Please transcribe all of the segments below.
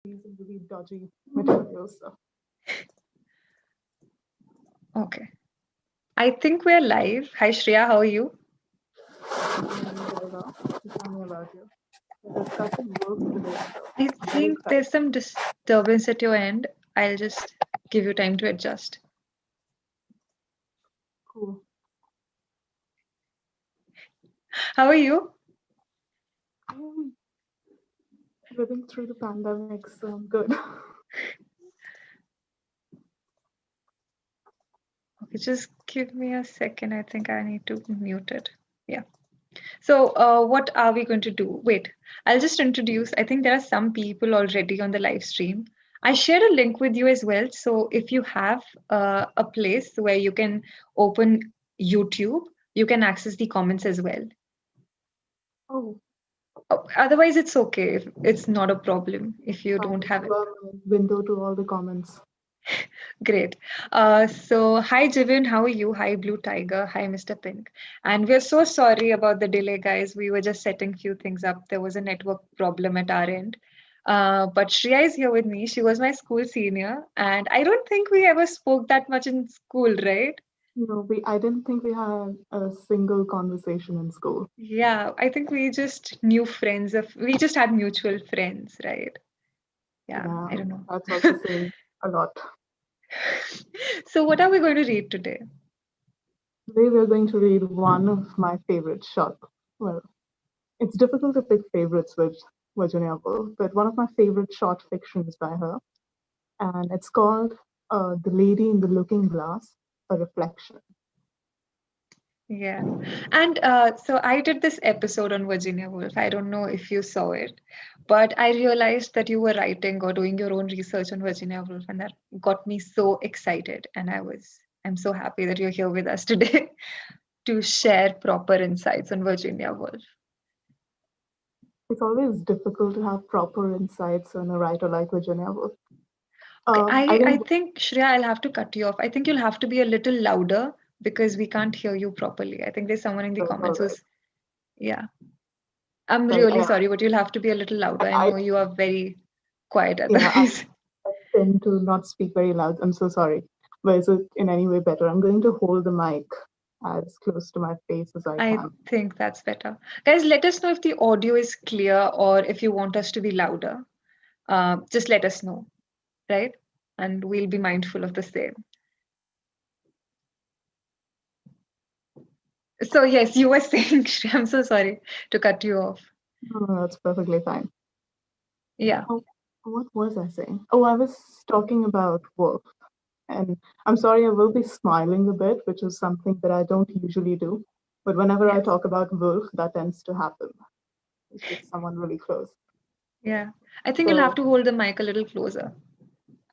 these really dodgy materials. So Okay. I think we're live. Hi, Shriya. How are you? I'm doing very well. So tell me about you. We're discussing work today, so I I'm very think excited. there's some disturbance at your end. I'll just give you time to adjust. Cool. How are you? I'm living through the pandemic, so I'm good. Okay, just give me a second. I think I need to mute it. Yeah. So, what are we going to do? Wait, I'll just introduce. I think there are some people already on the live stream. I shared a link with you as well. So, if you have a place where you can open YouTube, you can access the comments as well. Oh, Otherwise, it's okay. It's not a problem if you don't fine. have You it. are my window to all the comments. Great. So, hi, Jivin. How are you? Hi, Blue Tiger. Hi, Mr. Pink. And we're so sorry about the delay, guys. We were just setting few things up. There was a network problem at our end. But Shriya is here with me. She was my school senior, and I don't think we ever spoke that much in school, right? No, I didn't think we had a single conversation in school. Yeah, I think we just knew friends we just had mutual friends, right? Yeah, Yeah, I don't know. that's also saying a lot. So, what are we going to read today? Today we're going to read one of my favorite short. Well, it's difficult to pick favorites with Virginia Woolf, but one of my favorite short fictions by her, and it's called The Lady in the Looking Glass, a Reflection. Yeah. And so I did this episode on Virginia Woolf. I don't know if you saw it, but I realized that you were writing or doing your own research on Virginia Woolf, and that got me so excited. And I'm so happy that you're here with us today to share proper insights on Virginia Woolf. It's always difficult to have proper insights on a writer like Virginia Woolf. Okay, I I think think Shreya, I'll have to cut you off. I think you'll have to be a little louder because we can't hear you properly. I think there's someone in the that's all comments right. who's, yeah. I'm Sorry, really sorry, but you'll have to be a little louder. I I know you are very quiet yeah, otherwise. I tend to not speak very loud. I'm so sorry. But is it in any way better? I'm going to hold the mic as close to my face as I I can. think that's better. Guys, let us know if the audio is clear or if you want us to be louder. Just let us know, right? And we'll be mindful of the same. So, yes, you were saying, Shri, I'm so sorry to cut you off. No, no, that's perfectly fine. Yeah, Oh, what was I saying? Oh, I was talking about Wolf. And I'm sorry, I will be smiling a bit, which is something that I don't usually do. But whenever I yes, talk about Wolf, that tends to happen. If it's someone really close. yeah. I think you'll have So to hold the mic a little closer.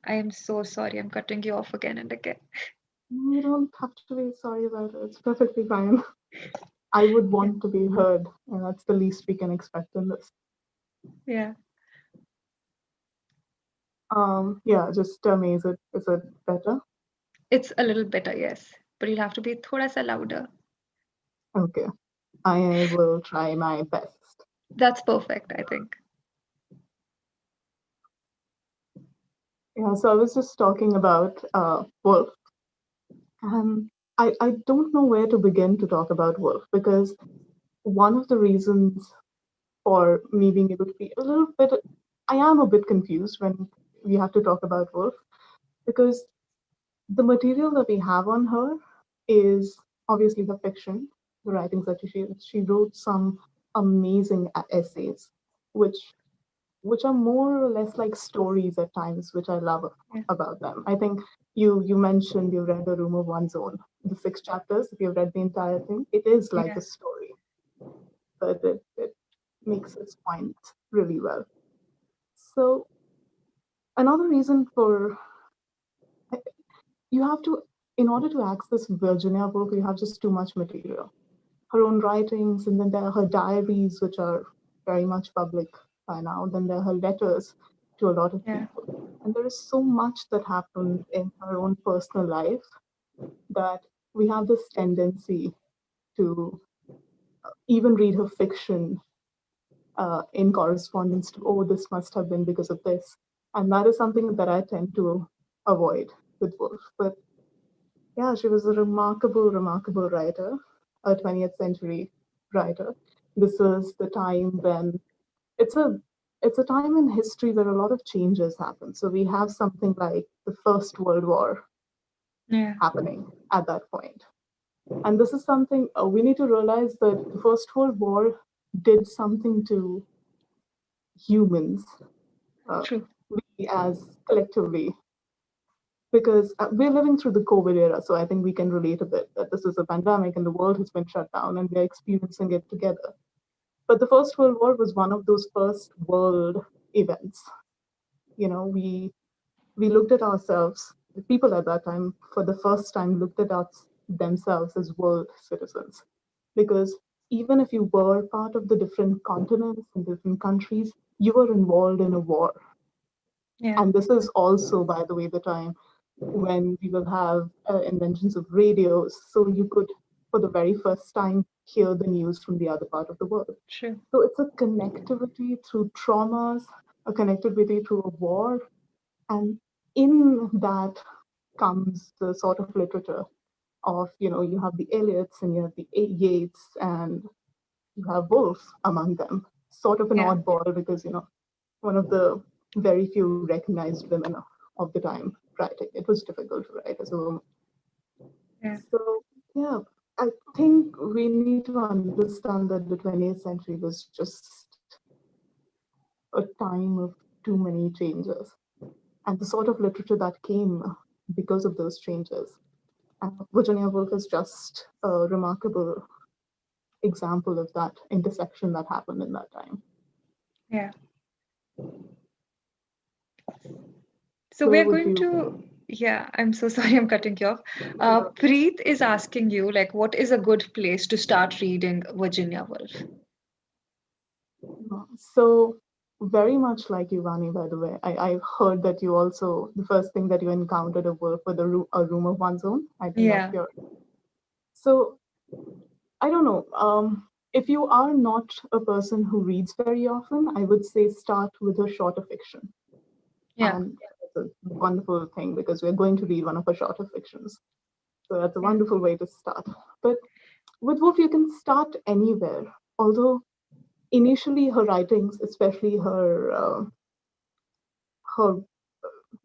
I am so sorry. I'm cutting you off again and again. you don't have to be sorry about it. It's perfectly fine. I would Yeah, want to be heard, and that's the least we can expect in this. yeah. Yeah, just tell me, is it better? It's a little better, yes. But you'll have to be thoda sa louder. Okay, I will try my best. That's perfect, I think. Yeah, so I was just talking about Wolf, and I don't know where to begin to talk about Wolf because one of the reasons for me being able to be a little bit, I am a bit confused when we have to talk about Wolf because the material that we have on her is obviously her fiction, the writings that she wrote some amazing essays, which which are more or less like stories at times, which I love Yeah, about them. I think you mentioned you read The Room of One's Own, the 6 chapters. If you've read the entire thing, it is like yeah, a story, but it makes its point really well. So another reason for you have to, in order to access Virginia Woolf, you have just too much material. Her own writings, and then there are her diaries, which are very much public by now. Then there are her letters to a lot of yeah, people. And there is so much that happened in her own personal life that we have this tendency to even read her fiction in correspondence to, oh, this must have been because of this. And that is something that I tend to avoid with Woolf. But yeah, she was a remarkable, remarkable writer, a 20th century writer. This is the time when it's a it's a time in history where a lot of changes happen. So we have something like the First World War Yeah, happening at that point. And this is something we need to realize that the First World War did something to humans, uh, true. we as collectively, because we're living through the COVID era. So I think we can relate a bit that this is a pandemic and the world has been shut down and we're experiencing it together. But the First World War was one of those first world events. You know, we looked at ourselves, the people at that time, for the first time, looked at us themselves as world citizens. Because even if you were part of the different continents and different countries, you were involved in a war. Yeah, And this is also, by the way, the time when we will have inventions of radios, so you could, for the very first time, hear the news from the other part of the world. true. So it's a connectivity through traumas, a connectivity through a war, and in that comes the sort of literature of, you have the Eliots and you have the Yeats and you have Woolf among them. Sort of an Yeah, oddball because, one of the very few recognized women of the time writing. It was difficult to write as a woman. yeah, So, yeah, I think we need to understand that the 20th century was just a time of too many changes. And the sort of literature that came because of those changes. Virginia Woolf is just a remarkable example of that intersection that happened in that time. yeah. So Where we're would going you? to, yeah, I'm so sorry I'm cutting you off. Preet is asking you, like, what is a good place to start reading Virginia Woolf? So, very much like you, Vaani, by the way. I've heard that you also, the first thing that you encountered a wolf with a room of one's own. I think that's Yeah, your. So, I don't know. If you are not a person who reads very often, I would say start with a shorter fiction. yeah, And it's a wonderful thing because we're going to read one of her shorter fictions. So that's a yeah, wonderful way to start. But with Woolf, you can start anywhere. Although initially her writings, especially her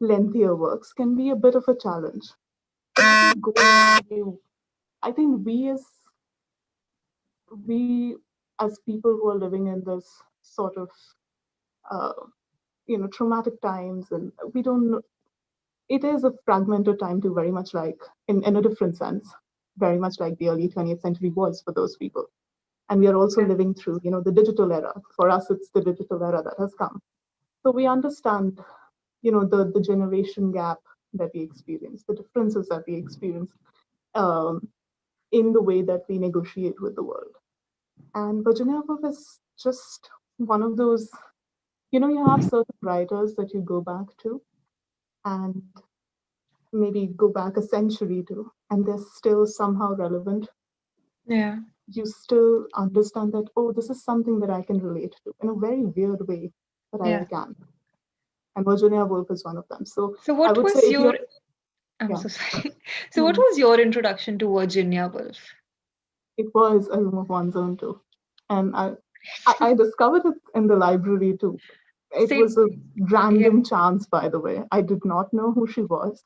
lengthier works, can be a bit of a challenge. But as you go along, I think we as people who are living in this sort of uh, traumatic times, and we don't know, it is a fragmented time too, very much like in a different sense, very much like the early 20th century was for those people. And we are also yeah, living through, the digital era. For us, it's the digital era that has come. So we understand, the generation gap that we experience, the differences that we experience um, in the way that we negotiate with the world. And Virginia Woolf is just one of those, you have certain writers that you go back to and maybe go back a century to, and they're still somehow relevant. yeah, You still understand that, oh, this is something that I can relate to in a very weird way that I yeah. can. And Virginia Woolf is one of them. So So I what would say was if you're, your, I'm yeah, so sorry. So what no, was your introduction to Virginia Woolf? it was a room of one's own too. And I discovered it in the library too. It was Same. a Yeah, random chance, by the way. I did not know who she was.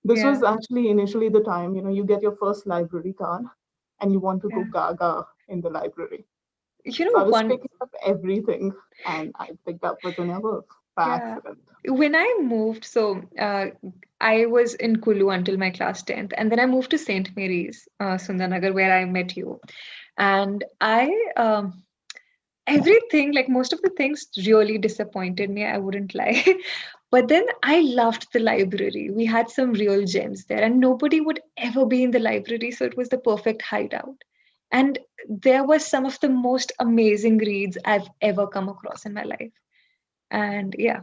This was yeah, actually initially the time, you get your first library card and you want to go yeah. gaga in the library. You So I know, was one, picking up everything and I picked up Virginia Woolf by yeah. accident. When I moved, so I was in Kulu until my class 10th, and then I moved to St. Mary's, Sundarnagar, where I met you. And everything, like most of the things, really disappointed me. I wouldn't lie. But then I loved the library. We had some real gems there, and nobody would ever be in the library. So it was the perfect hideout. And there were some of the most amazing reads I've ever come across in my life. And yeah,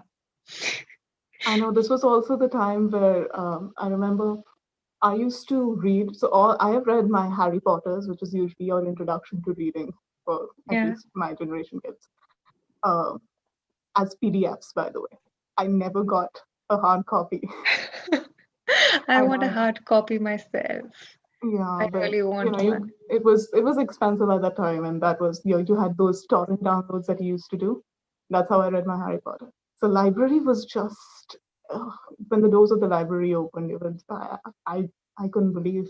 I know this was also the time where I remember I used to read. So I have read my Harry Potters, which is usually your introduction to reading for at yeah, least my generation kids, uh, as PDFs, by the way. I never got a hard copy. I I want a had, hard copy myself. yeah, I but really you want know, you one. it was expensive at that time, and that was you had those torrent downloads that you used to do. That's how I read my Harry Potter. So library was just uh, when the doors of the library opened, it was I couldn't believe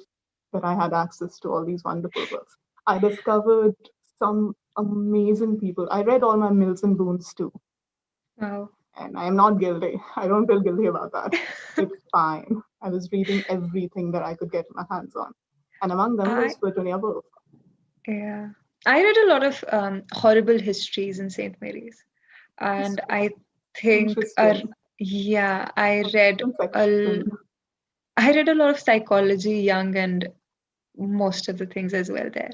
that I had access to all these wonderful books. I discovered some amazing people. I read all my Mills and Boons too, Wow. and I am not guilty. I don't feel guilty about that. It's fine. I was reading everything that I could get my hands on, and among them I was Virginia Woolf. Yeah. I read a lot of horrible histories in St. Mary's, and I think, Interesting. yeah, A different section. I read a lot of psychology, young, and most of the things as well there.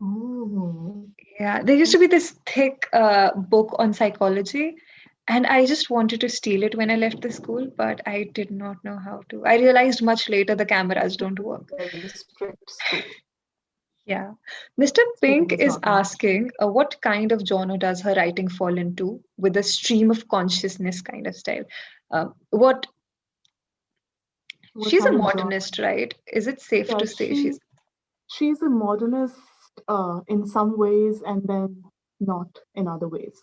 Oh, Yeah, there used to be this thick book on psychology, and I just wanted to steal it when I left the school, but I did not know how to. I realized much later the cameras don't work. very strict school. Yeah. Mr. Stealing Pink is is not an option. asking, what kind of genre does her writing fall into with a stream of consciousness kind of style? What What She's a kind of genre? modernist, right? Is it safe Yeah, to say she's she's a modernist in some ways, and then not in other ways.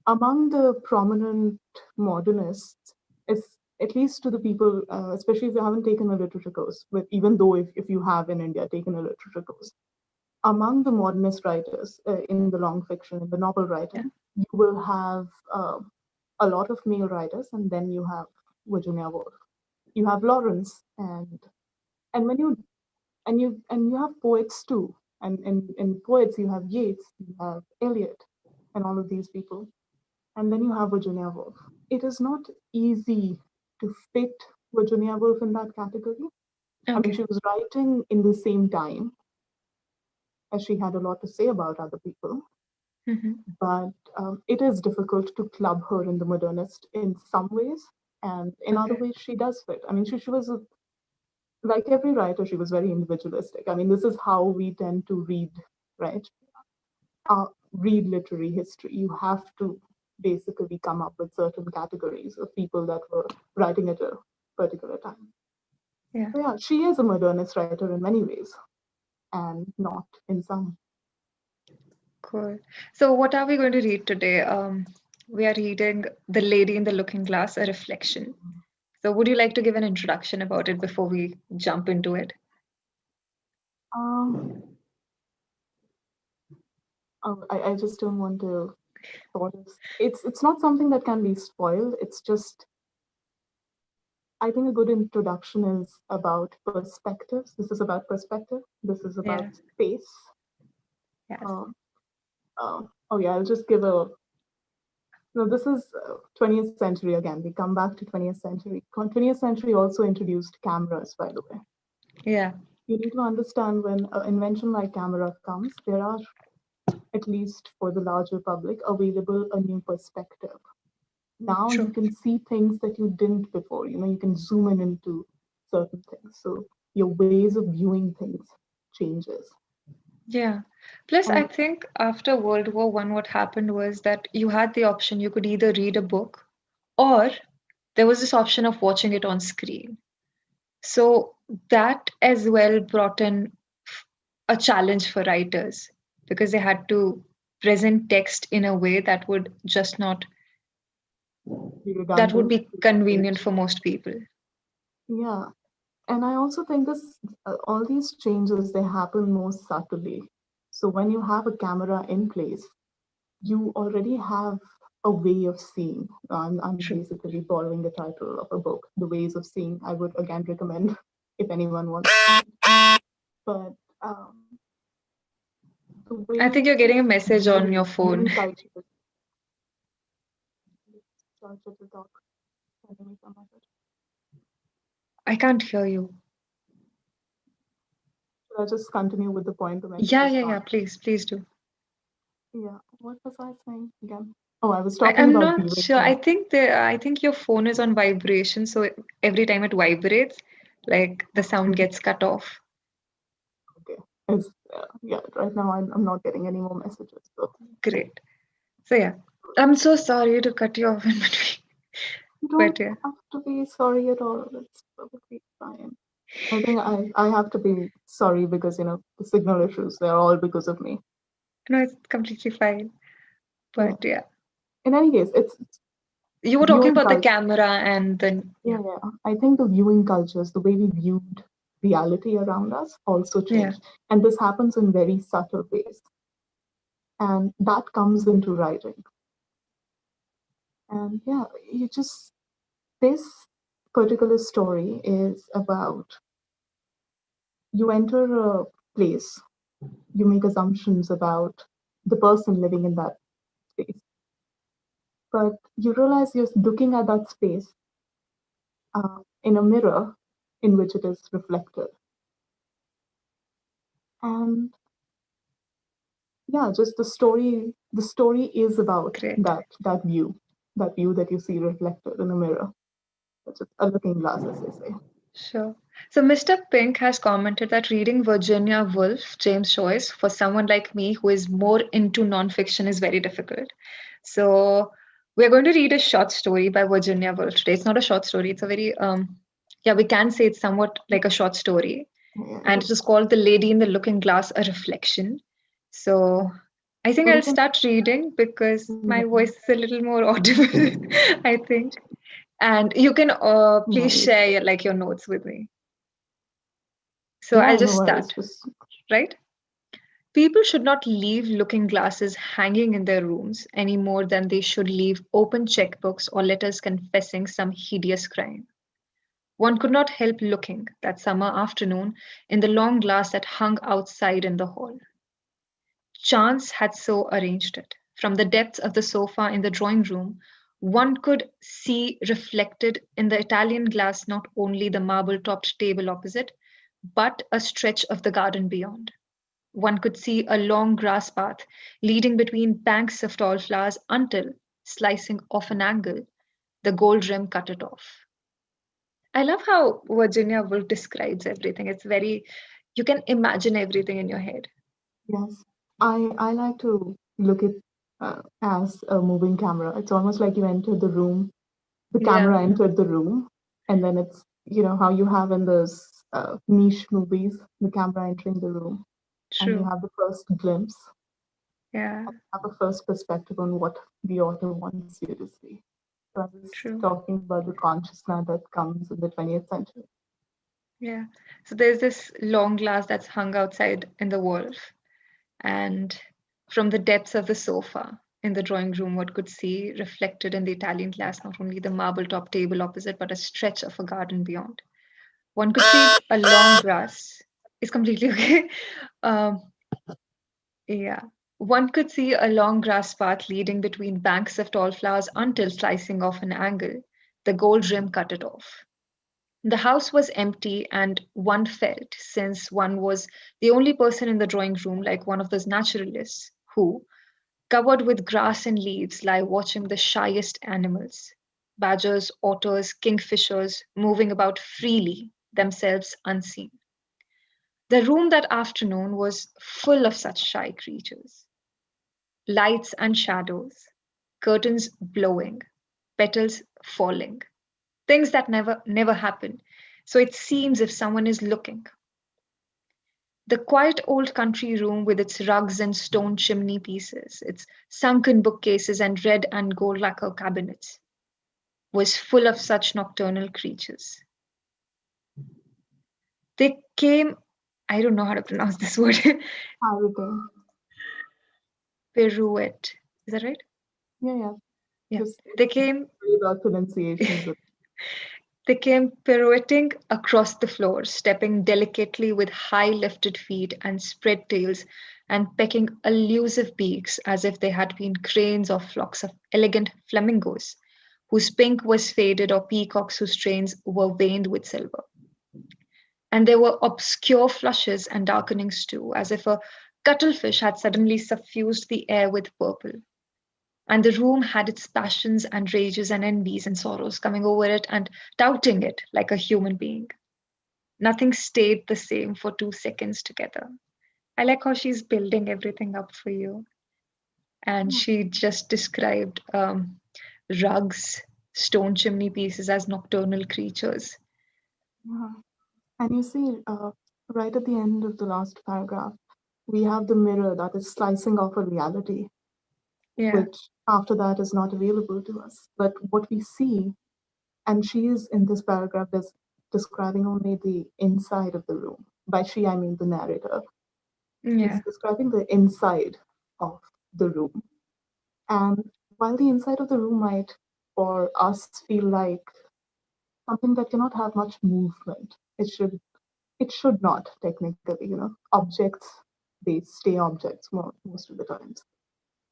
Among the prominent modernists, is at least to the people, especially if you haven't taken a literature course, but even though if you have in India taken a literature course, among the modernist writers in the long fiction, in the novel yeah? writing, you will have a lot of male writers, and then you have Virginia Woolf. You have Lawrence, and when you have poets too, and in poets you have Yeats, you have Eliot, and all of these people, and then you have Virginia Woolf. It is not easy to fit Virginia Woolf in that category. I mean, Okay. she was writing in the same time as she had a lot to say about other people, Hmm. but it is difficult to club her in the modernist in some ways, and in other Okay. ways she does fit. I mean, she was like every writer, she was very individualistic. I mean, this is how we tend to read, right? Read literary history. You have to basically come up with certain categories of people that were writing at a particular time. Yeah. So yeah, she is a modernist writer in many ways, and not in some. Cool. So what are we going to read today? We are reading The Lady in the Looking Glass, a reflection. So would you like to give an introduction about it before we jump into it? Um, I just don't want to sort of. It's not something that can be spoiled. It's just I think a good introduction is about perspectives. This is about perspective. This is about Yeah. space. Yes. Uh, oh yeah, I'll just give a. No, this is 20th century again. We come back to 20th century. 20th century also introduced cameras, by the way. Yeah. You need to understand when an invention like camera comes, there are, at least for the larger public, available a new perspective. Now you True. can see things that you didn't before. You know, you can zoom in into certain things. So your ways of viewing things changes. Yeah. Plus, I And think after World War One, what happened was that you had the option you could either read a book or there was this option of watching it on screen. So that as well brought in a challenge for writers because they had to present text in a way that would just not be that would redundant, be convenient repetitive. for most people. Yeah. And I also think this all these changes they happen more subtly. So when you have a camera in place, you already have a way of seeing. I'm True. basically borrowing the title of a book, The Ways of Seeing. I would again recommend if anyone wants. But the I ways think you're of getting a message on viewing your even phone. culture. Chalchitra talk. Sending me some message. I can't hear you. Should I just continue with the point? The message Yeah, is yeah, yeah. gone. Please, please do. Yeah. What was I saying again? Oh, I was I, talking I'm about not viewing sure. things. I think your phone is on vibration, so every time it vibrates, like the sound gets cut off. Okay. It's, yeah, right now I'm not getting any more messages. So Great. So yeah, I'm so sorry to cut you off in between. You But don't yeah, have to be sorry at all. It's perfectly fine. I think I have to be sorry because, the signal issues, they're all because of me. no, it's completely fine. Yeah. But yeah, In any case, it's you were talking viewing about the culture. camera and then Yeah, yeah. I think the viewing cultures, the way we viewed reality around us also yeah, changed. And this happens in very subtle ways. And that comes into writing. And yeah, this particular story is about you enter a place, you make assumptions about the person living in that space, but you realize you're looking at that space in a mirror in which it is reflected. And yeah, just the story is about great. that view that you see reflected in a mirror, which is a looking glass, as they say. Sure. So Mr. Pink has commented that reading Virginia Woolf, James Joyce, for someone like me who is more into nonfiction is very difficult. So we're going to read a short story by Virginia Woolf today. It's not a short story, it's a very yeah, we can say it's somewhat like a short story. Yeah, it And it is. is called The Lady in the Looking Glass, a Reflection. So I think But I'll you can start reading because my yeah, voice is a little more audible, I think. And you can please yeah, share like your notes with me. So I'll yeah, no just worries. start, Just right? People should not leave looking glasses hanging in their rooms any more than they should leave open checkbooks or letters confessing some hideous crime. One could not help looking that summer afternoon in the long glass that hung outside in the hall. Chance had so arranged it. From the depths of the sofa in the drawing room, one could see reflected in the Italian glass not only the marble topped table opposite, but a stretch of the garden beyond. One could see a long grass path leading between banks of tall flowers until, slicing off an angle, the gold rim cut it off. I love how Virginia Woolf describes everything. It's very, you can imagine everything in your head. yes, I like to look at as a moving camera. It's almost like you entered the room, the Yeah, camera entered the room, and then it's how you have in those niche movies, the camera entering the room, and you true. have the first glimpse, Yeah, have a first perspective on what the author wants you to see. So I was true. talking about the consciousness that comes in the 20th century. Yeah. So there's this long glass that's hung outside in the wall, and from the depths of the sofa in the drawing room, one could see reflected in the Italian glass not only the marble top table opposite, but a stretch of a garden beyond. One could see a long grass. It's completely okay. Um, yeah. One could see a long grass path leading between banks of tall flowers until, slicing off an angle, the gold rim cut it off. The house was empty, and one felt, since one was the only person in the drawing room, like one of those naturalists who, covered with grass and leaves, lie watching the shyest animals badgers, otters, kingfishers moving about freely, themselves unseen. The room that afternoon was full of such shy creatures lights and shadows, curtains blowing, petals falling, things that never happen. So it seems if someone is looking. The quiet old country room with its rugs and stone chimney pieces, its sunken bookcases and red and gold lacquer cabinets, was full of such nocturnal creatures. They came, I don't know how to pronounce this word, Everything. pirouette. Is that right? Yeah, yeah. Yeah. Just They came worry about pronunciations. They came pirouetting across the floor, stepping delicately with high lifted feet and spread tails, and pecking elusive beaks as if they had been cranes or flocks of elegant flamingos, whose pink was faded, or peacocks whose trains were veined with silver. And there were obscure flushes and darkenings too, as if a cuttlefish had suddenly suffused the air with purple. And the room had its passions and rages and envies and sorrows coming over it and doubting it like a human being. Nothing stayed the same for 2 seconds together. I like how she's building everything up for you. And Yeah, she just described rugs. stone chimney pieces as nocturnal creatures. Yeah. And you see, right at the end of the last paragraph, we have the mirror that is slicing off a reality, Yeah, which after that is not available to us. But what we see, and she is in this paragraph is describing only the inside of the room. By she, I mean the narrator. She's yeah, describing the inside of the room. And while the inside of the room might, for us, feel like something that cannot have much movement, it should not technically, objects, they stay objects most of the times.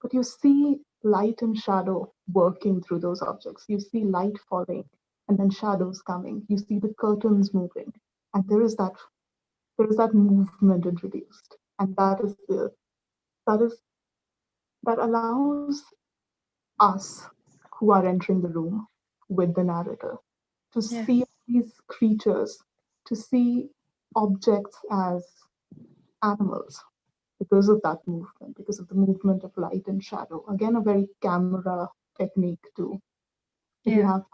But you see light and shadow working through those objects. You see light falling and then shadows coming. You see the curtains moving, and there is that movement introduced, and that allows us who are entering the room with the narrator to yeah, see these creatures, to see objects as animals because of that movement, because of the movement of light and shadow. Again, a very camera technique too. If you yeah, have to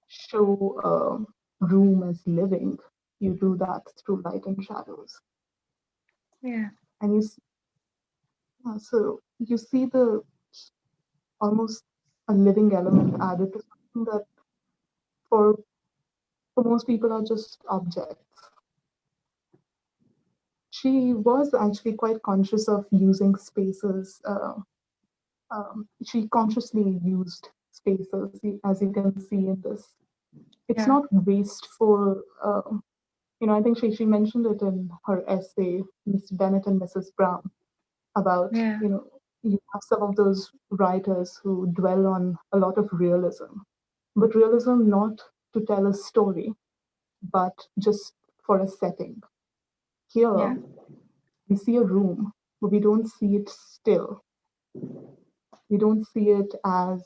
show a room as living, you do that through light and shadows. yeah, And so you see the almost a living element added to something that for for most people are just objects. She was actually quite conscious of using spaces. She consciously used spaces, as you can see in this. It's yeah, not wasteful. I think she mentioned it in her essay, Miss Bennett and Mrs. Brown, about, yeah, you have some of those writers who dwell on a lot of realism, but realism not to tell a story, but just for a setting. Here, yeah, we see a room, but we don't see it still. We don't see it as,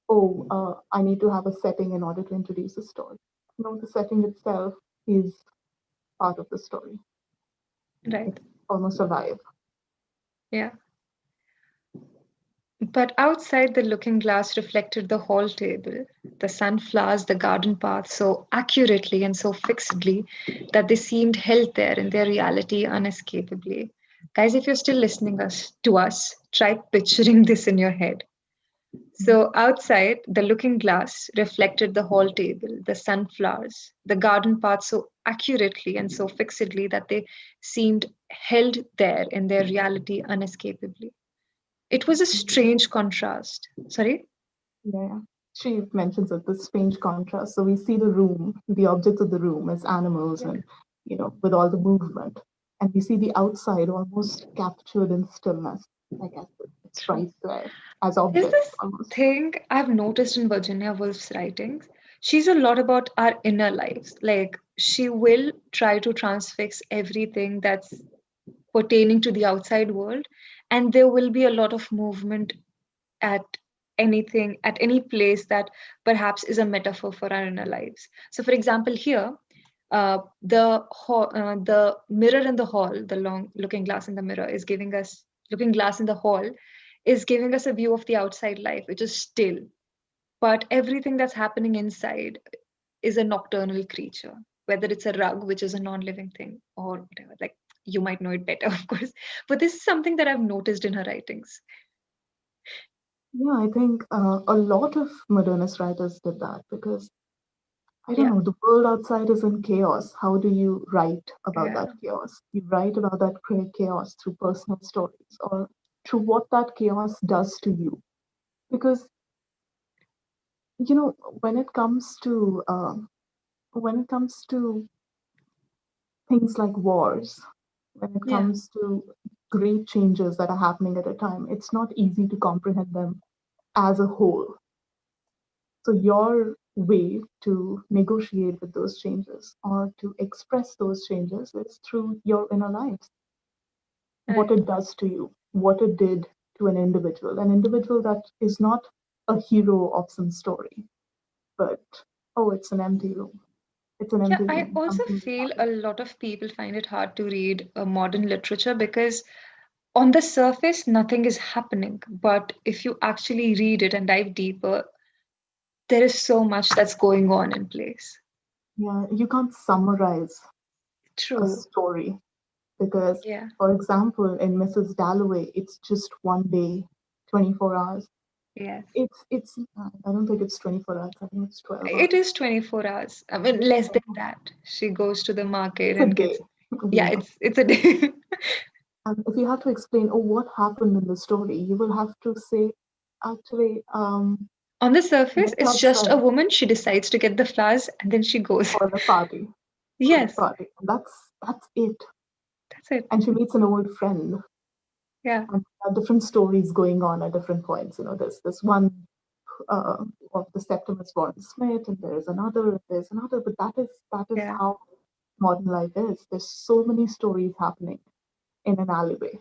oh, I need to have a setting in order to introduce a story. No, the setting itself is part of the story. right. It's almost alive. Yeah. But outside, the looking glass reflected the hall table, the sunflowers, the garden path so accurately and so fixedly that they seemed held there in their reality unescapably. Guys, if you're still listening to us, try picturing this in your head. So outside, the looking glass reflected the hall table, the sunflowers, the garden path so accurately and so fixedly that they seemed held there in their reality unescapably. It was a strange contrast. Sorry? Yeah. She mentions it, this strange contrast. So we see the room, the objects of the room as animals Yeah. and, with all the movement. And we see the outside almost captured in stillness. Like I said, it's True. right there as There's objects this almost. thing I've noticed in Virginia Woolf's writings. She's a lot about our inner lives. Like, she will try to transfix everything that's pertaining to the outside world, and there will be a lot of movement at at any place that perhaps is a metaphor for our inner lives. So, for example, here, the mirror in the hall, the long looking glass in the mirror, is giving us looking glass in the hall is giving us a view of the outside life, which is still, but everything that's happening inside is a nocturnal creature, whether it's a rug, which is a non-living thing, or whatever. Like, you might know it better, of course, but this is something that I've noticed in her writings. Yeah, I think a lot of modernist writers did that because I don't Yeah, know, the world outside is in chaos. How do you write about yeah, that chaos? You write about that chaos through personal stories or through what that chaos does to you. Because, when it comes to things like wars, when it yeah, comes to great changes that are happening at a time, it's not easy to comprehend them as a whole. So your way to negotiate with those changes or to express those changes is through your inner lives, what right. it does to you, what it did to an individual that is not a hero of some story, but oh, it's an empty room. It's an Yeah, empty I room. also Something just feel a happened. lot of people find it hard to read modern literature because on the surface, nothing is happening. But if you actually read it and dive deeper, There is so much that's going on in place. Yeah, you can't summarize a True. story because, Yeah. for example, in Mrs. Dalloway, it's just one day, 24 hours. Yes. I don't think it's 24 hours. I think it's 12 It hours. is 24 hours. I mean, less than that. She goes to the market It's a and day. gets. We Yeah, know. it's a day. And if you have to explain, oh, what happened in the story, you will have to say, actually, On the surface, the it's club just a friend woman. She decides to get the flowers and then she goes. for the party, for the Yes, party. And that's it. that's it. And she meets an old friend, Yeah, and there are different stories going on at different points. There's this one uh, of the Septimus Warren Smith, and there's another. But that is yeah, how modern life is. There's so many stories happening in an alleyway,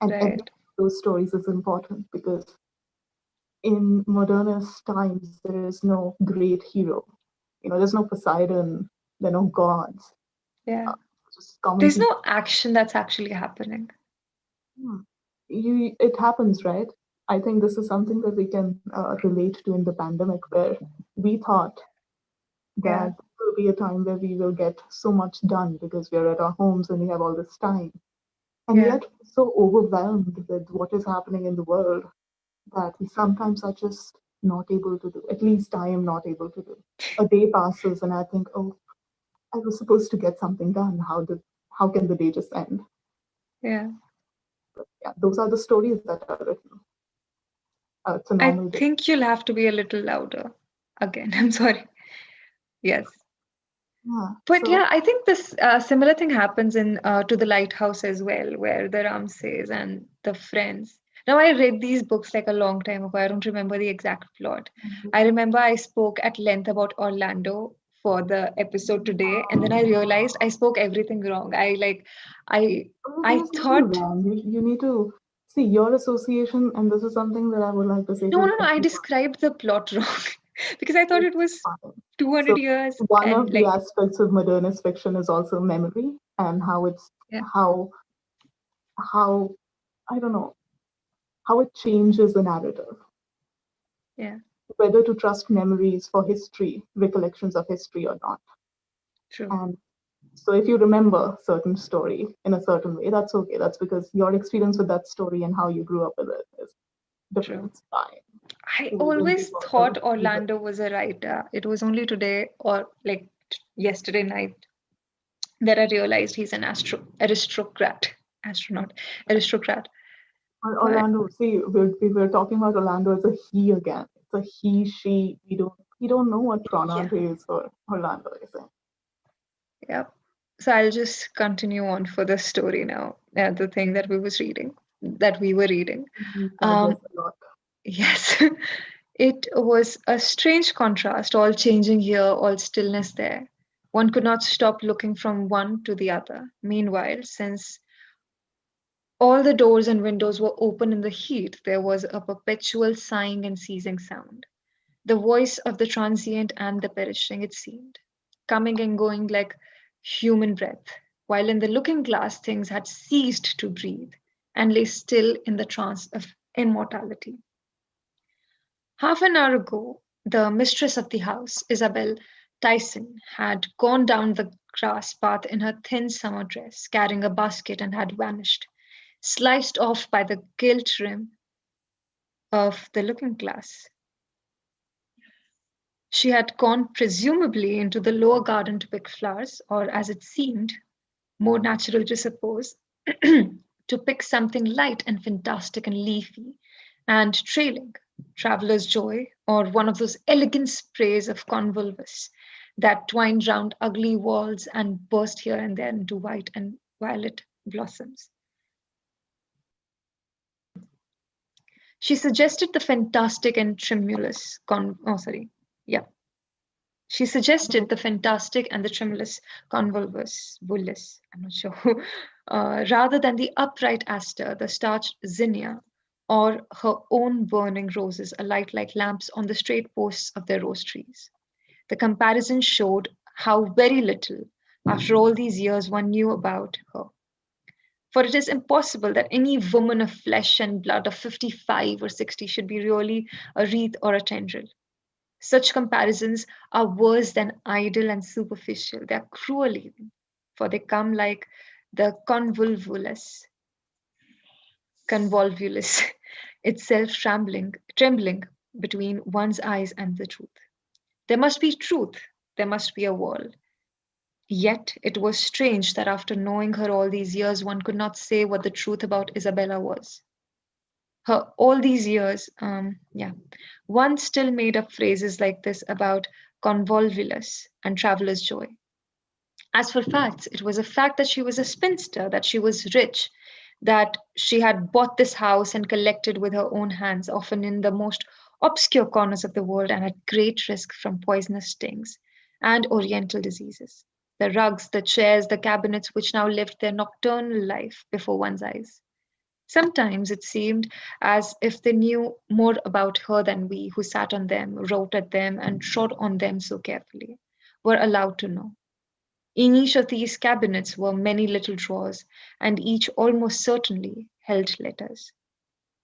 and every right. one of those stories is important because in modernist times there is no great hero. There's no Poseidon, there are no gods, Yeah. uh, just common There's people. no action that's actually happening. Hmm. It happens, right? I think this is something that we can relate to in the pandemic, where we thought Yeah, that there will be a time where we will get so much done because we are at our homes and we have all this time. And yeah, yet, we're so overwhelmed with what is happening in the world that we sometimes are just not able to do. At least I am not able to do. A day passes and I think, oh, I was supposed to get something done. How can the day just end? yeah. Yeah, those are the stories that are written. It's a I normal day. think you'll have to be a little louder. Again, I'm sorry. Yes. Yeah. But yeah, I think this similar thing happens in To the Lighthouse as well, where the Ramses and the friends. Now, I read these books like a long time ago. I don't remember the exact plot. I remember I spoke at length about Orlando for the episode today, and then I realized I spoke everything wrong. I, Oh, I there's nothing thought, wrong. You need to see your association, and this is something that I would like to say no, to no, no, I everyone. described the plot wrong because I thought it It's was fine. 200 So years one and of the like, aspects of modernist fiction is also memory and yeah, how how I don't know how it changes the narrative. yeah, Whether to trust memories for history, recollections of history or not. true, And so if you remember certain story in a certain way, that's okay. That's because your experience with that story and how you grew up with it is different. true. It's fine. I We will always move on thought with it. Orlando was a writer. It was only today or like yesterday night that I realized he's an astronaut, aristocrat. But Orlando, see, we were talking about Orlando as a he again. It's a he, she. We don't know what pronoun yeah, to use for Orlando, is it? yeah. So I'll just continue on for the story now. The thing that we were reading. We Um, digress a lot. yes, it was a strange contrast, all changing here, all stillness there. One could not stop looking from one to the other. Meanwhile, since all the doors and windows were open in the heat, there was a perpetual sighing and ceasing sound. The voice of the transient and the perishing, it seemed, coming and going like human breath, while in the looking glass things had ceased to breathe and lay still in the trance of immortality. Half an hour ago, the mistress of the house, Isabel Tyson, had gone down the grass path in her thin summer dress, carrying a basket, and had vanished, sliced off by the gilt rim of the looking glass. She had gone presumably into the lower garden to pick flowers, or as it seemed, more natural to suppose, to pick something light and fantastic and leafy and trailing, traveller's joy, or one of those elegant sprays of convolvulus that twined round ugly walls and burst here and there into white and violet blossoms. She suggested the fantastic and tremulous yeah. She suggested the fantastic and the tremulous convolvulus, bullus, I'm not sure, rather than the upright aster, the starched zinnia, or her own burning roses alight like lamps on the straight posts of their rose trees. The comparison showed how very little, after all these years, one knew about her. For it is impossible that any woman of flesh and blood of 55 or 60 should be really a wreath or a tendril. Such comparisons are worse than idle and superficial. They are cruel even, for they come like the convolvulus itself trembling between one's eyes and the truth. There must be truth, there must be a wall. Yet it was strange that after knowing her all these years, one could not say what the truth about Isabella was. Her all these years, yeah, one still made up phrases like this about convolvulus and traveler's joy. As for facts, it was a fact that she was a spinster, that she was rich, that she had bought this house and collected with her own hands, often in the most obscure corners of the world, and at great risk from poisonous stings and oriental diseases. The rugs, the chairs, the cabinets which now lived their nocturnal life before one's eyes. Sometimes it seemed as if they knew more about her than we, who sat on them, wrote at them, and trod on them so carefully, were allowed to know. In each of these cabinets were many little drawers, and each almost certainly held letters,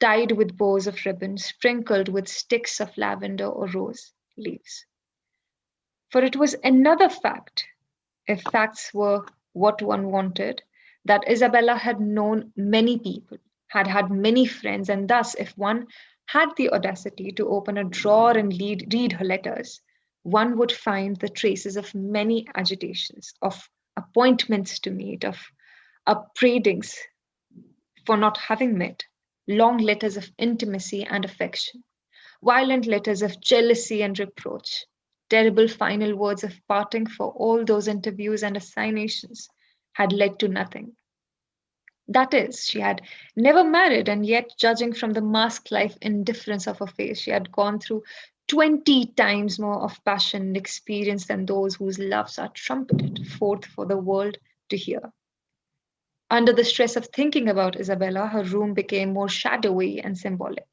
tied with bows of ribbon, sprinkled with sticks of lavender or rose leaves. For it was another fact, if facts were what one wanted, that Isabella had known many people, had had many friends, and thus, if one had the audacity to open a drawer and read her letters, one would find the traces of many agitations, of appointments to meet, of upbraidings for not having met, long letters of intimacy and affection, violent letters of jealousy and reproach, terrible final words of parting, for all those interviews and assignations had led to nothing. That is, she had never married, and yet, judging from the masked life indifference of her face, she had gone through 20 times more of passion and experience than those whose loves are trumpeted forth for the world to hear. Under the stress of thinking about Isabella, her room became more shadowy and symbolic.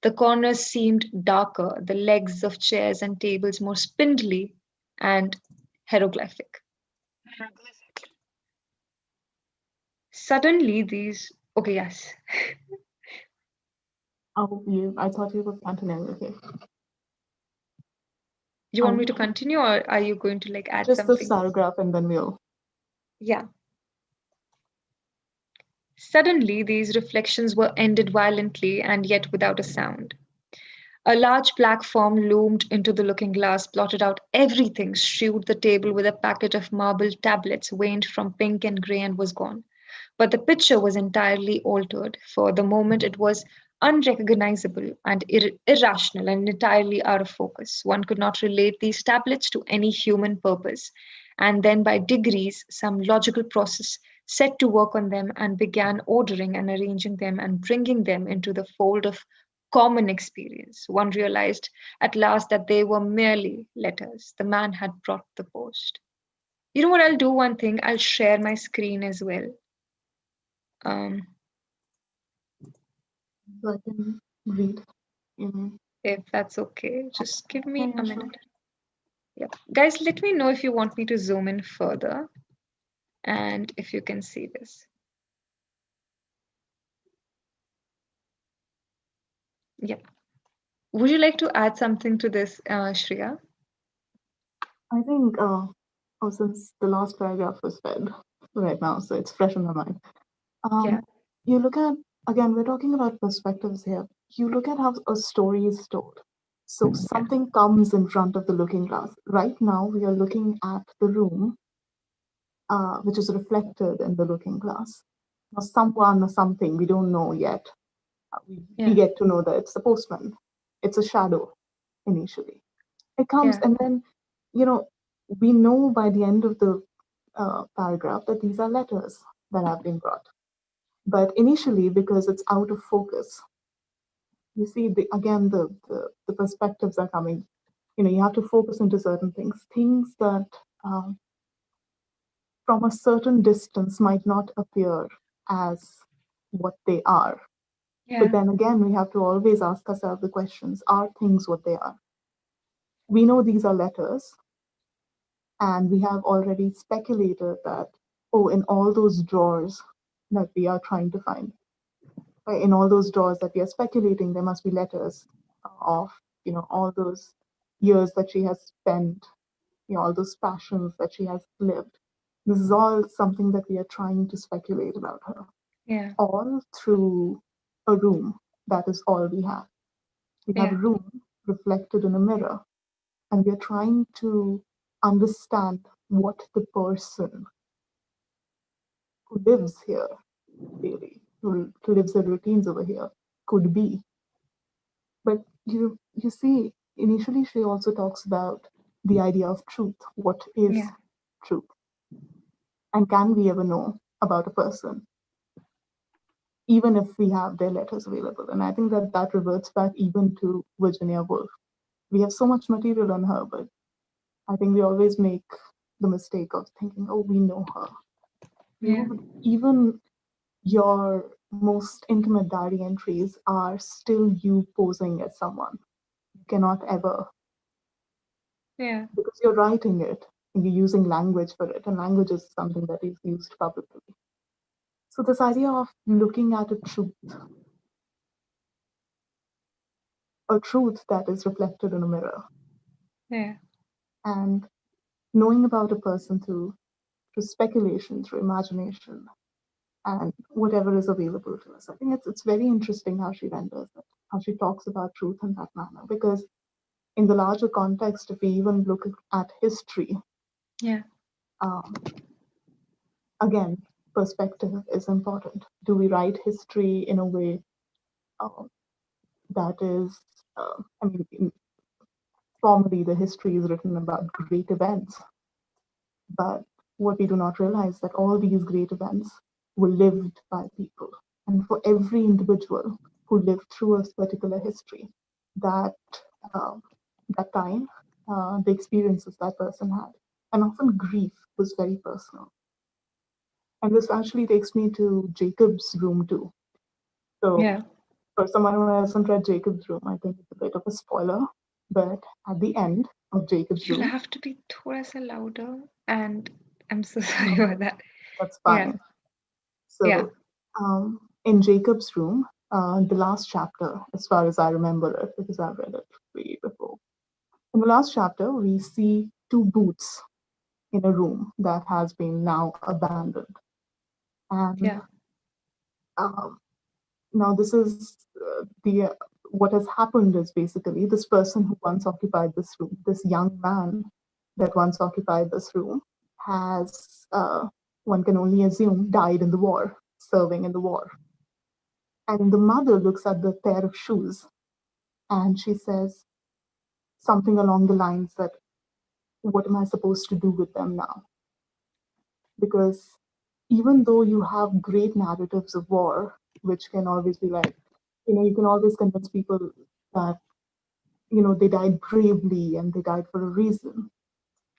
The corners seemed darker, the legs of chairs and tables more spindly and hieroglyphic. Suddenly, these. Okay, yes. Oh, I thought you were continuing. Okay. You want me to continue, or are you going to like add Just this something? paragraph and then we'll. Yeah. Suddenly, these reflections were ended violently and yet without a sound. A large black form loomed into the looking glass, blotted out everything, strewed the table with a packet of marble tablets, waned from pink and grey, and was gone. But the picture was entirely altered. For the moment, it was unrecognizable and irrational and entirely out of focus. One could not relate these tablets to any human purpose. And then, by degrees, some logical process set to work on them and began ordering and arranging them and bringing them into the fold of common experience. One realized at last that they were merely letters. The man had brought the post. You know what I'll do? One thing, I'll share my screen as well. Um, So I can read. You if that's okay. Just give Yeah, me yeah, a sure. minute. Yeah. Guys, let me know if you want me to zoom in further and if you can see this. Yeah. Would you like to add something to this, Shriya? I think, since the last paragraph was read now, so it's fresh in my mind. Yeah. You look at, again, we're talking about perspectives here. You look at how a story is told. So Yeah. something comes in front of the looking glass. Right now, we are looking at the room, which is reflected in the looking glass. Now, someone or something, we don't know yet. We Yeah. get to know that it's the postman. It's a shadow initially. It comes, Yeah. and then, you know, we know by the end of the paragraph that these are letters that have been brought. But initially, because it's out of focus, you see, again, the perspectives are coming. You have to focus into certain things that um, from a certain distance might not appear as what they are. But Yeah. then again, we have to always ask ourselves the questions, are things what they are? We know these are letters, and we have already speculated that, oh, in all those drawers that we are trying to find, in all those drawers that we are speculating, there must be letters of, all those. years that she has spent, all those passions that she has lived. This is all something that we are trying to speculate about her, Yeah. all through a room. That is all we have. We have a Yeah. room reflected in a mirror, and we are trying to understand what the person who lives here, really, who lives their routines over here, could be. But you see, initially she also talks about the idea of truth. What is Yeah. truth? And can we ever know about a person, even if we have their letters available? And I think that that reverts back even to Virginia Woolf. We have so much material on her, but I think we always make the mistake of thinking, oh, we know her. Yeah. But even your most intimate diary entries are still you posing as someone. You cannot ever, Yeah. because you're writing it and you're using language for it, and language is something that is used publicly. So, this idea of looking at a truth that is reflected in a mirror, Yeah. and knowing about a person through speculation, through imagination, and whatever is available to us. I think it's very interesting how she renders it, how she talks about truth in that manner. Because in the larger context, if we even look at history, Yeah. um, again, perspective is important. Do we write history in a way um, that is, I mean, formally the history is written about great events, but what we do not realize that all these great events were lived by people. And for every individual who lived through a particular history, that uh, that time, the experiences that person had, and often grief was very personal. And this actually takes me to Jacob's room too. So Yeah. for someone who hasn't read Jacob's room, I think it's a bit of a spoiler. But at the end of Jacob's You'll room, have to be thoda sa louder, and I'm so sorry no, about that. that's Yeah. fine. Yeah. So, in Jacob's room, the last chapter, as far as I remember it, because I've read it way before, in the last chapter, we see two boots in a room that has been now abandoned. And Yeah. um, now, this is the what has happened is basically this person who once occupied this room, this young man that once occupied this room, has, one can only assume, died in the war, serving in the war. And the mother looks at the pair of shoes and she says something along the lines that, what am I supposed to do with them now? Because even though you have great narratives of war, which can always be like, you can always convince people that, they died bravely and they died for a reason.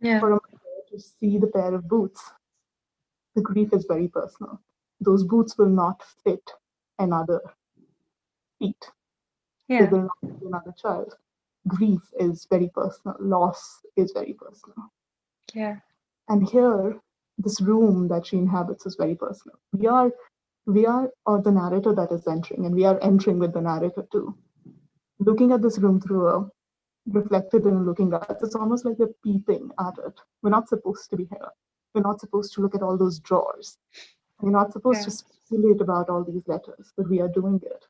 Yeah. For a mother to see the pair of boots, the grief is very personal. Those boots will not fit another feet. They Yeah. will not fit another child. Grief is very personal. Loss is very personal. Yeah. And here, this room that she inhabits is very personal. We are or the narrator that is entering, and we are entering with the narrator too. Looking at this room through a reflected in looking glass, it's almost like we're peeping at it. We're not supposed to be here. We're not supposed to look at all those drawers. We're not supposed to Yeah. speculate about all these letters, but we are doing it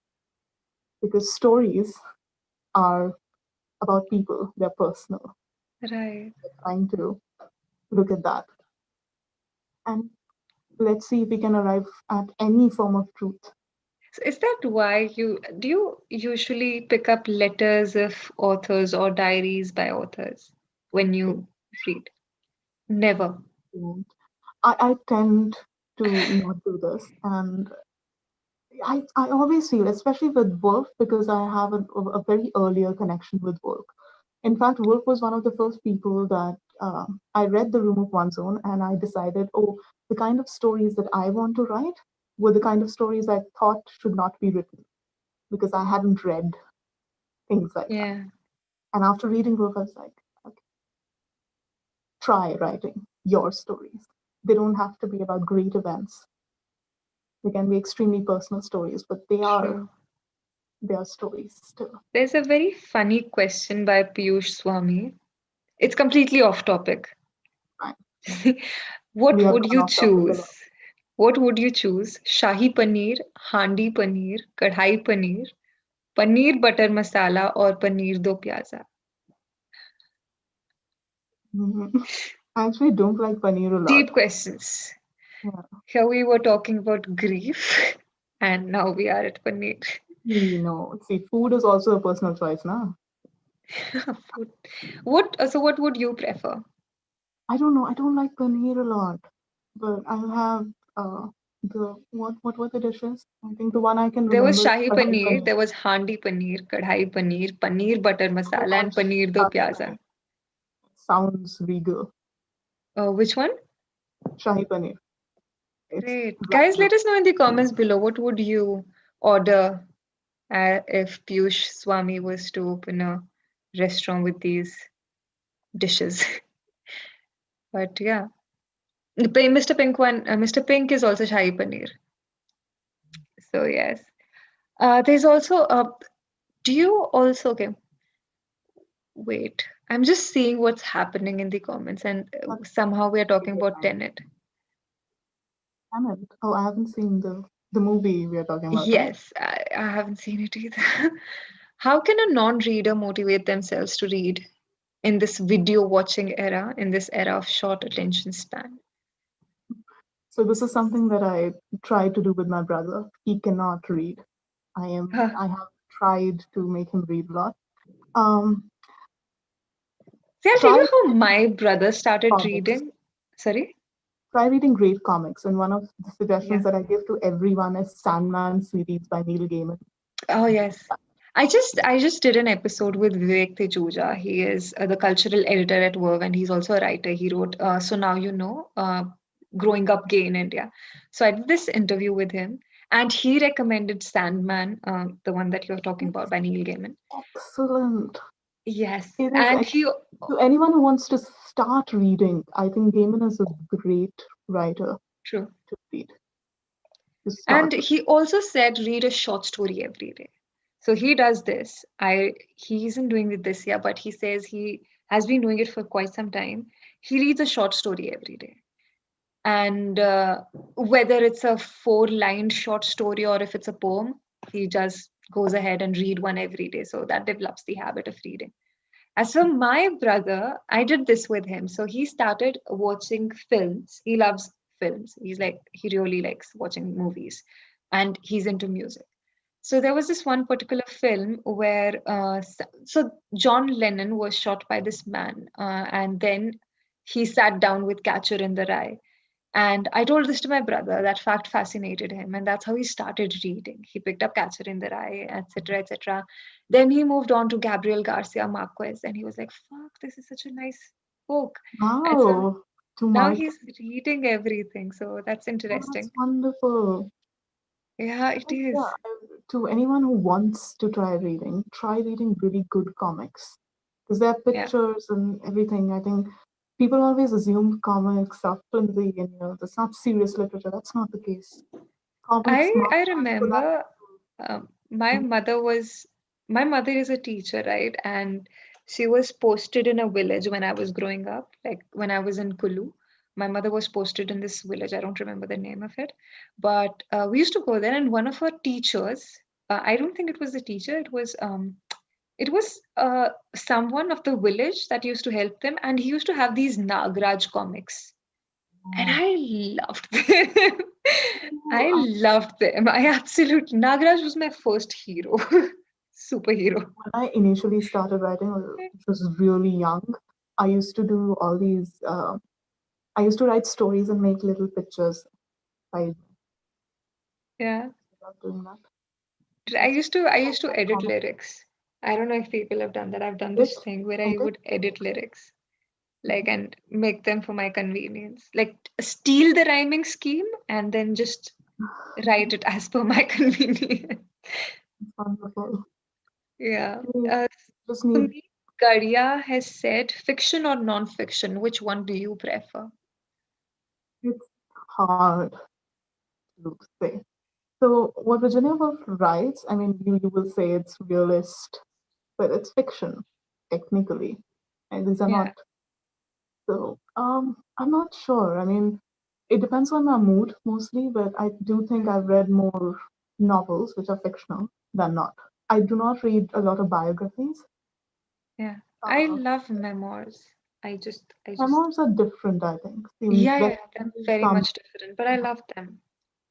because stories are about people. They're personal. Right. We're trying to look at that. And let's see if we can arrive at any form of truth. So is that why you usually pick up letters of authors or diaries by authors when you read? Never. And I tend to not do this. And I always feel, especially with work, because I have a very earlier connection with work. In fact, Wolf was one of the first people that I read The Room of One's Own, and I decided, oh, the kind of stories that I want to write were the kind of stories I thought should not be written because I hadn't read things like that. Yeah. And after reading Wolf, I was like, okay, try writing your stories. They don't have to be about great events. They can be extremely personal stories, but they are True. their stories still. There's a very funny question by Piyush Swami. It's completely off topic. Right. We What have would gone you off topic a lot. choose? What would you choose? Shahi paneer, handi paneer, kadhai paneer, paneer butter masala, or paneer do pyaza? Mhm. I actually don't like paneer a Deep lot. questions. Yeah. Here we were talking about grief, and now we are at paneer. See, food is also a personal choice, now. Food. What would you prefer? I don't know. I don't like paneer a lot, but I'll have the what were the dishes? I think the one I can There was remember is shahi kadhai paneer, paneer. there was handi paneer, kadhai paneer, paneer butter Oh my masala, and gosh, paneer do shahi pyaza. paneer sounds regal. Which one? Shahi paneer. It's Great. Guys, right. let us know in the comments below what would you order if Piyush Swami was to open a restaurant with these dishes. But yeah, Mr. Pink one, Mr. Pink is also shahi paneer. So yes. There's also do you also okay? Wait, I'm just seeing what's happening in the comments, and somehow we are talking about Tenet. Damn it. Oh, I haven't seen the movie we are talking about, right? Yes, I haven't seen it either. How can a non-reader motivate themselves to read in this video watching era, in this era of short attention span? So this is something that I try to do with my brother. He cannot read. Huh. I have tried to make him read a lot. Um, See, I'll tell try you how my brother started comics. reading. Sorry? Try reading great comics. And one of the suggestions Yeah. that I give to everyone is Sandman series by Neil Gaiman. Oh, yes. I just did an episode with Vivek Tejuja. He is the cultural editor at Verve, and he's also a writer. He wrote So Now You Know, Growing Up Gay in India. So I did this interview with him, and he recommended Sandman, the one that you're talking about It's by Neil Gaiman. excellent. Yes, It is and he to anyone who wants to start reading. I think Gaiman is a great writer true. to read to And start with. he also said read a short story every day. So he does this. He isn't doing it this year, but he says he has been doing it for quite some time. He reads a short story every day. And whether it's a four-line short story or if it's a poem, he just goes ahead and read one every day. So that develops the habit of reading. As for my brother, I did this with him. So he started watching films. He loves films. He really likes watching movies and he's into music. So there was this one particular film where, so John Lennon was shot by this man, and then he sat down with Catcher in the Rye. And I told this to my brother. That fact fascinated him, and that's how he started reading. He picked up Catcher in the Rye, etc., etc. Then he moved on to Gabriel Garcia Marquez, and he was like, "Fuck, this is such a nice book." And so Wow, to now Mark. he's reading everything. So that's Oh, that's interesting. wonderful. Yeah, it is. Yeah, to anyone who wants to try reading really good comics because there are Yeah. pictures and everything. I think people always assume comics are flimsy and that's not serious literature. That's not the case. Comics must I have full of remember um, my mother was my mother is a teacher, right? And she was posted in a village when I was growing up, like when I was in Kulu. My mother was posted in this village. I don't remember the name of it, but we used to go there. And one of her teachers, I don't think it was the teacher. It was someone of the village that used to help them, and he used to have these Nagraj comics and Oh, I loved them. I I, loved them. I absolutely Nagraj was my first hero, superhero. when I initially started writing, which was really young, I used to do all these. I used to write stories and make little pictures. I Yeah, love doing that. I Just used to I used to like edit comic. lyrics. I don't know if people have done that. I've done It, this thing where I I did. would edit lyrics, like and make them for my convenience, like steal the rhyming scheme and then just write it as per my convenience. It's wonderful. Yeah. You just need. Sundeep Gadia has said, fiction or non-fiction, which one do you prefer? It's hard to say. So what Virginia Woolf writes, I mean, you will say it's realist, but it's fiction, technically. And these are Yeah, not. So I'm not sure. I mean, it depends on my mood mostly, but I do think mm, I've read more novels which are fictional than not. I do not read a lot of biographies. yeah. I Uh, love memoirs. I just, Memoirs are different, I think. See, yeah, when yeah, they're you very come, much different, but I love them.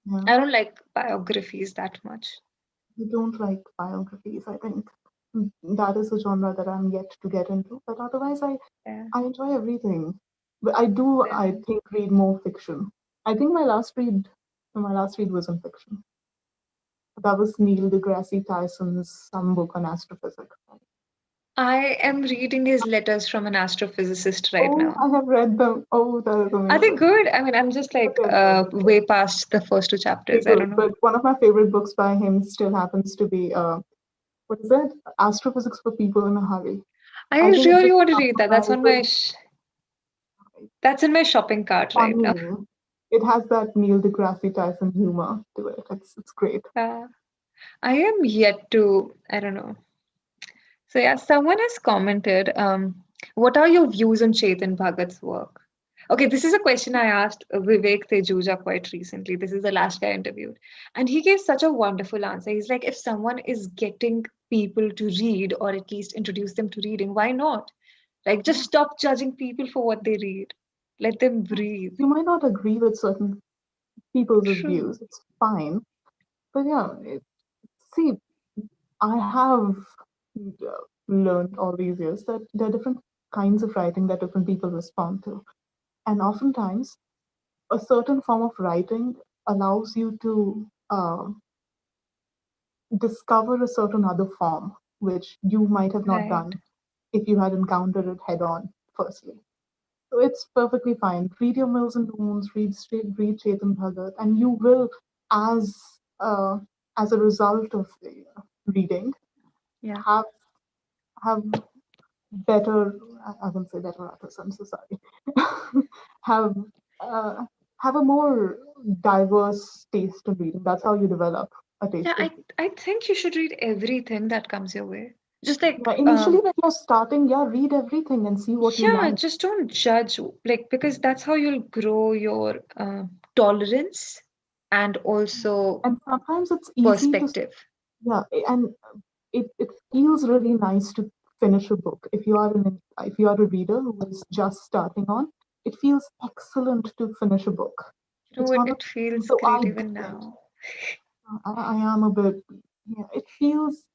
yeah, I don't like biographies that much. you don't like biographies, I think. That is a genre that I'm yet to get into. But otherwise, Yeah, I enjoy everything. But I do, I yeah. think, read more fiction. I think my last read was in fiction. That was Neil deGrasse Tyson's some book on astrophysics. I am reading his letters from an astrophysicist right Oh, now. I have read them. Oh, that is Are they amazing. good? I mean, I'm just But like they're good. way past the first two They're chapters. I don't good. know. But one of my favorite books by him still happens to be what is it? Astrophysics for People in a Hurry. I I think it really just want to read that. summarizes That's in my shopping cart right now. funny. It has that Neil deGrasse Tyson humor to it. It's great. Uh, I am yet to, I don't know. So yeah, someone has commented, what are your views on Chetan Bhagat's work? Okay, this is a question I asked Vivek Tejuja quite recently. This is the last guy I interviewed. And he gave such a wonderful answer. He's like, if someone is getting people to read or at least introduce them to reading, why not? Like, just Yeah. stop judging people for what they read. Let them breathe. You might not agree with certain people's True. views. It's fine. But yeah, see, I have learned all these years that there are different kinds of writing that different people respond to. And oftentimes, a certain form of writing allows you to discover a certain other form, which you might have not Right. done if you had encountered it head on, firstly. So it's perfectly fine. Read your Mills and Boons, read Chetan Bhagat, and you will, as uh, as a result of reading, Yeah. have have better. I won't say better others. I'm so sorry. have uh, have a more diverse taste in reading. That's how you develop a Yeah, taste in I think you should read everything that comes your way. Just like initially when you're starting, yeah, read everything and see what you yeah, like. just don't judge like because that's how you'll grow your tolerance and also And sometimes it's easy to, perspective. yeah, and it feels really nice to finish a book. If you are a reader who is just starting on, it feels excellent to finish a book. You know It's what? one of It the things, feels so I great even get it. now. I am a bit, yeah, it feels,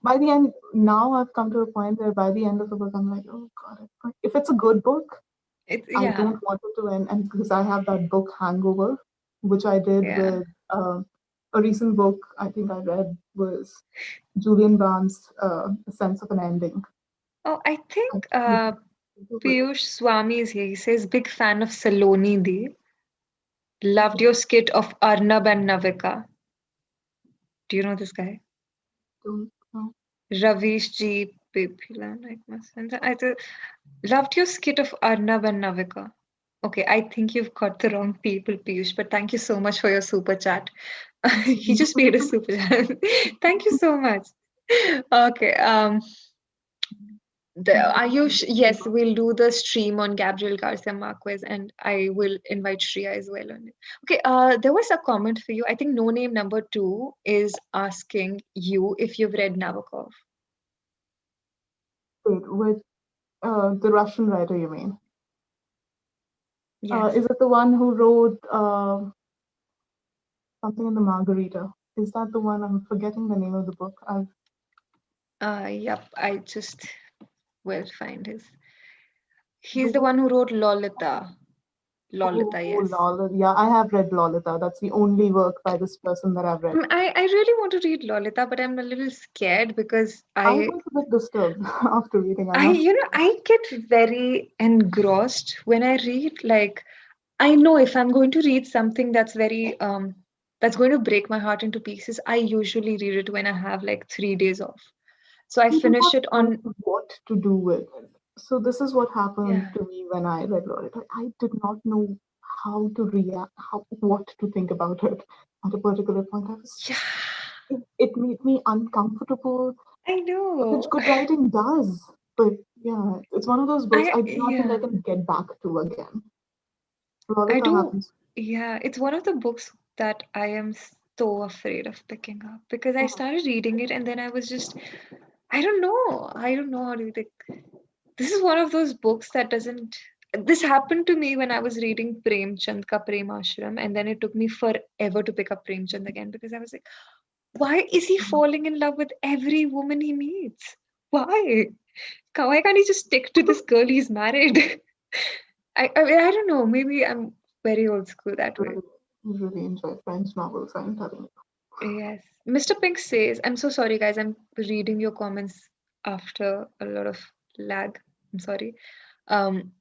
by the end, now I've come to a point where by the end of the book, I'm like, oh God, if it's a good book, It's I yeah, don't want it to end. And because I have that book hangover, which I did yeah. with a recent book I think I read was Julian Barnes' A Sense of an Ending. Oh, I I think think it was Piyush Swami is here. He says big fan of Saloni Di. Loved okay. your skit of Arnab and Navika. Do you know this guy? Don't know. Ravish G. Pipila, like my sense. Loved your skit of Arnab and Navika. Okay, I think you've got the wrong people, Piyush, but thank you so much for your super chat. He just paid a super chat. Thank you so much. Okay, yes, we'll do the stream on Gabriel Garcia Marquez and I will invite Shriya as well on it. Okay, there was a comment for you. I think no name number two is asking you if you've read Nabokov. Wait, with the Russian writer, you mean? Yes. Is it the one who wrote something in the Margarita? Is that the one? I'm forgetting the name of the book. I've Yep, I just will find his. the He's the one. one who wrote Lolita. Oh, Lolita, oh, yes. Lolita. Yeah, I have read Lolita. That's the only work by this person that I've read. I really want to read Lolita, but I'm a little scared because I was a bit disturbed after reading, I must say. I get very engrossed when I read. Like, I know if I'm going to read something that's going to break my heart into pieces, I usually read it when I have like 3 days off. So I You do finish not it know on, what to do with it. So this is what happened yeah, to me when I read Lolita. I did not know how to react, how what to think about it at a particular point. I was Yeah, just it made me uncomfortable, I which know. good writing does. But yeah, it's one of those books I do not think I Yeah, can get back to again. I Lolita do. happens. Yeah, it's one of the books that I am so afraid of picking up because I started reading it and then I was just, I don't know. I don't know how to think. This is one of those books that doesn't. This happened to me when I was reading Premchand Ka Prem Ashram, and then it took me forever to pick up Premchand again because I was like, why is he falling in love with every woman he meets? Why? Why can't he just stick to this girl he's married? I don't know. Maybe I'm very old school that way. Really, really enjoy French novels, I'm telling Yes. Mr. Pink says, I'm so sorry, guys. I'm reading your comments after a lot of lag. I'm sorry. Um,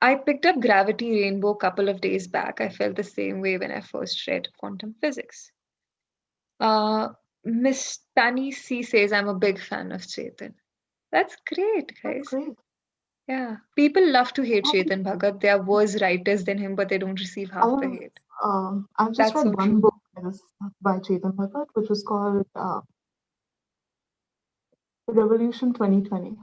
I picked up Gravity Rainbow a couple of days back. I felt the same way when I first read quantum physics. Miss Tani C says, I'm a big fan of Chetan. That's great, you. guys. Great. Yeah. People love to hate I have, Chetan Bhagat. There are worse writers than him, but they don't receive half the hate. I've just That's read so one true. book by Chetan Bhagat, which was called Revolution 2020.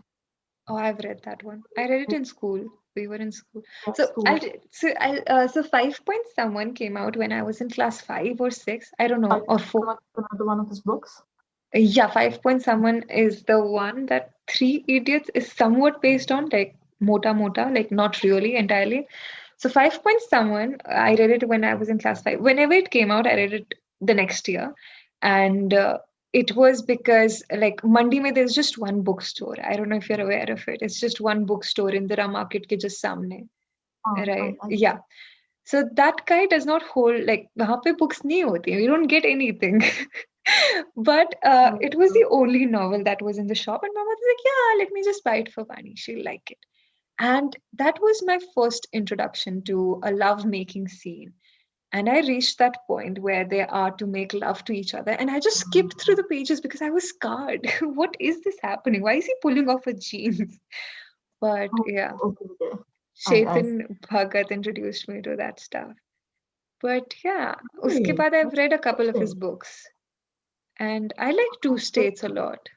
Oh, I've read that one. I read it in school. We were in school. Yeah, So school. so 5 Point Someone came out when I was in class 5 or 6. I don't Are know, you or four. another one of his books? Yeah, 5 Point Someone is the one that Three Idiots is somewhat based on, like Mota Mota, like not really entirely. So 5 Point Someone, I read it when I was in class 5. Whenever it came out, I read it the next year. And it was because like Mandi mein there's just one bookstore. I don't know if you're aware of it. It's just one bookstore in the Market ke just samne. Right. I Yeah. So that guy does not hold like वहाँ पे books नहीं होती. You don't get anything. But it was the only novel that was in the shop, and Mama was like, "Yeah, let me just buy it for Vaani. She'll like it." And that was my first introduction to a love-making scene. And I reached that point where they are to make love to each other, and I just skipped through the pages because I was scared. What is this happening? Why is he pulling off her jeans? But oh, yeah, okay, okay. I Chetan Bhagat introduced me to that stuff. But yeah, uske see. baad I've That's read a couple of his interesting. books, and I like Two This States a lot,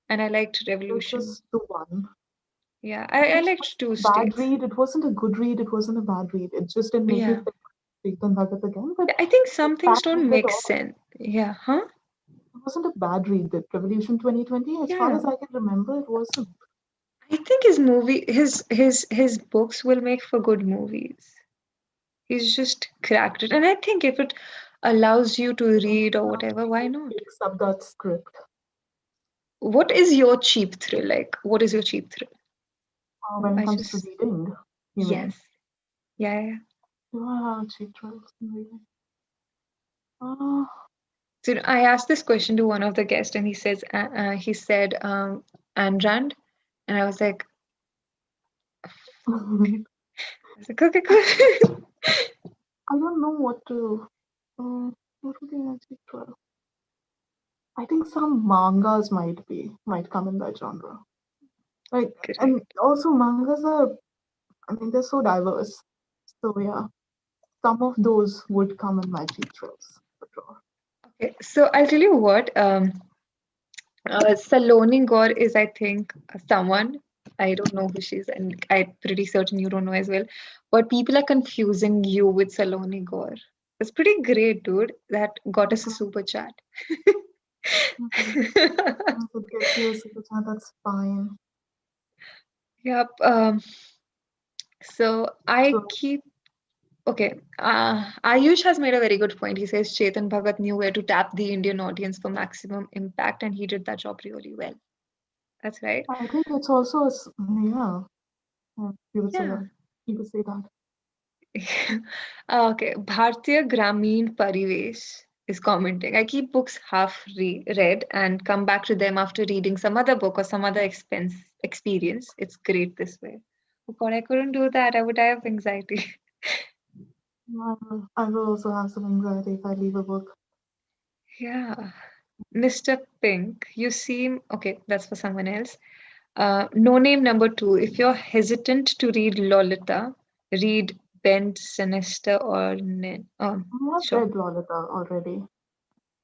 and I liked this Revolution. is the one. Yeah, It I wasn't liked Two a bad States. read. It wasn't a good read. It wasn't a bad read. It just didn't make me Yeah, pick Chetan Bhagat again. But I think it some things don't carried it make on. sense. Yeah, huh? It wasn't a bad read. That Revolution 2020, as far Yeah, as I can remember, it wasn't. I think his books will make for good movies. He's just cracked it, and I think if it allows you to read or whatever, why He not? picks up that script What is your cheap thrill like? What is your cheap thrill? when it I comes to just reading. You mean? yes, yeah, yeah. Do I have cheap thrills in reading? Uh, So I asked this question to one of the guests, and he said Ayn Rand, and I was like, okay, cool. I don't know what to. What would be my cheap thrill? I think some mangas might come in that genre. Like, and Great. also mangas are. I mean, they're so diverse. So yeah, some of those would come in my cheap thrills for sure. Okay, so I'll tell you what. Saloni Gaur is, I think, someone. I don't know who she is, and I'm pretty certain you don't know as well. But people are confusing you with Saloni Gaur. It's pretty great, dude. That got us a super chat. Mhm. If it gets you a super chat, that's fine. Yep. So I So keep okay. Ayush has made a very good point. He says Chetan Bhagat knew where to tap the Indian audience for maximum impact, and he did that job really well. That's right. I think it's also yeah. You would say Yeah. that. You could say that. Okay. Bhartiya Grameen Parivesh is commenting. I keep books half read and come back to them after reading some other book or some other experience. It's great this way. Oh God, I couldn't do that. I would die of anxiety. I will also have some anxiety if I leave a book. Yeah. Mr. Pink, you seem okay. That's for someone else. No name number two. If you're hesitant to read Lolita, read Bend, Sinister, or I have sure. read Lolita already.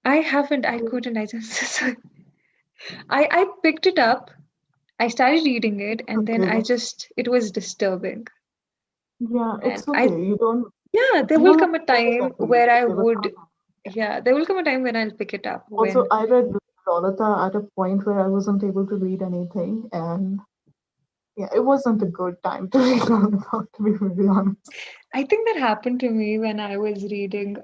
I haven't. I couldn't. I just. I picked it up. I started reading it, It's and then okay. it was disturbing. Yeah, And it's okay. yeah, there You will don't have come a to finish time everything. where I Give it would, some time. yeah, there will come a time when I'll pick it up. Also, When I read Lolita at a point where I wasn't able to read anything, and yeah, it wasn't a good time to read Lolita, to be very honest. I think that happened to me when I was reading.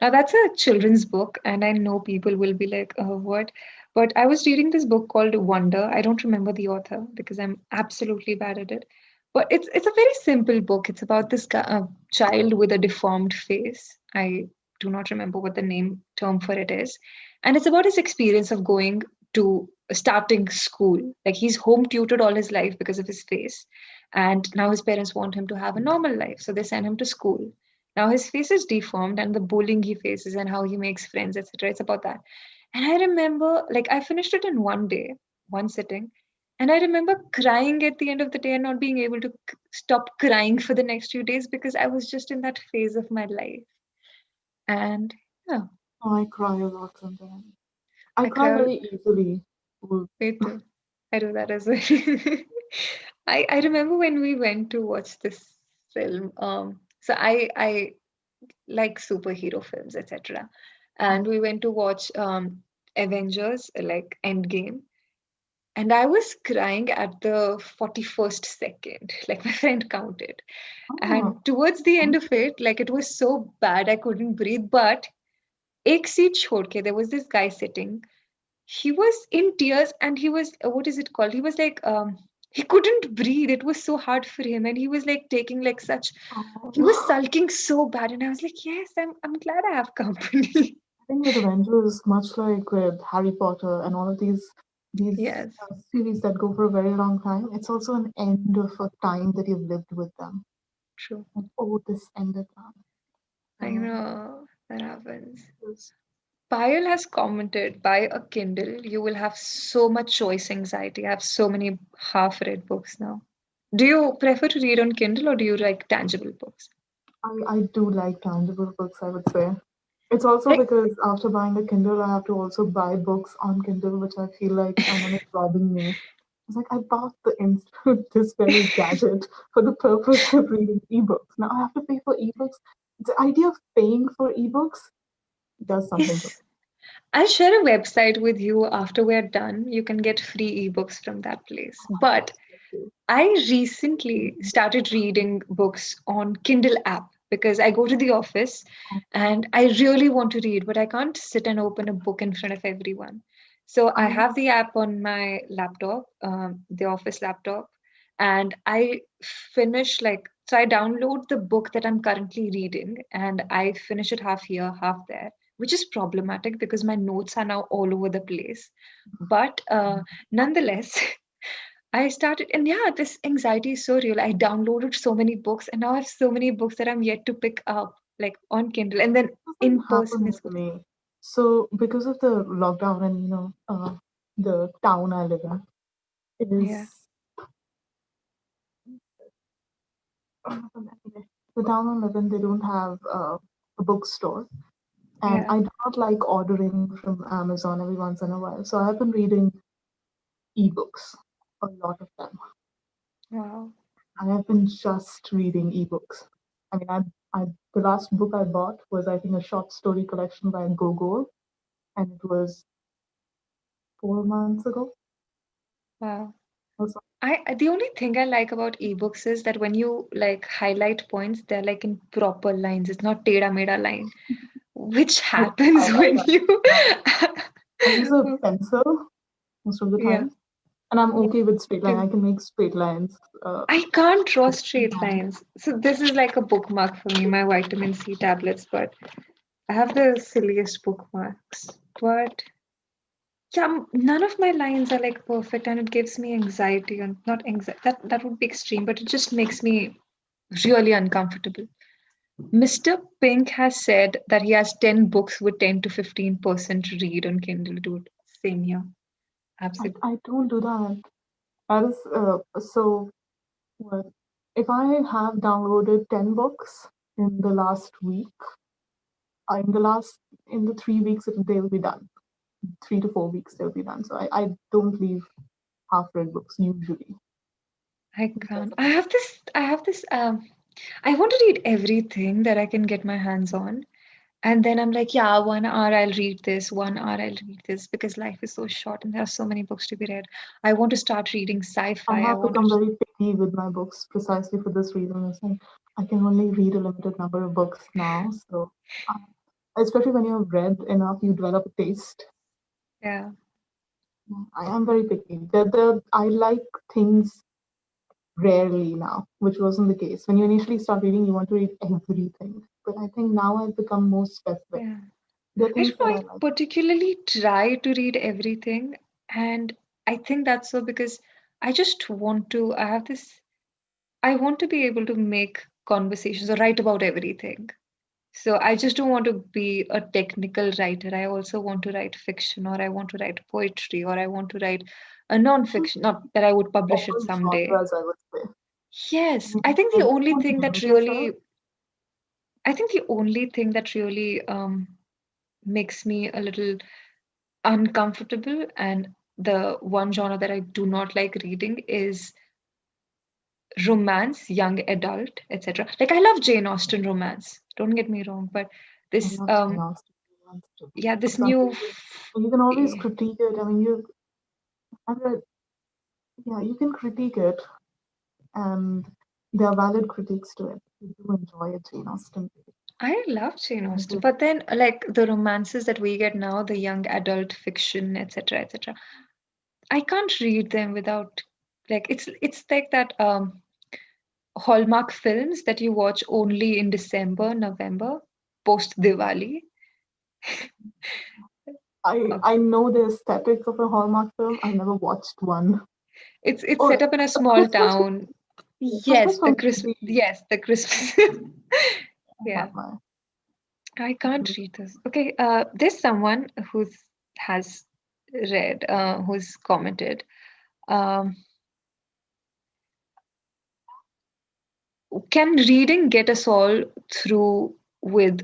Now that's a children's book, and I know people will be like, "What?" But I was reading this book called Wonder. I don't remember the author because I'm absolutely bad at it. But it's a very simple book. It's about this child with a deformed face. I do not remember what the name term for it is, and it's about his experience of going to starting school. Like he's home tutored all his life because of his face, and now his parents want him to have a normal life, so they send him to school. Now his face is deformed, and the bullying he faces and how he makes friends, etc. It's about that. And I remember, like, I finished it in one day, one sitting. And I remember crying at the end of the day and not being able to stop crying for the next few days because I was just in that phase of my life. And yeah, I cry a lot sometimes. I I cry cried. very easily. Ooh. Me too. I do that as well. I remember when we went to watch this film. So I like superhero films, etc. And we went to watch Avengers, like Endgame. And I was crying at the 41st second, like my friend counted. Oh, And towards the end thank of you. it, like it was so bad I couldn't breathe. But एक seat छोड़ के, there was this guy sitting. He was in tears and he was, what is it called? He was like, he couldn't breathe. It was so hard for him. And he was like taking like such, he was Oh. sulking so bad. And I was like, yes, I'm glad I have company. I think with Avengers, much like with Harry Potter and all of these Yes, series that go for a very long time, it's also an end of a time that you've lived with them. true. Like, oh, this ended now. I So, know that happens. it's- Payal has commented, buy a Kindle. You will have so much choice anxiety. I have so many half read books now. Do you prefer to read on Kindle or do you like tangible books? I do like tangible books, I would say. It's also Like, because after buying a Kindle, I have to also buy books on Kindle, which I feel like someone is robbing me. It's like I bought this very gadget for the purpose of reading ebooks. Now I have to pay for ebooks. The idea of paying for ebooks does something to yes. I'll share a website with you after we're done. You can get free ebooks from that place. But me. I recently started reading books on Kindle app because I go to the office and I really want to read, but I can't sit and open a book in front of everyone. So I I have the app on my laptop, the office laptop, and I finish like, so I download the book that I'm currently reading and I finish it half here, half there, which is problematic because my notes are now all over the place. But nonetheless, I started, and yeah, this anxiety is so real. I downloaded so many books, and now I have so many books that I'm yet to pick up, like on Kindle, and then doesn't in person happen as with well. me. So because of the lockdown and the town I live in Yeah, is the town I live in, they don't have a bookstore. And yeah, I do not like ordering from Amazon every once in a while. So I've been reading ebooks, a lot of them. wow, I have been just reading ebooks. I mean, the last book I bought was, I think, a short story collection by Gogol, and it was 4 months ago. wow. Also, The only thing I like about ebooks is that when you like highlight points, they're like in proper lines. It's not teda meda line, which I don't happens highlight when you. anything. I use a pencil most of the Yeah, time, and I'm okay with straight line. I same. can make straight lines. I can't draw With straight hand. lines. So this is like a bookmark for me, my vitamin C tablets, but I have the silliest bookmarks. But yeah, none of my lines are like perfect and it gives me anxiety and not anxiety. That would be extreme, but it just makes me really uncomfortable. Mr. Pink has said that he has 10 books with 10 to 15% read on Kindle, dude. Same here. Absolutely. I don't do that. That is so what? If I have downloaded 10 books in the last week, in the 3 weeks, they'll be done. 3 to 4 weeks, they'll be done. So I don't leave half read books usually I because can't. of that. I want to read everything that I can get my hands on. And then I'm like, yeah, 1 hour I'll read this, 1 hour I'll read this because life is so short and there are so many books to be read. I want to start reading I sci-fi. I have want to, become very picky with my books precisely for this reason. Is like I can only read a limited number of books now. So, especially when you've read enough, you develop a taste. yeah, I am very picky. I like things rarely now, which wasn't the case. When you initially start reading, you want to read everything. But I think now I've become more specific. yeah. There are I things don't know, that I I like. particularly try to read everything. And I think that's so because I just want to, I want to be able to make conversations or write about everything. So I just don't want to be a technical writer. I also want to write fiction or I want to write poetry or I want to write a You should non-fiction. Not that I would publish it all someday. genres, I would say. I Yes, mean, I don't want to limit yourself. I think the only thing that really makes me a little uncomfortable and the one genre that I do not like reading is romance, young adult, etc. Like I love Jane Austen romance. Don't get me wrong, but I this love Jane Austen romance too. yeah, For this some new reason, you can always yeah, critique it. I mean, I've read, yeah, you can critique it, and there are valid critiques to it. You do enjoy a Jane Austen. I love Jane Austen, Into but then like the romances that we get now, the young adult fiction, etc., etc. I can't read them without like it's like that Hallmark films that you watch only in December, November, post Diwali. I know the aesthetics of a Hallmark film. I've never watched one. It's Oh, set up in a a small Christmas town. movie. Christmas films are pretty. Yes, the Christmas. I Yeah, have my. I can't read this. Okay, there's someone who's has read, who's commented. Um, can reading get us all through with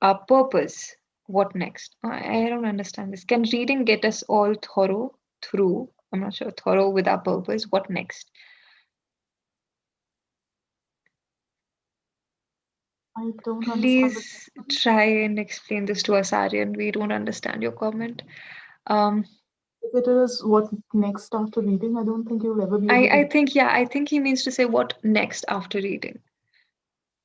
our purpose? What next? I don't understand this. Can reading get us all through? I'm not sure. Thorough with our purpose. What next? I don't understand the Please question. try and explain this to us, Aryan. We don't understand your comment. Um, If it is what next after reading, I don't think you'll ever be able I to. think yeah, I think he means to say what next after reading.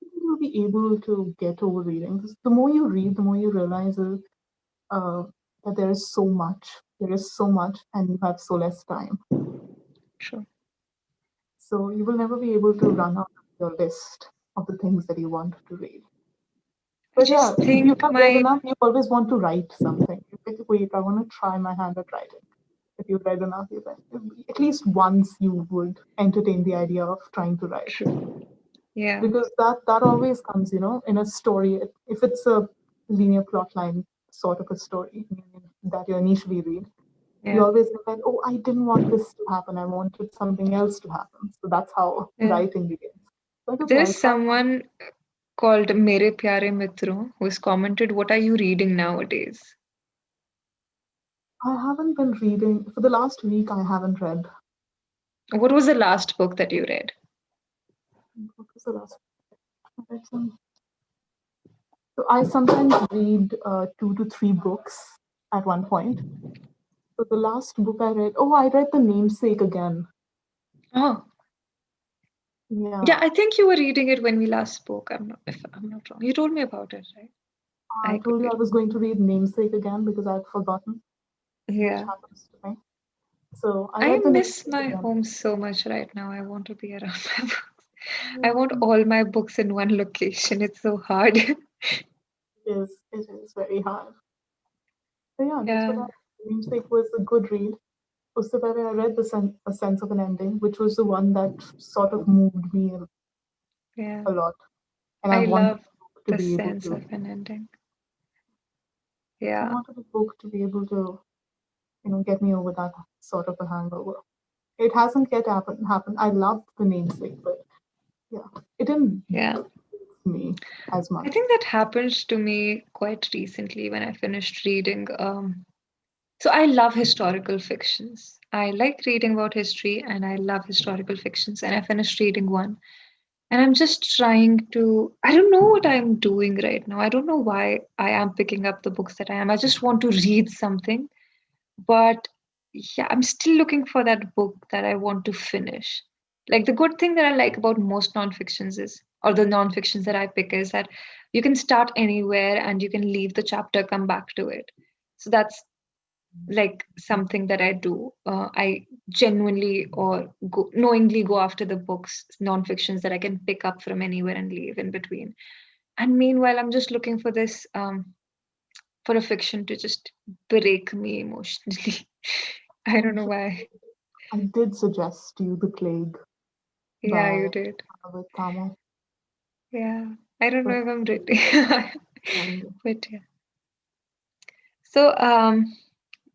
You'll be able to get over reading. 'Cause the more you read, the more you realize uh, that there is so much. There is so much, and you have so less time. True. So you will never be able to run out of your list of the things that you want to read. I But yeah, just if you think have read my enough, you always want to write something. You think, wait, I want to try my hand at writing. If you've read enough, at least once you would entertain the idea of trying to write. true. Yeah. Because that always comes, in a story. If it's a linear plot line sort of a story that you initially read, you Yeah. always think like, oh, I didn't want this to happen. I wanted something else to happen. So that's how Yeah. writing begins. Like, okay, There I'll is try. someone called Mere Pyare Mitro who's commented, what are you reading nowadays? I haven't been reading for the last week. I haven't read. What was the last book that you read? What was the last? I read some. So I sometimes read 2 to 3 books at one point. So the last book I read, oh, I read The Namesake again. Oh, Yeah, yeah, I think you were reading it when we last spoke. I'm not if I'm not wrong. You told me about it, right? I I could told you be I was wrong. going to read Namesake again because I'd forgotten, which Yeah. happens to me. So I I read The miss Namesake my again. home so much right now. I want to be around my books. I want Mm, all my books in one location. It's so hard. it is very hard. So yeah, that's what Yeah, I. The Namesake was a good read. Pustapabe, I read A Sense of an Ending, which was the one that sort of moved me yeah. a lot, and I I wanted love the book to the be able sense to. of an ending. I Yeah. wanted the book to be able to, get me over that sort of a hangover. It hasn't yet happened. I loved The Namesake, but Yeah, it didn't Yeah. me as I much. think that happened to me quite recently when I finished reading. So I love historical fictions. I like reading about history and I love historical fictions. And I finished reading one. And I'm just trying to, I don't know what I'm doing right now. I don't know why I am picking up the books that I am. I just want to read something. But yeah, I'm still looking for that book that I want to finish. Like the good thing that I like about most nonfictions is, or the nonfictions that I pick is that you can start anywhere and you can leave the chapter, come back to it. So that's like something that I do. I genuinely or knowingly go after the books, nonfictions that I can pick up from anywhere and leave in between. And meanwhile, I'm just looking for this for a fiction to just break me emotionally. I don't I'm know sure why. I did suggest you The Plague Yeah, you by did. Robert Tamil, Yeah, I don't know but if I'm ready. um, But yeah. So,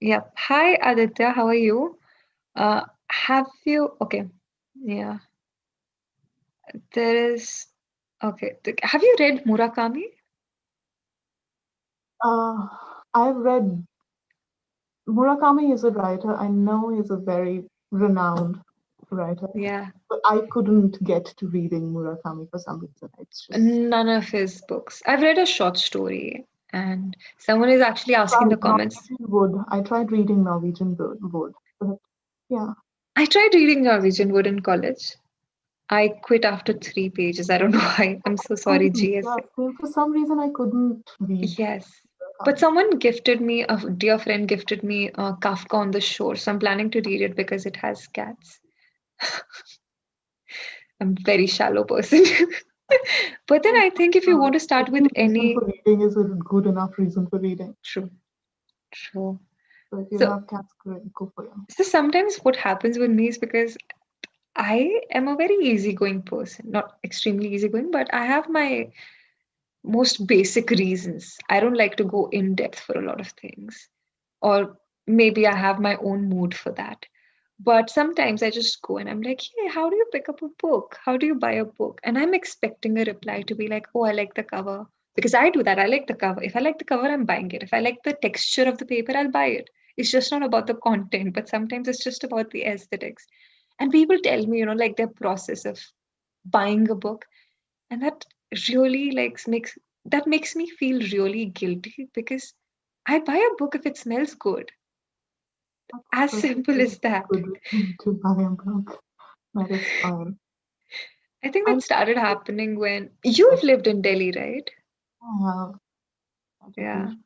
yeah. Hi, Aditya. How are you? Have you? Okay. Yeah. There is. Okay. Have you read Murakami? uh, I've read Murakami is a writer. I know he's a very renowned writer, Yeah. but I couldn't get to reading Murakami for some reason. It's just None of his books. I've read a short story, and someone is actually asking in the tried comments. Norwegian Wood. I tried reading Wood, but yeah. I tried reading Norwegian Wood in college. I quit after 3 pages. I don't know why. I'm so sorry, Same, yeah, GSA. same. For some reason, I couldn't read Yes. But Murakami. someone gifted me, a dear friend gifted me Kafka on the Shore. So I'm planning to read it because it has cats. I'm a very shallow person. But then I think if you want to start with Every reason any. for reading is a good enough reason for reading. True, true. So if you So, have cats, great, go for you. so sometimes what happens with me is because I am a very easygoing person, not extremely easygoing, but I have my most basic reasons. I don't like to go in depth for a lot of things. Or maybe I have my own mood for that. But sometimes I just go and I'm like, hey, how do you pick up a book? How do you buy a book? And I'm expecting a reply to be like, oh, I like the cover. Because I do that. I like the cover. If I like the cover, I'm buying it. If I like the texture of the paper, I'll buy it. It's just not about the content, but sometimes it's just about the aesthetics. And people tell me, like their process of buying a book. And that really makes me feel really guilty because I buy a book if it smells good. That's As simple perfectly as that. good reason to buy a book. That is fine. I think I that started happening when you've especially lived in Delhi, right? have Yeah, education.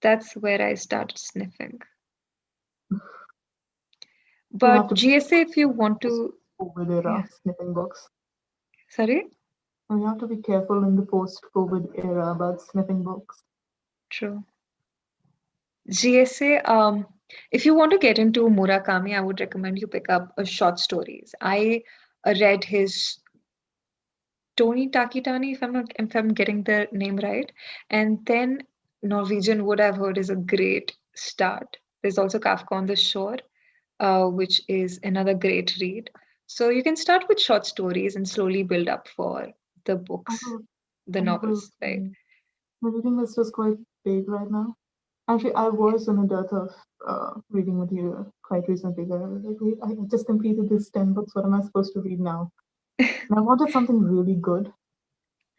that's where I started sniffing. You have But to be GSA, if you careful want post to, COVID yeah, era sniffing books. sorry, And you have to be careful in the post COVID era about sniffing books. true. GSA, if you want to get into Murakami, I would recommend you pick up short stories. I read his Tony Takitani, if I'm getting the name right. And then Norwegian Wood, I've heard, is a great start. There's also Kafka on the Shore, which is another great read. So you can start with short stories and slowly build up for the I books, will, the I will novels, right? say the reading list is quite big right now. Actually, I was in a dearth of reading material quite recently where I was like, wait, I just completed these 10 books. What am I supposed to read now? And I wanted something really good.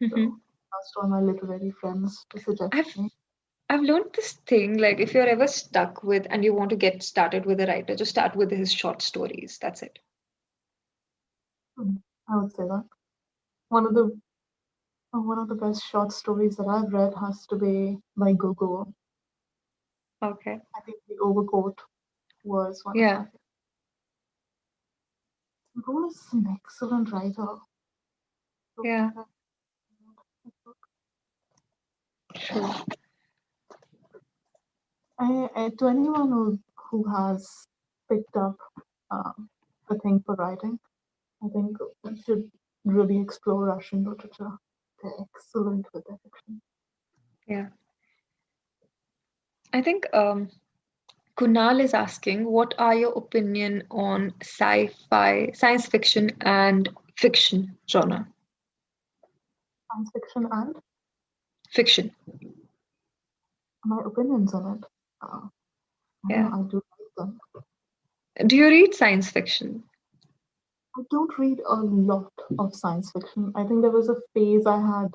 So Mhm. asked all my literary friends to suggest I've me. I've learned this thing like if you're ever stuck with and you want to get started with a writer, just start with his short stories. That's it. I would say that. One of the one of the best short stories that I've read has to be by Gogo. Okay. I think The Overcoat was one of my Yeah. favorites. Gogo is an excellent writer. So Yeah. glad True. to anyone who has picked up a thing for writing, I think we should really explore Russian literature. They're excellent with their fiction. Yeah. I think Kunal is asking, what are your opinion on sci-fi, science fiction, and Fiction genre. Science fiction and Fiction. my opinions on it. Uh, Yeah. I do like them. Do you read science fiction? I don't read a lot of science fiction. I think there was a phase I had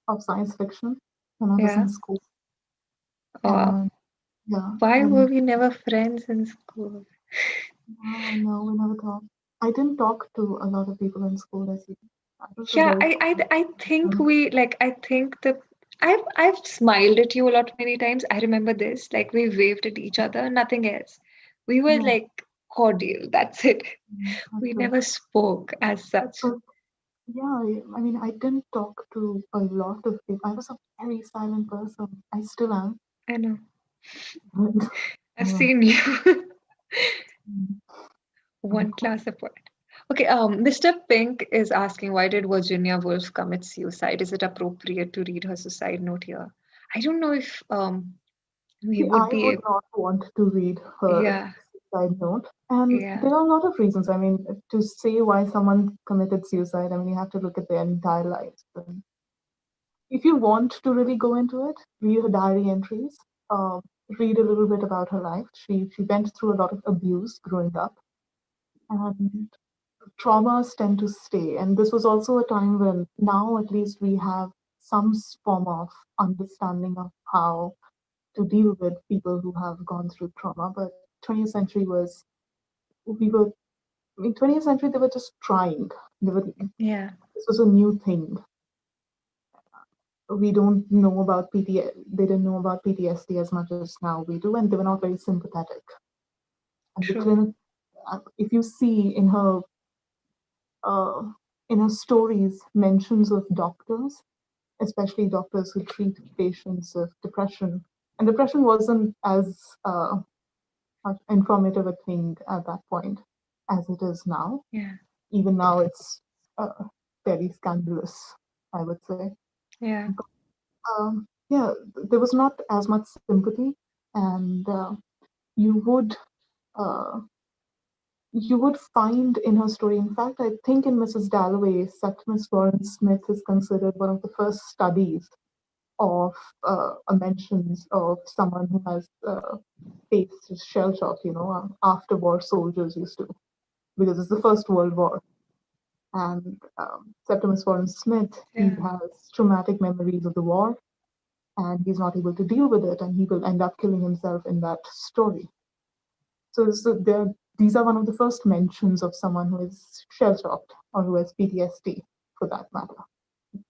of science fiction when I was Yeah. in school. Wow. And yeah, Why were and we never friends in school? I know we never talked. I didn't talk to a lot of people in school. I see. That was a Yeah, very I think common. we like I think the I've smiled at you a lot many times. I remember this. Like we waved at each other, nothing else. We were Yeah, like cordial. That's it. that's We true. never spoke as such. But yeah, I mean, I didn't talk to a lot of people. I was a very silent person. I still am. I know. But I've yeah. seen you. Mm. One class apart. Okay, Mr. Pink is asking, why did Virginia Woolf commit suicide? Is it appropriate to read her suicide note here? I don't know if we See, would I be would able. not want to read her Yeah, suicide note. And yeah, there are a lot of reasons. I mean, to say why someone committed suicide, I mean, you have to look at their entire lives. And if you want to really go into it, read her diary entries, uh, read a little bit about her life. She went through a lot of abuse growing up, and traumas tend to stay. And this was also a time when now at least we have some form of understanding of how to deal with people who have gone through trauma. But 20th century was we were in 20th century they were just trying. yeah, This was a new thing. We don't know about PT. They didn't know about PTSD as much as now we do, and they were not very sympathetic. And the true. clinic, if you see uh, in her stories mentions of doctors, especially doctors who treat patients with depression. And depression wasn't as informative a thing at that point as it is now. Yeah, Even now, it's fairly scandalous, I would say. yeah, But, yeah, there was not as much sympathy, and you would uh, you would find in her story. In fact, I think in Mrs. Dalloway, Septimus Warren Smith is considered one of the first studies of mentions of someone who has faced shell shock, after war soldiers used to, because it's the First World War. And Septimus Warren Smith, he yeah, has traumatic memories of the war and he's not able to deal with it and he will end up killing himself in that story. So these are one of the first mentions of someone who is shell shocked or who has PTSD for that matter.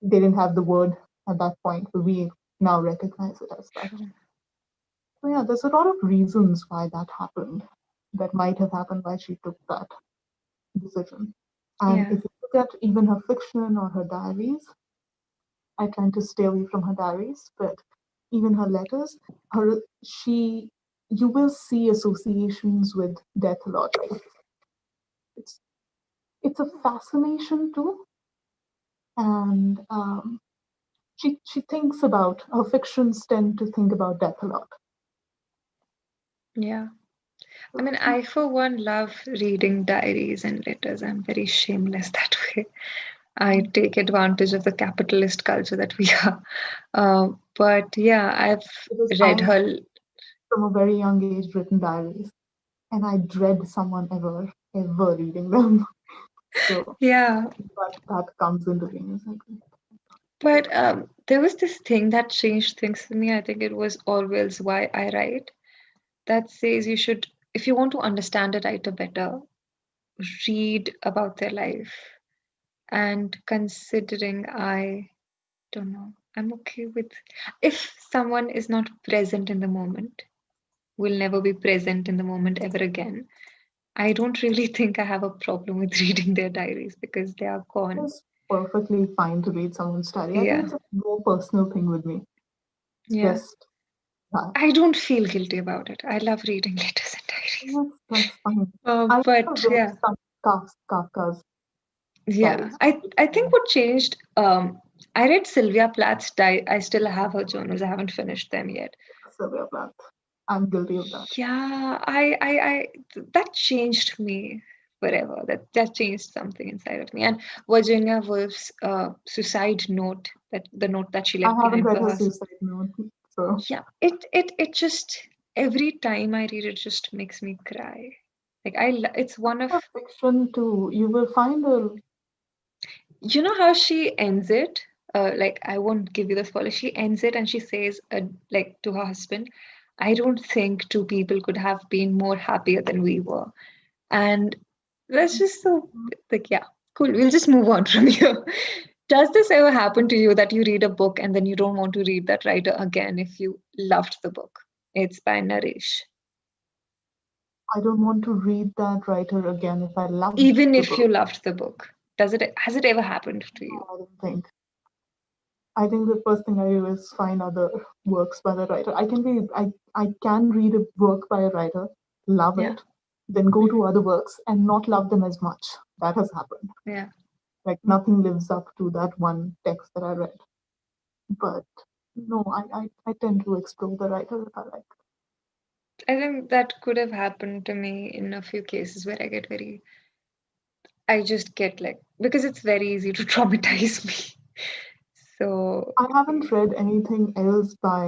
They didn't have the word at that point, but we now recognize it as such. true. So yeah, there's a lot of reasons why that happened, that might have happened why she took that decision. And Yeah, if you look at even her fiction or her diaries, I tend to stay away from her diaries, but even her letters, her she you will see associations with death a lot. It's it's a fascination too, and she thinks about her fictions tend to think about death a lot. yeah. I So mean, I for one love reading diaries and letters. I'm very shameless that way. I take advantage of the capitalist culture that we are. But yeah, because I've read I her. from a very young age written diaries, and I dread someone ever reading them. So Yeah, that comes into being. It's like, but there was this thing that changed things for me. I think it was Orwell's Why I Write that says you should, if you want to understand a writer better, read about their life. And considering I don't know, I'm okay with if someone is not present in the moment, will never be present in the moment ever again. I don't really think I have a problem with reading their diaries because they are gone. it's perfectly fine to read someone's diary. I think Yeah, it's a more personal thing with me. It's yeah. just that. I don't feel guilty about it. I love reading letters and diaries. That's fine. I But also read yeah, some Kafka's yeah. diaries. I think what changed. I read Sylvia Plath's diary. I still have her journals. I haven't finished them yet. Sylvia Plath. I'm guilty of that. Yeah, that changed me. forever. That changed something inside of me. And Virginia Woolf's suicide note, that the note that she I left haven't behind read for her her. suicide note, so Yeah, it just every time I read it just makes me cry. Like it's one of her fiction too. You will find her. you know how she ends it. Like I won't give you the spoiler. She ends it and she says, like to her husband, "I don't think two people could have been more happier than we were." And that's just so like yeah, cool. We'll just move on from here. Does this ever happen to you that you read a book and then you don't want to read that writer again if you loved the book? It's by Naresh. I don't want to read that writer again if I loved Even the if you book. loved the book, does it has it ever happened to No, you? I don't think. I think the first thing I do is find other works by the writer. I can read a work by a writer, love Yeah. it, then go Mhm. to other works and not love them as much. That has happened. Yeah. Like nothing lives up to that one text that I read. But no, I tend to explore the writer that I like. I think that could have happened to me in a few cases where I just get like, because it's very easy to traumatize me. So, I haven't read anything else by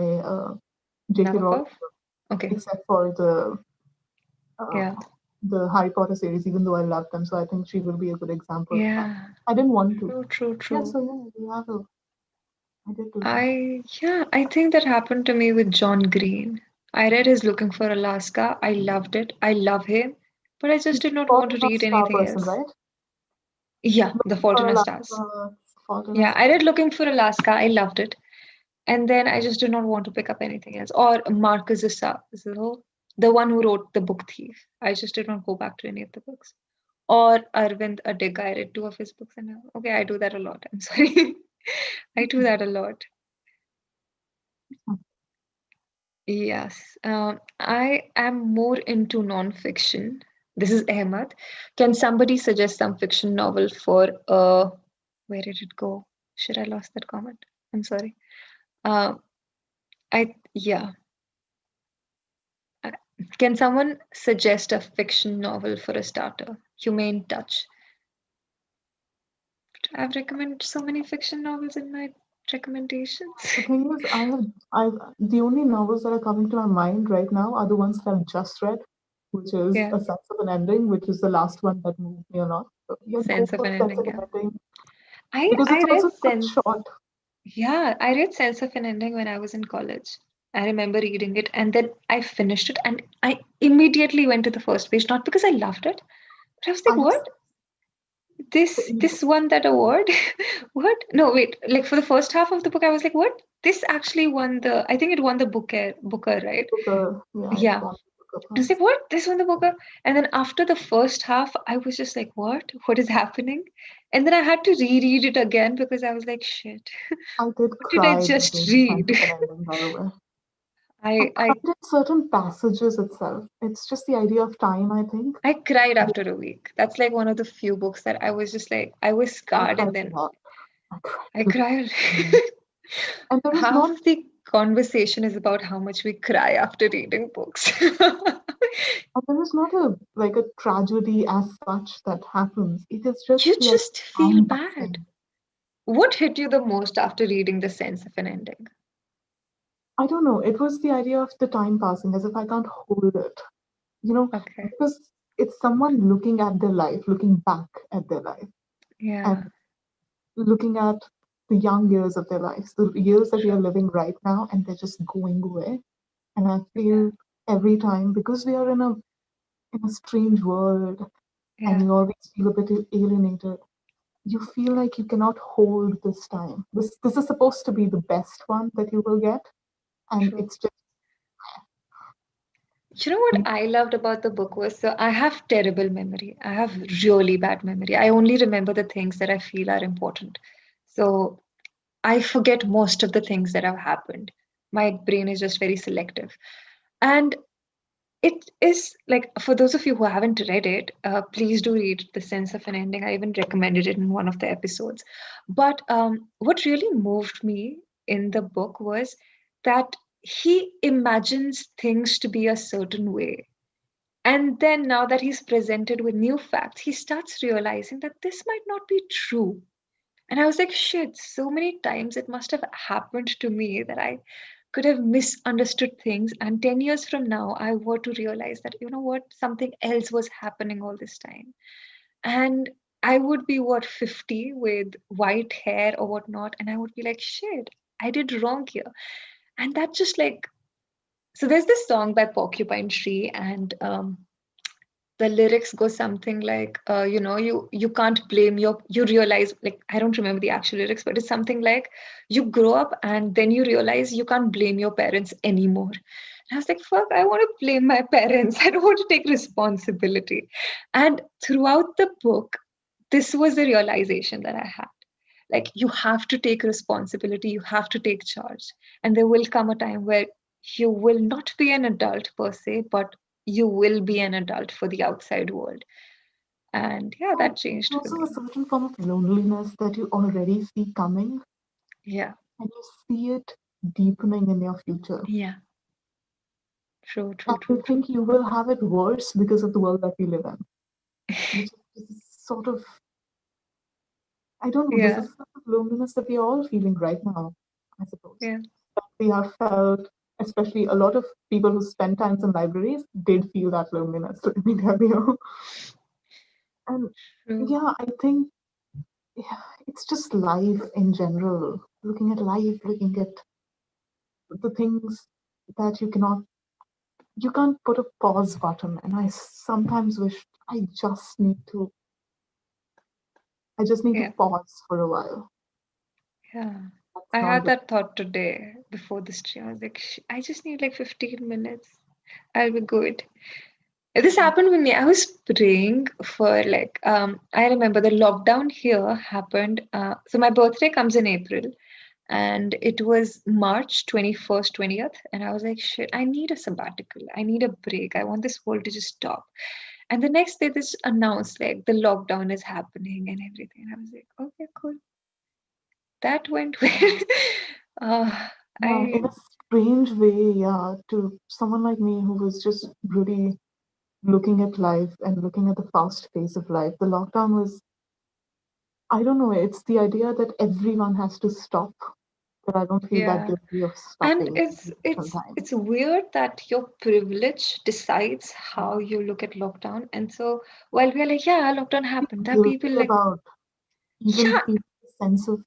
J.K. Rowling Nabokov? Okay. except for uh, Yeah. the Harry Potter series, even though I love them. So I think she will be a good example of that. Yeah. I didn't want to. True, true, Yeah, true. so yeah, you have a. I did do that. I think that happened to me with John Green. I read his Looking for Alaska. I loved it. I love him, but I just He's did the not want Fault to in Our read Star anything person, else. right? Yeah, The Looking Fault for in Our Stars. Alaska, Fault in Our Yeah, I Star. read Looking for Alaska. I loved it. And then I just did not want to pick up anything else. Or Marcus Aurelius, the one who wrote The Book Thief. I just did not go back to any of the books. Or Arvind Adig, I read two of his books. And okay, I do that a lot. I'm sorry. I do that a lot. Yes, I am more into non-fiction. This is Ahmad. Can somebody suggest some fiction novel for where did it go? Should I lost that comment? I'm sorry. Uh, yeah. Uh, Can someone suggest a fiction novel for a starter? Humane Touch. I've recommended so many fiction novels in my recommendations. The thing is, the only novels that are coming to my mind right now are the ones that I've just read, which is Yeah, A Sense of an Ending, which is the last one that moved me a lot. So yeah, go Sense of for an A Sense Ending. of Yeah, an Ending I because I it's read also quite Sense. short. Yeah, I read Sense of an Ending when I was in college. I remember reading it and then I finished it and I immediately went to the first page, not because I loved it, but I was like, I just what? This won that award? What? No, wait. Like for the first half of the book, I was like, what? This actually won the I think it won the Booker, right? Booker, yeah, it's Yeah. one Booker I was Prize. like, what? This won the Booker? And then after the first half, I was just like, what? What is happening? And then I had to reread it again because I was like, shit, I did what did I cry just reading Sense read? of an Ending, by the way. I I cried at certain passages itself. It's just the idea of time, I think. I cried after a week. That's like one of the few books that I was just like I was I scarred cried and a then lot. I cried I a lot. cried. And there is Half not of the conversation is about how much we cry after reading books. and there is not a like a tragedy as such that happens. It is just You the idea just of feel time bad. passing. What hit you the most after reading The Sense of an Ending? I don't know. It was the idea of the time passing as if I can't hold it. You know, Okay. because it's someone looking at their life, looking back at their life, Yeah. and looking at the young years of their lives, the years that we are True. living right now, and they're just going away. And I Yeah. feel every time because we are in a strange world, and Yeah. you always feel a bit alienated. You feel like you cannot hold this time. This is supposed to be the best one that you will get, and True. it's just You know what I loved about the book was so I have terrible memory. I have really bad memory. I only remember the things that I feel are important. So I forget most of the things that have happened. My brain is just very selective. And it is like, for those of you who haven't read it, please do read The Sense of an Ending. I even recommended it in one of the episodes. But what really moved me in the book was that he imagines things to be a certain way. And then now that he's presented with new facts, he starts realizing that this might not be true. And I was like, shit, so many times it must have happened to me that I could have misunderstood things. And 10 years from now, I were to realize that, you know what, something else was happening all this time. And I would be, what, 50 with white hair or whatnot. And I would be like, shit, I did wrong here. And that just like, so there's this song by Porcupine Tree, and the lyrics go something like you can't blame your you realize, like, I don't remember the actual lyrics, but it's something like you grow up and then you realize you can't blame your parents anymore. And I was like, fuck, I want to blame my parents. I don't want to take responsibility. And throughout the book, this was the realization that I had. Like, you have to take responsibility, you have to take charge, and there will come a time where you will not be an adult per se, but you will be an adult for the outside world. And yeah, And that there's changed for also a me. certain form of loneliness that you already see coming, Yeah, and you see it deepening in your future. yeah, true, And true, you true, true. think you will have it worse because of the world that we live in, which is sort of, I don't know, this Yeah, is sort of loneliness that we are all feeling right now, I suppose. yeah, We have felt, especially a lot of people who spend times in libraries did feel that loneliness, let me tell you. And true. yeah, I think, yeah, it's just life in general. Looking at life, looking at the things that you can't put a pause button. And I sometimes wish I just need to, I just need to Yeah, pause for a while. yeah. That's I not had the, that thought today before this stream. I was like, I just need like 15 minutes. I'll be good. This happened with me. I was praying for like I remember the lockdown here happened. So my birthday comes in April, and it was March 21st, 20th, and I was like, shit, I need a sabbatical. I need a break. I want this world to just stop. And the next day, this announced like the lockdown is happening and everything. And I was like, okay, cool. That went well. yeah, uh, yeah, I in a strange way, yeah, to someone like me who was just really looking at life and looking at the fast pace of life. The lockdown was, I don't know, it's the idea that everyone has to stop, but I don't feel that yeah. guilty of And stopping it's it's sometimes. it's weird that your privilege decides how Yeah. you look at lockdown. And so while we're like, yeah, lockdown Feel happened, there are people guilty like, about even yeah. feel a sense of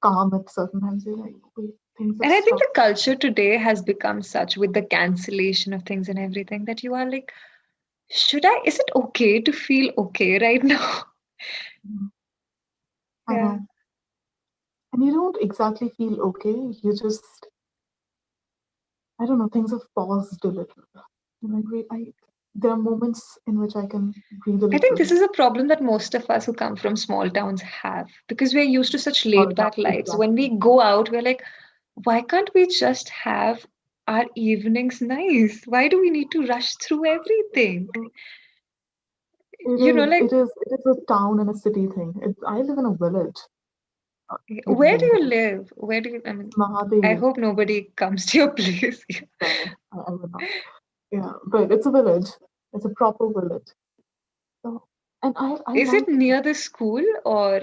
calm at certain times. You're like, wait, things have And I think stopped. the culture today has become such with the cancellation of things and everything that you are like, should I, is it okay to feel okay right now? Mm, I Yeah. know. And you don't exactly feel okay. You just, I don't know, things have paused a little. You're like, wait, there are moments in which I can breathe a I think little. this is a problem that most of us who come from small towns have, because we're used to such All laid down, back lives. When we exactly. go out, we're like, why can't we just have our evenings nice? Why do we need to rush through everything? It You know, is, like, it is a town and a city thing. I live in a village in where do you Bengal. live? Where do you, I mean, I Mahadev. hope nobody comes to your place. No, I would not. Yeah, but it's a village. It's a proper village. So, and I Is it like it. near the school or,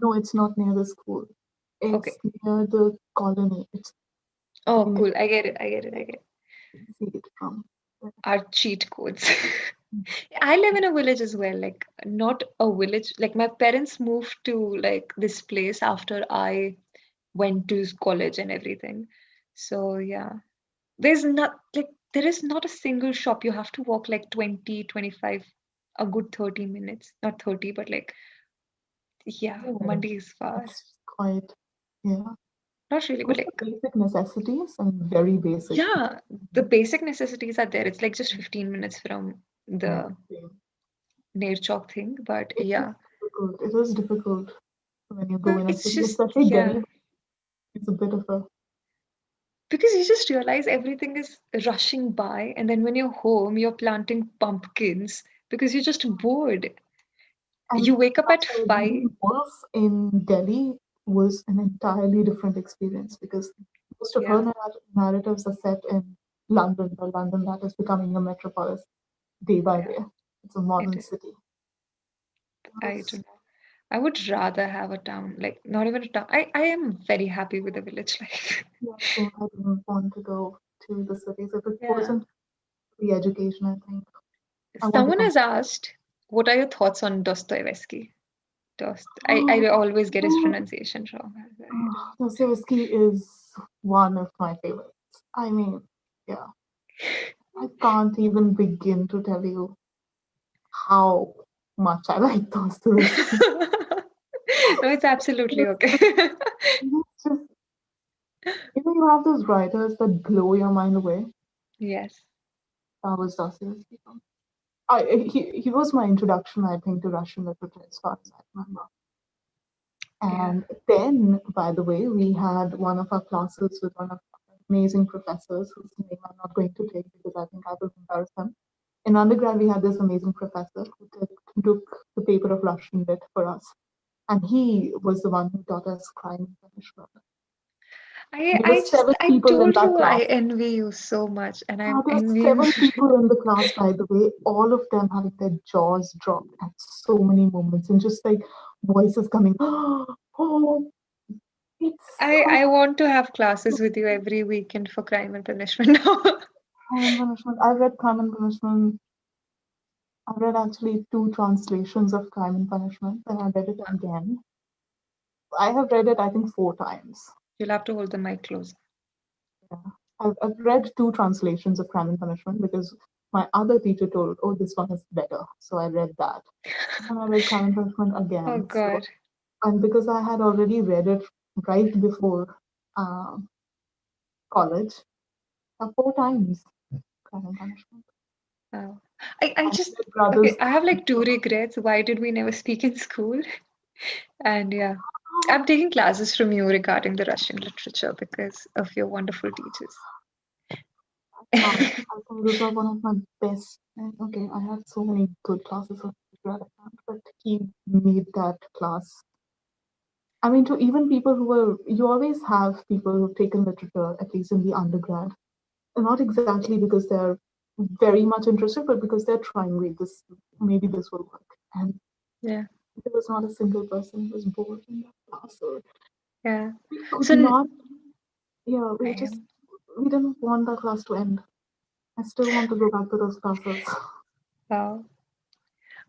No, it's not near the school. okay. It's near the colony. It's, I Oh, think it's cool. I get it. I get it. I get it. see it from. Our cheat codes. I live in a village as well, like not a village. Like my parents moved to like this place after I went to college and everything. So yeah, there's not like there is not a single shop. You have to walk like 20, 25, a good 30 minutes. Not 30, but like, yeah, Yeah, Monday is far. it's quite, yeah. Not really, but Most of like, the basic necessities and very basic. yeah, the basic necessities are there. It's like just 15 minutes from Yeah, the same. near chalk thing, but It is yeah. difficult. It is difficult when you go in a It's city, just, especially yeah, Delhi. It's a bit of a, because you just realize everything is rushing by, and then when you're home, you're planting pumpkins because you're just bored. and You wake up at that's why 5. reading Wolf in Delhi was an entirely different experience because most of her Yeah, narratives are set in London, the London that is becoming a metropolis. day by Yeah, day. It's a it modern is. city. What I don't else? know. I would rather have a town, like not even a town. I am very happy with the village life. Yeah, same. I didn't want to go to the cities if it Yeah. wasn't the education, I think. I want to Someone come. has asked, what are your thoughts on Dostoevsky? I Oh, always get his oh, pronunciation wrong. Dostoevsky is one of my favorites. I mean, yeah, I can't even begin to tell you how much I like Dostoevsky. No, it's absolutely It's okay. just, you have those writers that blow your mind away. Yes. That was Dostoevsky. He was my introduction, I think, to Russian literature as far as I remember. Yeah. And then, by the way, we had one of our classes with one of our amazing professors whose name I'm not going to take because I think I will embarrass him. In undergrad, we had this amazing professor who took the paper of Russian lit for us. And he was the one who taught us crime and punishment. I There were I just seven I people in told that you I class. envy you so much and I'm There were envying seven people in the class, by the way, all of them having their jaws dropped at so many moments and just like voices coming, oh, it's I want to have classes with you every weekend for crime and punishment now. Crime and Punishment. I read Crime and Punishment. I read actually two translations of Crime and Punishment, and I read it again. I have read it, I think, four times. You'll have to hold the mic close. Yeah. I've read two translations of Crime and Punishment because my other teacher told, oh, this one is better. So I read that. And I read Crime and Punishment Oh again. So, God. and because I had already read it right before um, college, four times Crime and Punishment. Oh. I And just my brothers. okay, I have like two regrets. Why did we never speak in school? And yeah, I'm taking classes from you regarding the Russian literature because of your wonderful teachers. Can't. I think those are one of my best. And okay, I had so many good classes of literature, but he made that class. I mean, to even people who were, you always have people who've taken literature, at least in the undergrad, and not exactly because they're very much interested, but because they're trying, wait, this maybe this will work. And Yeah, there was not a single person who was bored in that class, or yeah. we could So not. Yeah, I we just am we didn't want that class to end. I still want to go back to those classes. wow.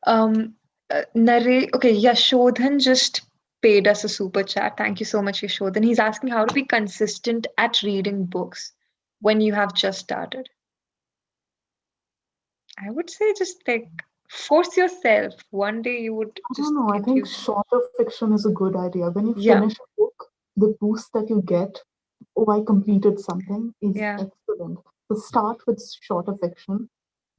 Okay, Yashodhan just paid us a super chat. Thank you so much, Yashodhan. He's asking how to be consistent at reading books when you have just started. I would say just like force yourself. One day you would I don't just know. I get think used. shorter fiction is a good idea. When you Yeah, finish a book, the boost that you get, oh, I completed something, is yeah. excellent. So start with shorter fiction,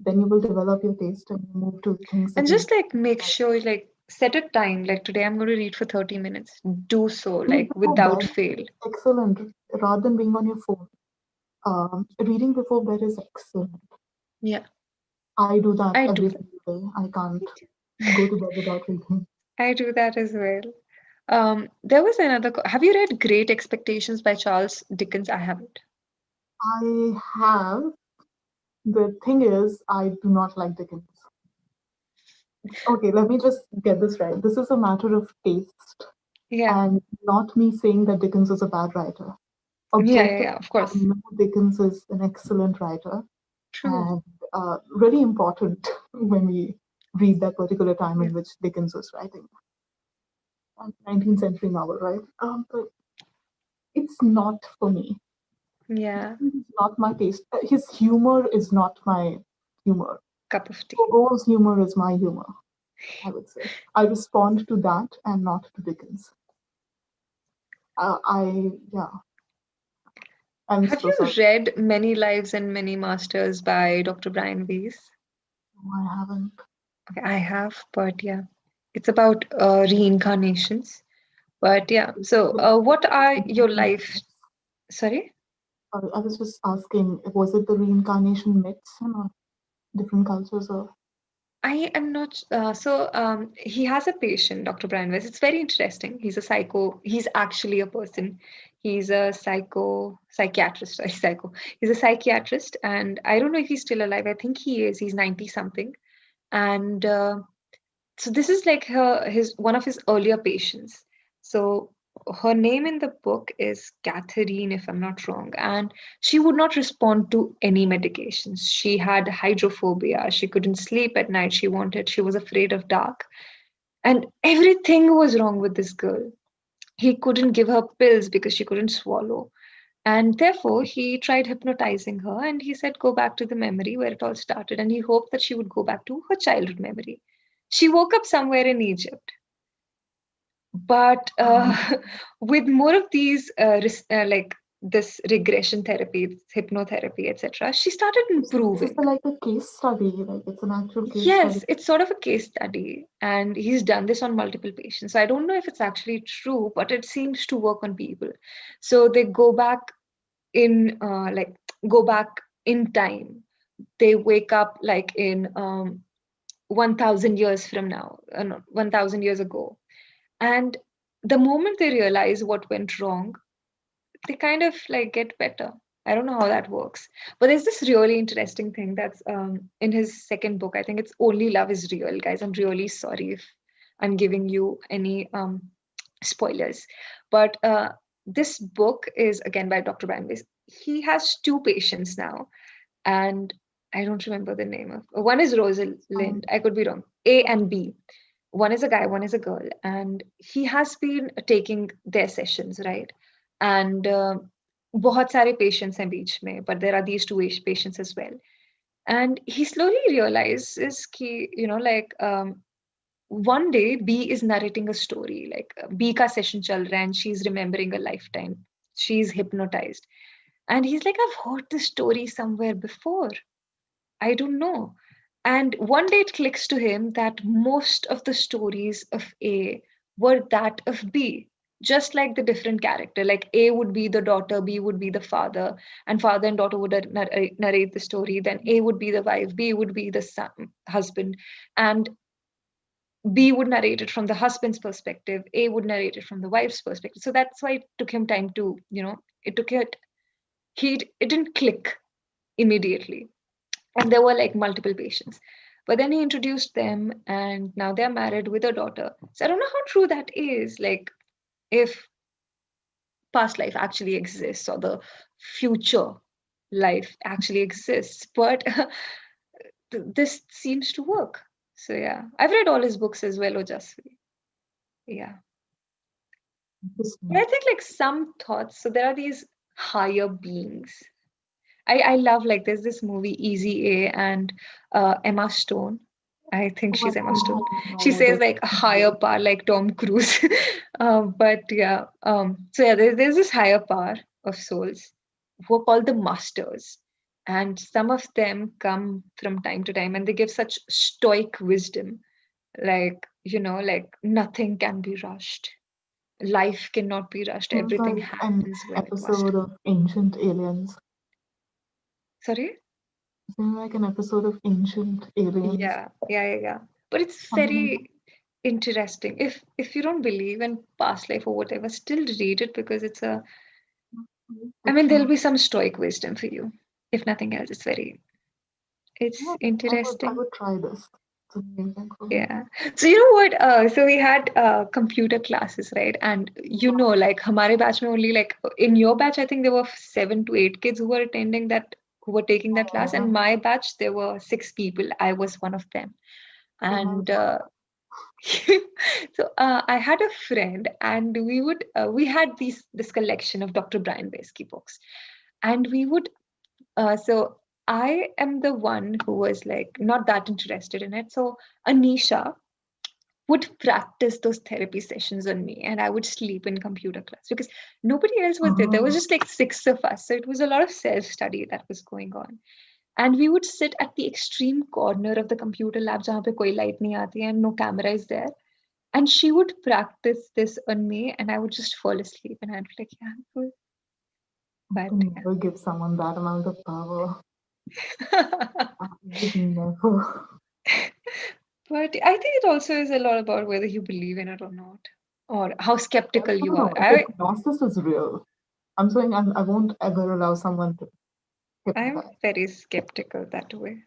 then you will develop your taste and move to things And that you just like make sure you like set a time. Like today I'm going to read for 30 minutes. Do so read like before without bed. fail. Excellent. Rather than being on your phone. Reading before bed is excellent. Yeah, I do that I do every that. single day. I can't go to bed without reading. I do that as well. There was another. Have you read Great Expectations by Charles Dickens? I haven't. I have. The thing is, I do not like Dickens. Okay, let me just get this right. This is a matter of taste Yeah, and not me saying that Dickens is a bad writer. yeah. Objectively, Of I course. know Dickens is an excellent writer True. and really important when we read that particular time Yeah. in which Dickens was writing. 19th century novel, right? But it's not for me. Yeah. Dickens is not my taste. His humor is not my humor. Cup of tea. Gogol's humor is my humor, I would say. I respond to that and not to Dickens. Yeah, I'm Have so you sorry. read Many Lives and Many Masters by Dr. Brian Weiss? No, I haven't. Okay, I have, but yeah, it's about reincarnations. But yeah, so what are your life? Sorry? Sorry, I was just asking, was it the reincarnation myths, different cultures or? I am not he has a patient, Dr. Brian Weiss. It's very interesting. He's actually a person. He's a psychiatrist, sorry, psycho. He's a psychiatrist, and I don't know if he's still alive. I think he is. He's 90 something. And so this is like his one of his earlier patients. So her name in the book is Catherine, if I'm not wrong, and she would not respond to any medications. She had hydrophobia. She couldn't sleep at night. She was afraid of dark, and everything was wrong with this girl. He couldn't give her pills because she couldn't swallow. And therefore, he tried hypnotizing her and he said, go back to the memory where it all started. And he hoped that she would go back to her childhood memory. She woke up somewhere in Egypt. But Um, with more of these, like this regression therapy, hypnotherapy, etc., she started this is improving. like a case study, like it's an actual case study. Yes, it's sort of a case study, and he's done this on multiple patients. I don't know if it's actually true, but it seems to work on people. So they in like go back in time. They wake up like in 1000 years from now, no, 1000 years ago, and the moment they realize what went wrong, they kind of like get better. I don't know how that works, but there's this really interesting thing that's in his second book. I think it's Only Love is Real, guys. I'm really sorry if I'm giving you any spoilers, but this book is again by Dr. Brian Weiss. He has two patients now, and I don't remember the name of one is Um, Rosalind. I could be wrong. A and B. One is a guy, one is a girl, and he has been taking their sessions, right? And बहुत सारे patients हैं बीच में, but there are these two patients as well. And he slowly realizes कि, like one day B is narrating a story, like B ka session chal raha hai and she's remembering a lifetime. She's hypnotized. And he's like, I've heard this story somewhere before. I don't know. And one day it clicks to him that most of the stories of A were that of B, just like the different character. Like A would be the daughter, B would be the father, and father and daughter would narrate the story. Then A would be the wife, B would be the son, husband, and B would narrate it from the husband's perspective, A would narrate it from the wife's perspective. So that's why it took him time to, it took it didn't click immediately, and there were like multiple patients, but then he introduced them and now they're married with a daughter. So I don't know how true that is, like if past life actually exists or the future life actually exists, but this seems to work. So yeah, I've read all his books as well, Ojasvi. Yeah. But interesting. I think like some thoughts, so there are these higher beings. I love, like there's this movie Easy A and Emma Stone. I think Oh, I she's Emma think Stone. I She know says this like a higher movie. power, like Tom Cruise. But yeah, so yeah, there's this higher power of souls who are called the masters, and some of them come from time to time, and they give such stoic wisdom, like like nothing can be rushed. Life cannot be rushed. Seems Everything like an happens when it must. episode of Ancient Aliens. Sorry. Seems like an episode of Ancient Aliens. Yeah. But it's Something like very interesting. If you don't believe in past life or whatever, still read it because that. I Good mean, to there'll know. be some stoic wisdom for you. If nothing else, it's Yeah, I interesting. would try this. It's amazing for me. Yeah. So you know what? So we had computer classes, right? And like हमारे batch में only like in your batch, I think there were 7 to 8 kids who were who were taking that class. Yeah, And my batch, there were 6 people. I was one of them. yeah, I And know. so I had a friend, and we had this collection of Dr. Brian Besky books, and we would so I am the one who was like not that interested in it. So Anisha would practice those therapy sessions on me, and I would sleep in computer class because nobody else was there. There was Oh, just like 6 of us, so it was a lot of self study that was going on. And we would sit at the extreme corner of the computer lab जहाँ पे कोई light नहीं आती and no camera is there. And she would practice this on me, and I would just fall asleep, and I'd be like, yeah, cool. I But can never give someone that amount of power. yeah. I would never. But I think it also is a lot about whether you believe in it or not, or how skeptical No, you no, are. no. Hypnosis is real. I'm saying I won't ever allow someone to I'm hypnotize. very skeptical that way.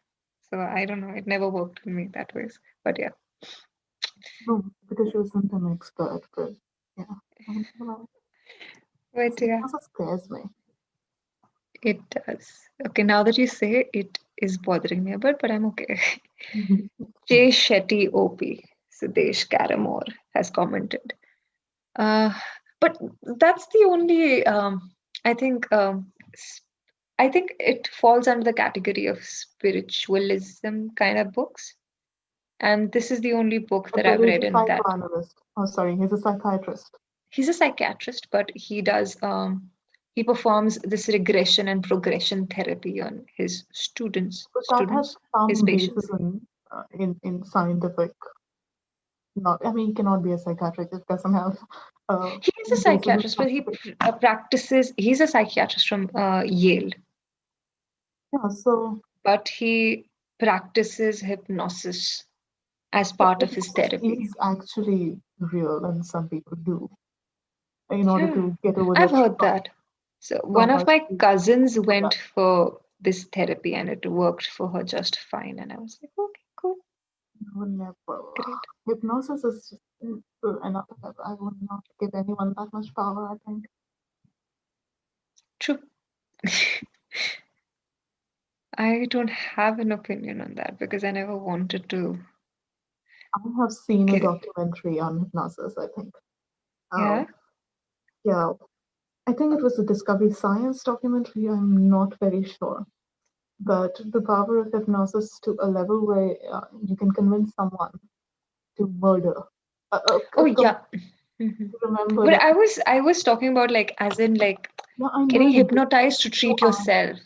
So I don't know. It never worked with me that way. But yeah, No, because she wasn't an expert, but yeah. I won't allow it. but yeah, Hypnosis scares me. it does. Okay, now that you say it is bothering me a bit, but I'm okay. It's Jay fine. Shetty OP, Sudesh Karamore has commented. Uh, but that's the only, I think, I think it falls under the category of spiritualism kind of books. And this is the only book that But I've he's a read in that. psychoanalyst. Oh, sorry, he's a psychiatrist. He's a psychiatrist, but he performs this regression and progression therapy on his But that has students, his some basis patients. in scientific. Not, I mean, he cannot be a psychiatrist. It doesn't have He is a basis in psychiatrist, but scientific. practices. He's a psychiatrist from Yale, Yeah, so but he practices hypnosis as yeah, part of his hypnosis therapy. is actually real, and some people do in order Yeah, to get over their I've heard that. So one of traumas. my To cousins overcome went that. for this therapy and it worked for her just fine. And I was like, okay, cool, No, never. great, Hypnosis is just another level. I would not give anyone that much power. I think true. I don't have an opinion on that because I never wanted to I have seen a get. documentary on hypnosis. I think. Yeah. Um, yeah, I think it was a Discovery Science documentary. I'm not very sure. But the power of hypnosis to a level where you can convince someone to murder. Oh yeah. Mhm. Remember But that. I was talking about like as in like Yeah, I getting know. hypnotized to So, treat yourself.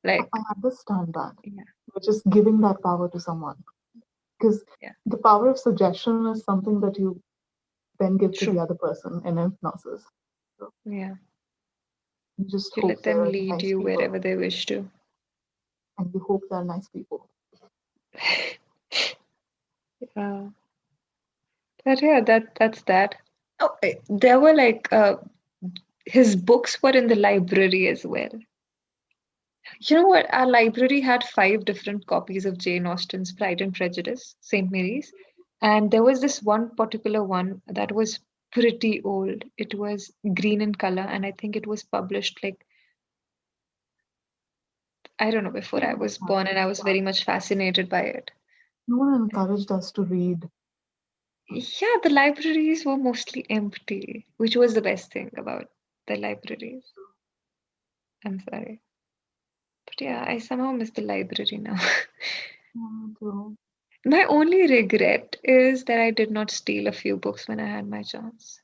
Like I understand that. yeah, But just giving that power to someone. Because yeah, the power of suggestion is something that you then give to the true. other person in hypnosis. So Yeah. you just You hope let them they're lead nice you people. wherever they wish to. And you hope they're nice people. Uh, but yeah, that's that. Oh, there were like his books were in the library as well. You know what? Our library had five different copies of Jane Austen's Pride and Prejudice, St. Mary's. And there was this one particular one that was pretty old. It was green in color, and I think it was published like, I don't know, before I was born, and I was very much fascinated by it. No one encouraged us to read. Yeah, the libraries were mostly empty, which was the best thing about the libraries. I'm sorry. But yeah, I somehow miss the library now. So, My only regret is that I did not steal a few books when I had my chance.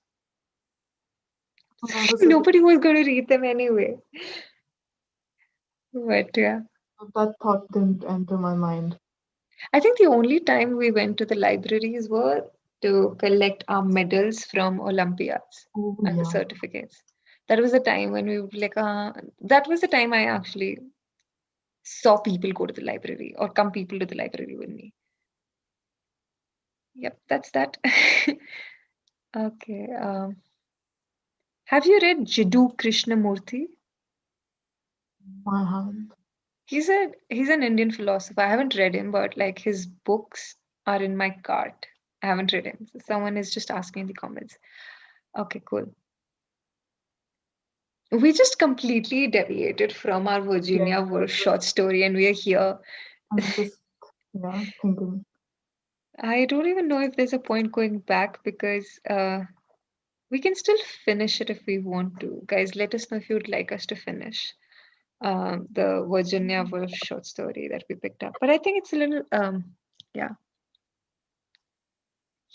that is a, Nobody was going to read them anyway. But yeah, that thought didn't enter my mind. I think the only time we went to the libraries were to collect our medals from Olympiads Oh and the yeah. certificates. That was the time when we were like, that was the time I actually saw people go to the library or come people to the library with me. Yep, that's that. Okay. Have you read Jiddu Krishnamurti? My hand. He's an Indian philosopher. I haven't read him, but like his books are in my cart. I haven't read him. So someone is just asking in the comments. Okay, cool. We just completely deviated from our Yeah, Virginia Woolf short story, and we are here. I'm just yeah thinking. I don't even know if there's a point going back because we can still finish it if we want to. Guys, let us know if you'd like us to finish the Virginia Woolf short story that we picked up. But I think it's a little, yeah,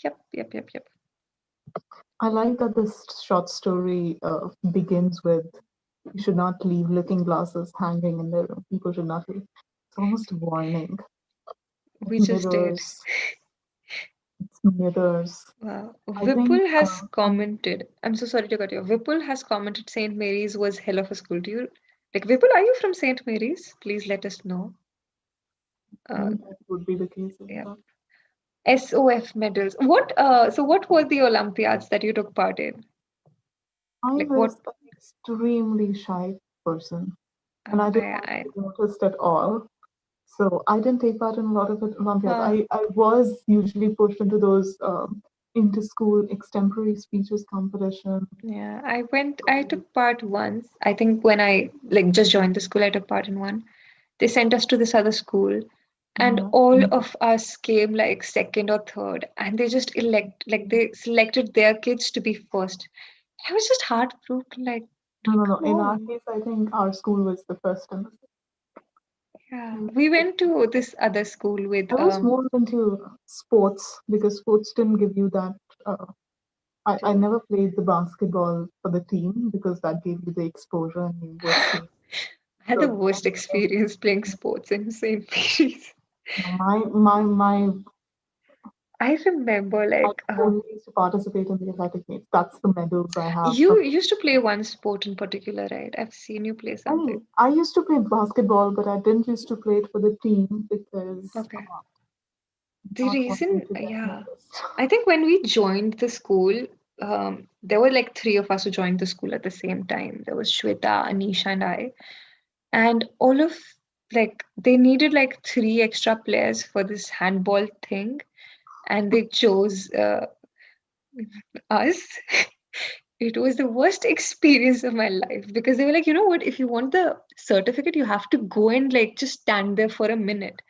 yep. I like that this short story begins with you should not leave looking glasses hanging in the room. People should not leave. It's almost a warning. We just did. Mirrors, it's mirrors. Wow. I think Vipul has commented. I'm so sorry to cut you. Vipul has commented St. Mary's was hell of a school. Do you like Vipul? Are you from St. Mary's? Please let us know. I Uh, think that would be the case as yeah. well. SOF medals. So what were the Olympiads that you took part in? I Like what? was an extremely shy person, and I didn't want to I be noticed at all. So I didn't take part in a lot of Olympiads. huh. I was usually pushed into those inter-school extemporary speeches competition. Yeah, I took part once. I think when I like just joined the school, I took part in one. They sent us to this other school, and Yeah. all of us came like second or third, and they just they selected their kids to be first. I was just heartbroken, No, no, no. come In our on. case, I think our school was the first in the Yeah, city. we went to this other school with I was more into sports because sports didn't give you that. Uh, I to, never played the basketball for the team because that gave you the exposure and you were seen. I had the So worst experience playing sports in St. Mary's. my I remember I only used to participate in the athletic meets. That's the medals I have. you used to play one sport in particular, right? I've seen you play something. I used to play basketball, but I didn't used to play it for the team because Okay. I'm The not wanting reason, to get yeah, noticed. I think when we joined the school, there were like three of us who joined the school at the same time. There was Shweta, Anisha, and I. And all of they needed like three extra players for this handball thing, and they chose us. It was the worst experience of my life because they were like, you know what, if you want the certificate, you have to go and like just stand there for a minute.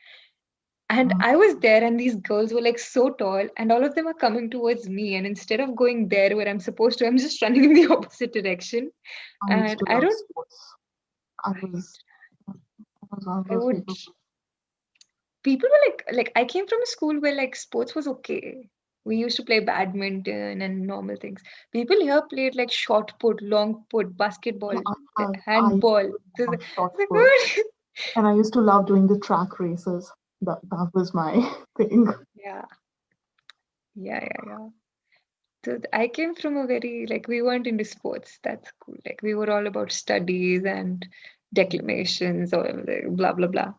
And Mm. I was there, and these girls were like so tall, and all of them are coming towards me. And instead of going there where I'm supposed to, I'm just running in the opposite direction. I used And to love sports. I was I was one of I those would, people. people were like, I came from a school where like sports was okay. We used to play badminton and normal things. People here played like shot put, long put, basketball, I used handball. to love shot Like, put, what? and I used to love doing the track races. That was my thing. Yeah, yeah. So I came from a very like we weren't into sports. That's cool. Like we were all about studies and declamations or like, blah blah blah.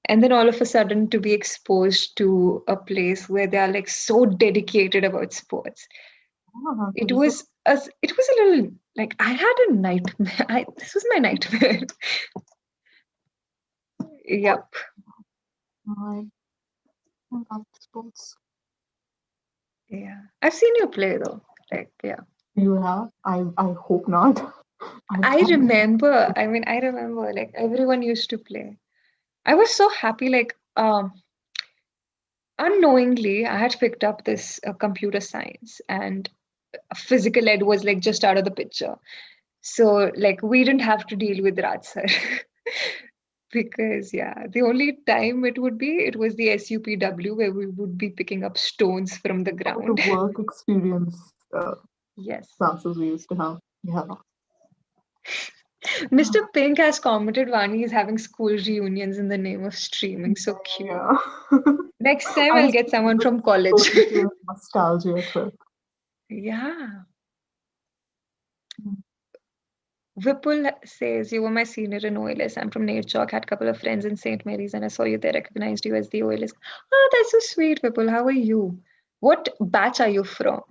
And then all of a sudden to be exposed to a place where they are like so dedicated about sports. Yeah, so It this is was it was a little like I had a nightmare. This was my nightmare. what Yep. I love sports. Yeah. I've seen you play though. Like yeah. You have? I hope not. I I don't. remember, I remember like everyone used to play. I was so happy like unknowingly I had picked up this computer science, and physical ed was like just out of the picture, so like we didn't have to deal with Raj sir. Because yeah, the only time it was the SUPW where we would be picking up stones from the Oh, the ground. work experience Yes. classes we used to have. Yeah. Mr. Pink has commented Vani is having school reunions in the name of streaming. So cute. Yeah. Next time I I'll was get someone just from going college. to a nostalgia trip. Yeah. Vipul says, you were my senior in OLS. I'm from Nate Chalk, had a couple of friends in St. Mary's, and I saw you there, recognized you as the OLS. Oh, that's so sweet, Vipul. How are you? What batch are you from?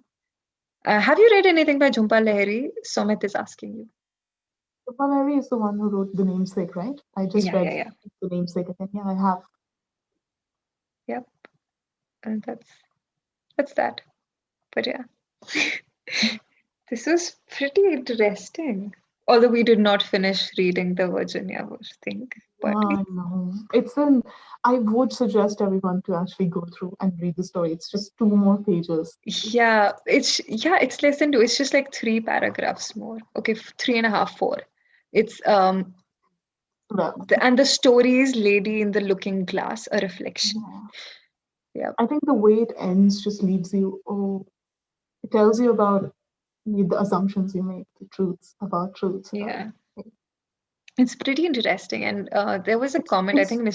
Have you read anything by Jhumpa Lahiri? Somit is asking you. Valeri is the one who wrote The Namesake, right? I just read Yeah. The Namesake again. Yeah, I have. Yep. And that's that. But yeah. This was pretty interesting. Although we did not finish reading the Virginia Woolf thing. But I know. I would suggest everyone to actually go through and read the story. It's just two more pages. it's less than two. It's just like three paragraphs more. Okay, three and a half, four. It's Well, and the story is Lady in the Looking Glass, a reflection. yeah. Yeah, I think the way it ends just leaves you, oh, it tells you about the assumptions you make, the truths about truths about yeah. it. It's pretty interesting. And there was a comment, I It's think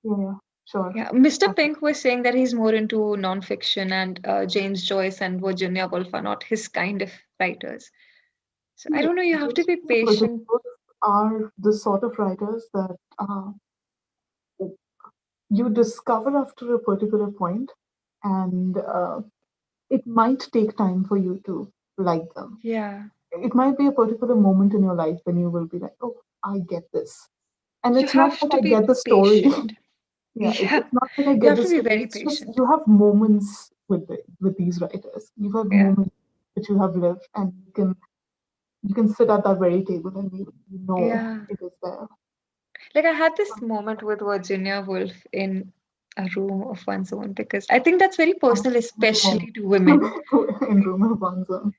yeah, sure. yeah, Mr. Pink was saying that he's more into nonfiction, and James Joyce and Virginia Woolf are not his kind of writers. So I See, don't know, you have to those be people patient. are the sort of writers that you discover after a particular point, and it might take time for you to like them. Yeah. It might be a particular moment in your life when you will be like, oh, I get this. And You it's not have that to I be get the story. patient. Yeah, Yeah. it's not that I You get have the to be story. very It's just patient. you have moments with these writers. You have Yeah. moments which you have lived, and you can sit at that very table and you know Yeah. it is there. Like I had this moment with Virginia Woolf in a room of one's own because I think that's very I personal, really want especially to women. in Room of One's Own.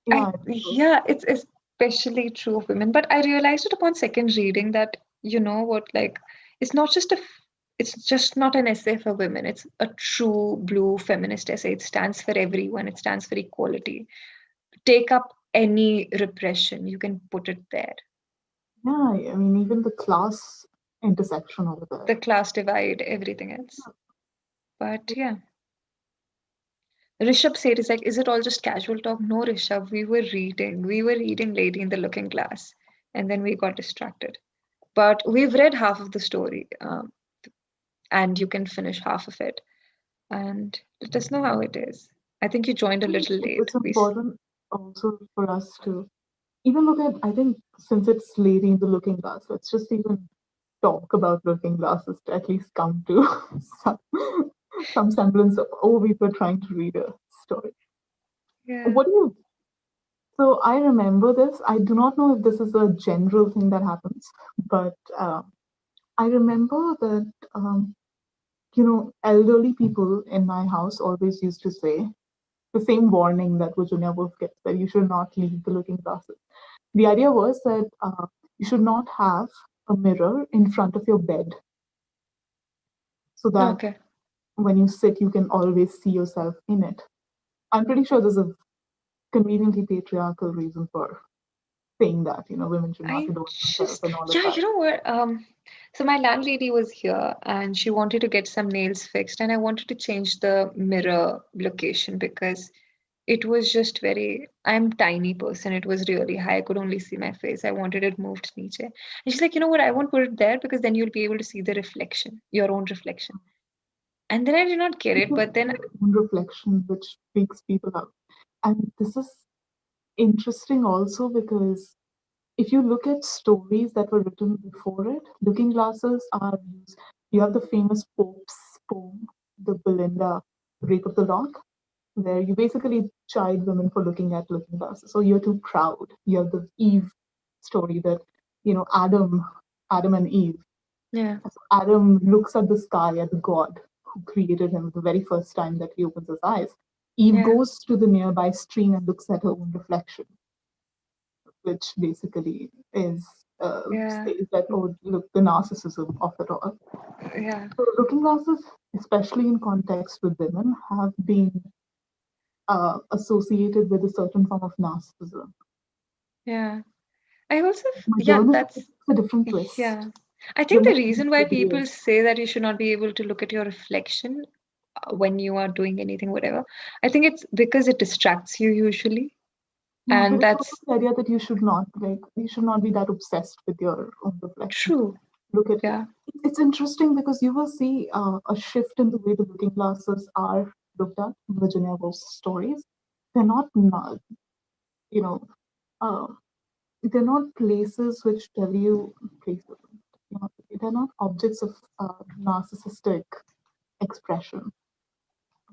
Yeah, it's true. Yeah, it's especially true of women. But I realized it upon second reading that, you know what, like, it's not just it's just not an essay for women. It's a true blue feminist essay. It stands for everyone. It stands for equality. Take up any repression, you can put it there. Yeah, I mean, even the class intersection over there. The class divide, everything else. But yeah. Rishabh said, "Is like, is it all just casual talk?" No, Rishabh, we were reading. We were reading Lady in the Looking Glass, and then we got distracted. But we've read half of the story, and you can finish half of it. And let us know how it is. I think you joined a little late. It's important also for us to even look at, I think, since it's Lady in the Looking Glass, let's just even talk about Looking Glasses to at least come to some, some semblance of, oh, we were trying to read a story. Yeah. What do you, so I remember this. I do not know if this is a general thing that happens, but I remember that, elderly people in my house always used to say the same warning that Virginia Woolf gets that you should not leave the looking glasses. The idea was that you should not have a mirror in front of your bed so that Okay. when you sit, you can always see yourself in it. I'm pretty sure there's a conveniently patriarchal reason for saying that, women should not I adorn themselves just, and all of yeah, that. you know what? So my landlady was here and she wanted to get some nails fixed, and I wanted to change the mirror location because it was just very, I'm tiny person. It was really high. I could only see my face. I wanted it moved niche. And she's like, you know what? I won't put it there because then you'll be able to see the reflection, your own reflection. And then I did not get It it. is But then, their own reflection which freaks people out. And this is interesting also because if you look at stories that were written before it, looking glasses are used. You have the famous Pope's poem, the Belinda Rape of the Lock, where you basically chide women for looking at looking glasses. So you're too proud. You have the Eve story that, Adam and Eve. yeah, So Adam looks at the sky at the God who created him the very first time that he opens his eyes. Eve yeah, goes to the nearby stream and looks at her own reflection, which basically is yeah, says that, oh, look, the narcissism of it all. yeah, So looking glasses, especially in context with women, have been associated with a certain form of narcissism. yeah. I also, yeah, Modernity that's, takes a different twist. yeah. I You're think the more reason why people insidious. say that you should not be able to look at your reflection when you are doing anything, whatever, I think it's because it distracts you usually. Yeah, but And it's also that's the idea that you should not be that obsessed with your own reflection. true. Look at Yeah. it's interesting because you will see a shift in the way the looking glasses are looked at in Virginia Woolf's stories. They're not you know, uh, they're not places which tell you places. They're not objects of narcissistic expression.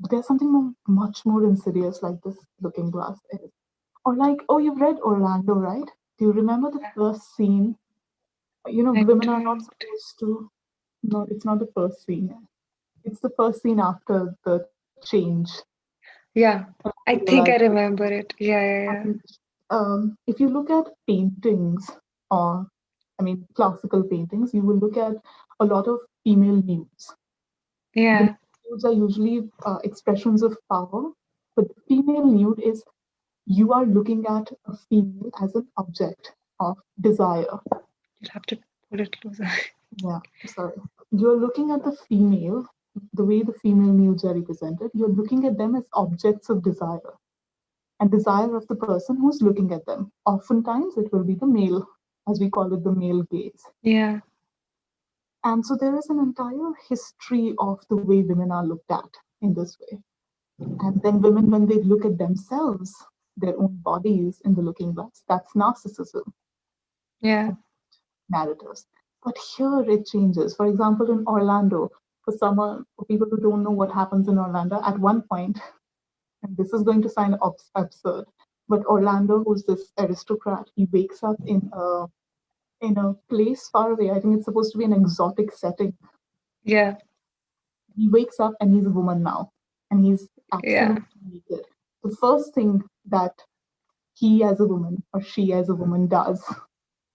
There's something much more insidious like this looking glass is. Or like, oh, you've read Orlando, right? Do you remember the first scene? I Women are not don't. supposed to. No, it's not the first scene. It's the first scene after the change. Yeah. You I realize, think I remember it. Yeah, yeah, and if you look at paintings, or I mean classical paintings, you will look at a lot of female nudes. The yeah. nudes are usually expressions of power, but the female nude is you are looking at a female as an object of desire. You'll have to put it closer. Yeah, sorry. You're looking at the female, the way the female nudes are represented, you're looking at them as objects of desire and desire of the person who's looking at them. Oftentimes, it will be the male, as we call it, the male gaze. Yeah. And so there is an entire history of the way women are looked at in this way. And then women, when they look at themselves, their own bodies in the looking glass, that's narcissism Yeah. narratives. But here it changes. For example, in Orlando, for people who don't know what happens in Orlando, at one point, and this is going to sound absurd, but Orlando, who's this aristocrat, he wakes up in a place far away. I think it's supposed to be an exotic setting. Yeah. He wakes up and he's a woman now, and he's Yeah. absolutely naked. The first thing that he as a woman or she as a woman does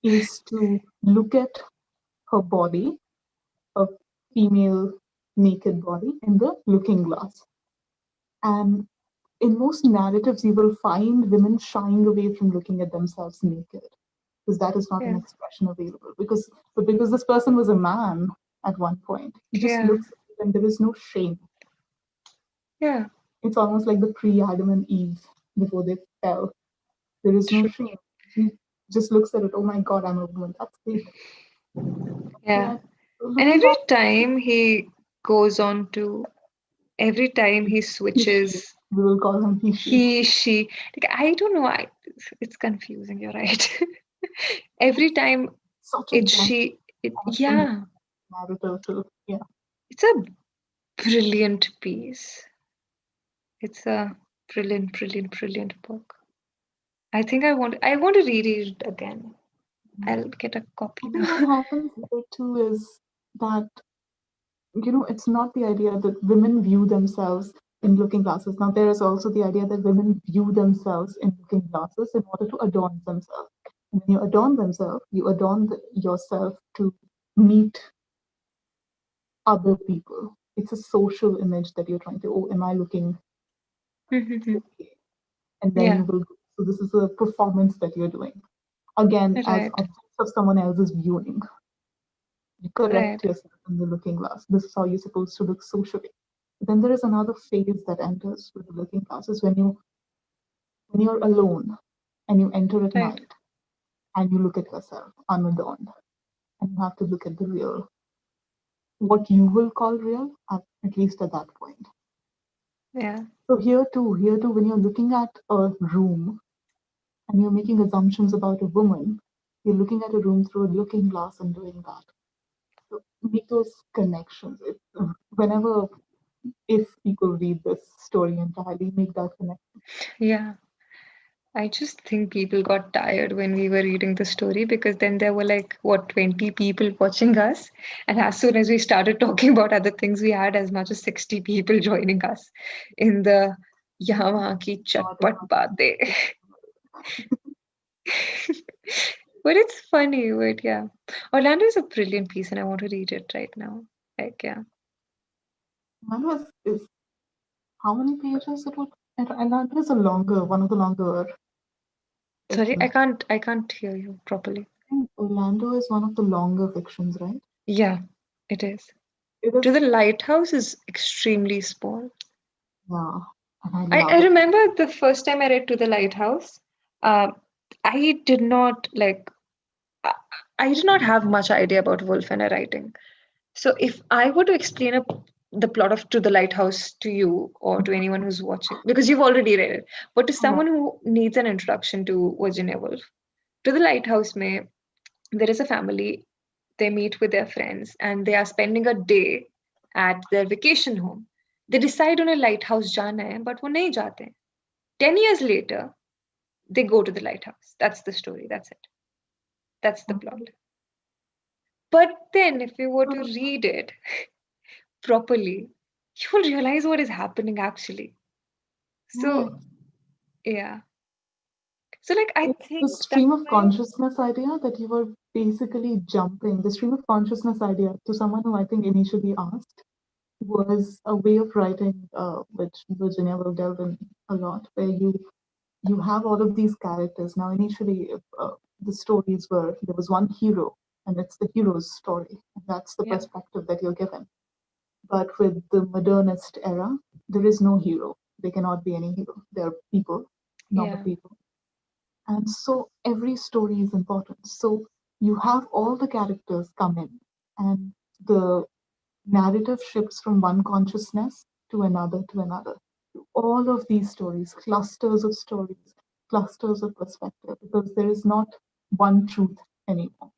is to look at her body, a female naked body, in the looking glass. And in most narratives, you will find women shying away from looking at themselves naked because that is not an Yeah. expression available. Because this person was a man at one point, he just Yeah. looks at it and there is no shame. Yeah. It's almost like the pre-Adam and Eve before they fell. There is no True. shame. He just looks at it. Oh my God, I'm a woman. That's it. Yeah. Yeah. So And looking every glass, time he goes on to, every time he he, she. switches, We will call him he, she. he, she, like, I don't know. It's confusing. You're right. Every time Such a it's gentle, she, awesome yeah, narrative too. Yeah. it's a brilliant piece. It's a brilliant, brilliant, brilliant book. I want to read it again. I'll get a copy I now. think what happens here too is that it's not the idea that women view themselves in looking glasses. Now, there is also the idea that women view themselves in looking glasses in order to adorn themselves. And when you adorn themselves, you adorn yourself to meet other people. It's a social image that you're trying to, oh, am I looking okay? And then Yeah, you will, so this is a performance that you're doing. Again, as right, objects of someone else's viewing. You correct right, yourself in the looking glass. This is how you're supposed to look socially. But then there is another phase that enters with the looking glass is when you're alone and you enter at right. night and you look at yourself unadorned and you have to look at the real, what you will call real, at least at that point. Yeah, So here too, when you're looking at a room and you're making assumptions about a woman, you're looking at a room through a looking glass and doing that. So make those connections. Whenever if people read this story entirely, make that connection. yeah. I just think people got tired when we were reading the story because then there were like, what, 20 people watching us. And as soon as we started talking about other things, we had as much as 60 people joining us in the यहाँ वहाँ की Not चटपट enough. बातें. But it's funny, but yeah. Orlando is a brilliant piece and I want to read it right now. Like, yeah. Mine is how many pages it would, and that is a longer one of the longer Sorry, fictions. I can't hear you properly. I think Orlando is one of the longer fictions, right? Yeah, it is. It To is, the Lighthouse is extremely small. yeah, and I I love it. remember the first time I read To the Lighthouse, uh, I did not like, I I did not have much idea about Wolf and her writing. So if I were to explain the plot of To the Lighthouse to you or to anyone who's watching, because you've already read it, but to Yeah. someone who needs an introduction to Virginia Woolf, To the Lighthouse में there is a family, they meet with their friends and they are spending a day at their vacation home. They decide on a lighthouse जाना है, but वो नहीं जाते. 10 years later, they go to the lighthouse. That's the story. That's it. That's the plot. But then, if you were to read it properly, you will realize what is happening actually. Right. So, yeah. So, like, I It's the think that's stream of why, consciousness idea that you were basically jumping. The stream of consciousness idea to someone who I think initially asked was a way of writing, which Virginia will delve in a lot, where you have all of these characters. Now, initially, the stories were there was one hero, and it's the hero's story. And that's the yeah, perspective that you're given. But with the modernist era, there is no hero. There cannot be any hero. There are people, normal yeah, people. And so every story is important. So you have all the characters come in, and the narrative shifts from one consciousness to another. All of these stories, clusters of perspective, because there is not one truth anymore.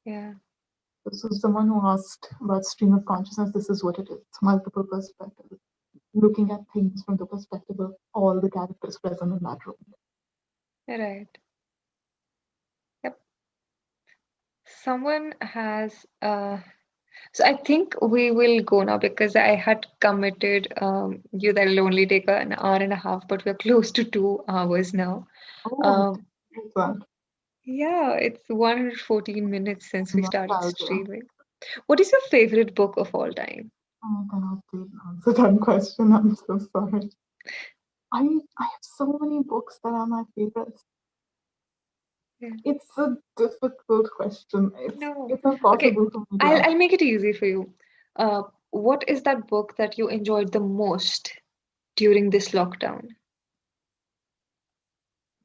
Yeah. So someone who asked about stream of consciousness, this is what it is. It's multiple perspectives, looking at things from the perspective of all the characters present in that room. Right. Yep. Someone has so I think we will go now because I had committed you that it'll only take an hour and a half, but we're close to 2 hours now. Oh, Um, what's that? yeah, it's 114 minutes since we started Nostalgia. streaming. What is your favorite book of all time? I cannot answer that question. I'm so sorry. I have so many books that are my favorites. Yeah. It's a difficult question. No. It's Okay, impossible for me to I'll answer. make it easy for you. What is that book that you enjoyed the most during this lockdown?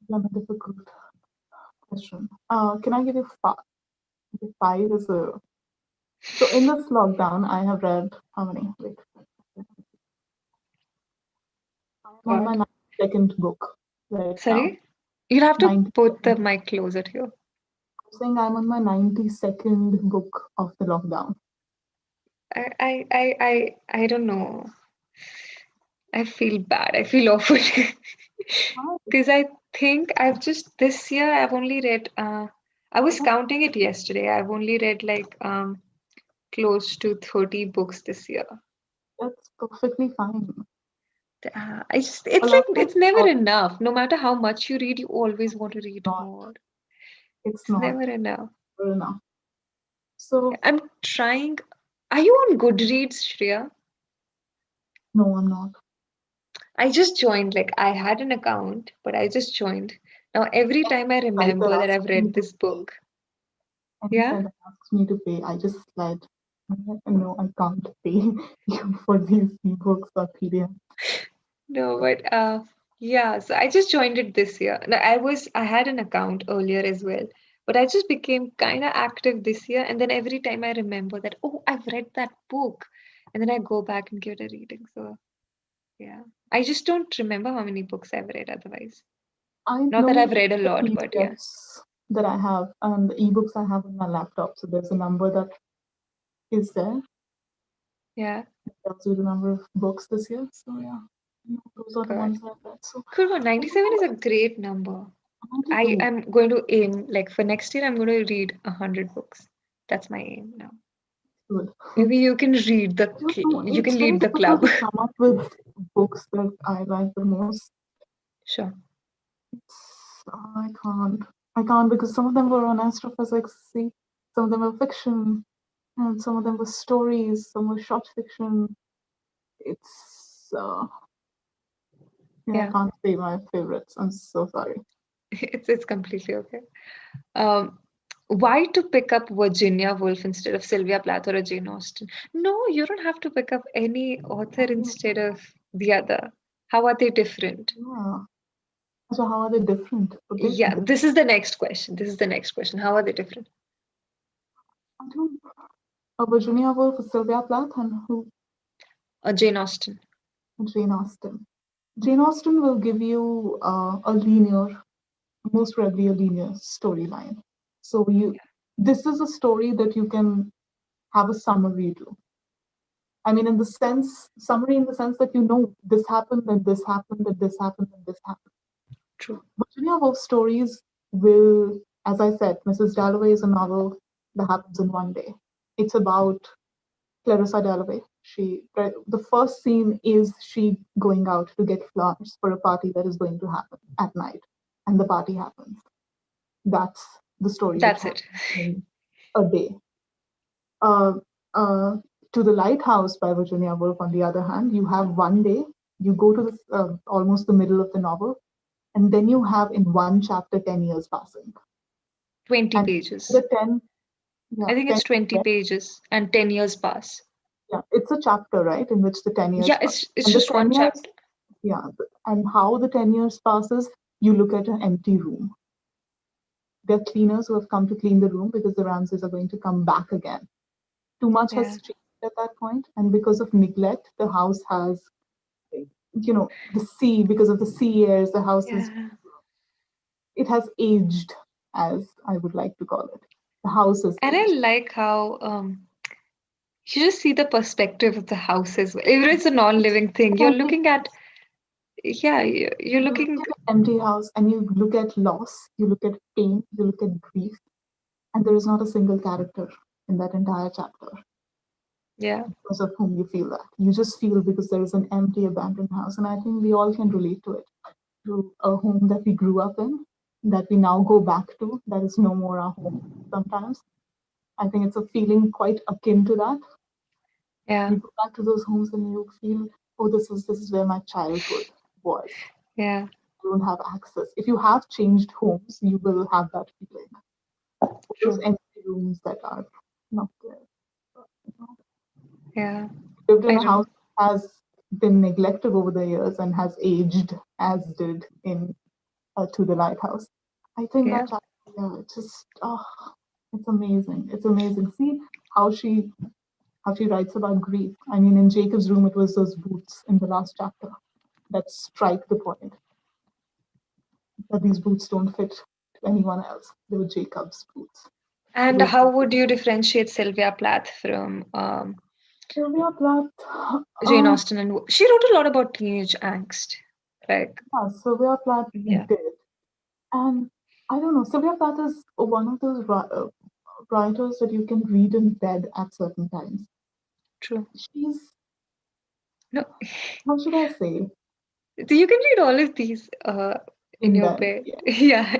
It's a difficult question. Can I give you five as a so in this lockdown I have read how many? Wait, I'm on my God. 92nd book right now. Sorry? You'll have to put 92nd. the mic closer to you. I'm saying I'm on my 92nd book of the lockdown. I don't know. I feel bad. I feel awful. Wow, Because I think I've just this year I've only read I was that's counting it yesterday. I've only read like close to 30 books this year. that's perfectly fine. I just A it's lot like of it's us never thought enough. No matter how much you read, you always want to read not. more. It's It's not never enough. good enough. So I'm trying. Are you on Goodreads, Shriya? no, I'm not. I just joined, like I had an account, but I just joined. Now every time I Right, that remember that I've asks me read to this pay. book. Yeah? Anytime it asks me to pay, I just slide. No, I can't pay you for these ebooks or PDF. No, but yeah, so I just joined it this year. Now, I had an account earlier as well, but I just became kind of active this year, and then every time I remember that, oh, I've read that book, and then I go back and give it a reading. So yeah, I just don't remember how many books I've read otherwise. I Not that know I've read a the lot, but yeah, PDFs that I have and the ebooks I have on my laptop. So there's a number that is there. yeah, It tells you the number of books this year. So yeah, those are the good. ones I've read. So Cool one. I don't 97 is know. a great number. I 92. am going to aim, like for next year, I'm going to read 100 books. That's my aim now. Good. Maybe you can read I don't know. you It's can very lead the difficult club. to come up with books that I like the most. Sure. I can't. I can't because some of them were on astrophysics. See, some of them were fiction, and some of them were stories. Some were short fiction. It's yeah. I Yeah. can't say my favorites. I'm so sorry. It's completely okay. Um, why to pick up Virginia Woolf instead of Sylvia Plath or a Jane Austen? No, you don't have to pick up any author instead of the other. How are they different? Yeah. So how are they different? Yeah, this is the next question. This is the next question. How are they different? I don't. Virginia Woolf, Sylvia Plath, and who? Jane Austen. Jane Austen. Jane Austen will give you a linear, most probably a linear storyline. So this is a story that you can have a summary to. I mean, in the sense, summary in the sense that this happened, and this happened, and this happened, and this happened. True. Virginia Woolf stories will, as I said, Mrs. Dalloway is a novel that happens in one day. It's about Clarissa Dalloway. The first scene is she going out to get flowers for a party that is going to happen at night, and the party happens. That's the story which That's it. happens in a day. Uh, uh, to the Lighthouse by Virginia Woolf, on the other hand, you have one day. You go to almost the middle of the novel, and then you have in one chapter 10 years passing, 20 and pages. the yeah, I think 10 it's 20 pages and 10 years pass. yeah, it's a chapter, right, in which the 10 years Yeah, pass, it's and the just one 10 years, chapter. yeah, and how the 10 years passes, you look at an empty room. There are cleaners who have come to clean the room because the Ramses are going to come back again. Too much Yeah. has changed at that point, and because of neglect, the house has, the sea, because of the sea airs, the house is, Yeah. it has aged, as I would like to call it. The house has And I aged. like how you just see the perspective of the house as well. Even if it's a It's non-living thing, you're empty. looking at, yeah, you're You look looking, at an empty house and you look at loss, you look at pain, you look at grief, and there is not a single character in that entire chapter yeah, because of whom you feel that. You just feel because there is an empty, abandoned house. And I think we all can relate to it, to a home that we grew up in, that we now go back to, that is no more our home sometimes. I think it's a feeling quite akin to that. yeah, You go back to those homes and you feel, oh, this is where my childhood was. yeah, You don't have access. If you have changed homes, you will have that feeling. Those true. empty rooms that are not there. You know, Yeah, lived in I a don't know. house that has been neglected over the years and has aged as did in To the Lighthouse. I think Yeah, that chapter, yeah, it's just it's amazing. It's amazing. See how she how she writes about grief. I mean, in Jacob's room, it was those boots in the last chapter that strike the point that these boots don't fit to anyone else. They were Jacob's boots. It and was how would you differentiate Sylvia Plath from Sylvia Plath. Jane Austen? And she wrote a lot about teenage angst. Like, Yeah, Sylvia Plath yeah, did. And I don't know, Sylvia Plath is one of those writers that you can read in bed at certain times. true. She's, No, how should I say, you can read all of these in in your bed. bed. Yeah, Yeah,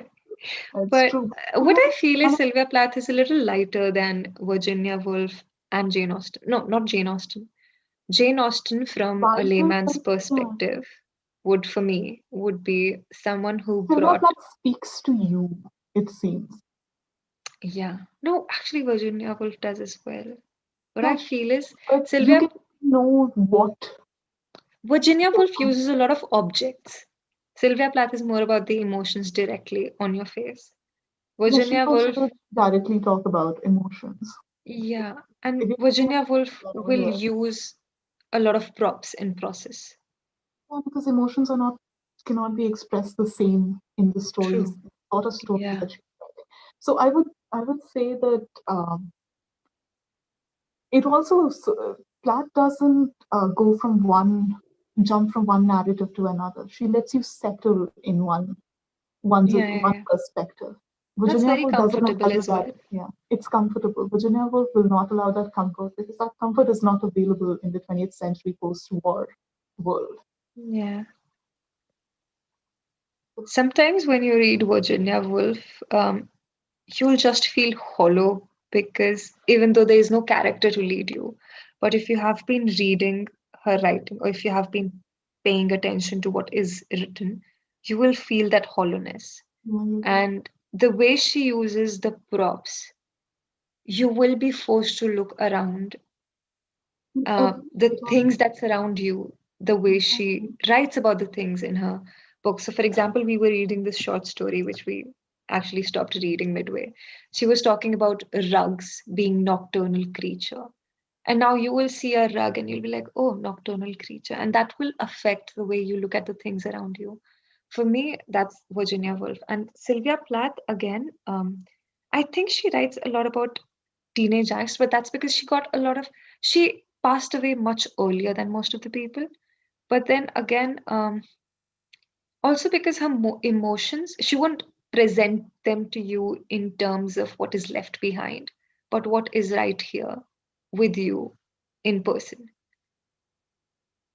it's but true. what I Sylvia feel is Plath, Sylvia Plath is a little lighter than Virginia Woolf and Jane Austen. No, not Jane Austen. Jane Austen, from a writers layman's that, yeah, perspective, would for me would be someone who Sylvia brought, Plath speaks to you, it seems. yeah. No, actually, Virginia Woolf does as well. What Yeah, I feel is but you Sylvia can know what. Virginia Woolf uses a lot of objects. Sylvia Plath is more about the emotions directly on your face. Yeah, she Virginia also Woolf, did directly talk about emotions. yeah, It and did so Virginia Woolf that will earlier. use a lot of props in process. Yeah, because emotions are not cannot be expressed the same in the stories, True. sort of stories Yeah. that she's writing. So I would say that it also Platt doesn't go from one jump from one narrative to another. She lets you settle in Yeah, yeah, one yeah. perspective. That's Virginia very Woolf doesn't comfortable allow you as that. well. Yeah, it's comfortable. Virginia Woolf will not allow that comfort because that comfort is not available in the 20th century post-war world. Yeah. Sometimes when you read Virginia Woolf, you'll just feel hollow because even though there is no character to lead you, but if you have been reading her writing or if you have been paying attention to what is written, you will feel that hollowness. Yeah, you will. And the way she uses the props, you will be forced to look around Every the item. things that surround you, the way she writes about the things in her book. So, for example, we were reading this short story, which we actually stopped reading midway. She was talking about rugs being nocturnal creature. And now you will see a rug and you'll be like, oh, nocturnal creature. And that will affect the way you look at the things around you. For me, that's Virginia Woolf. And Sylvia Plath, again, I think she writes a lot about teenage angst, but that's because she passed away much earlier than most of the people. But then again, also because her emotions, she won't present them to you in terms of what is left behind, but what is right here with you in person.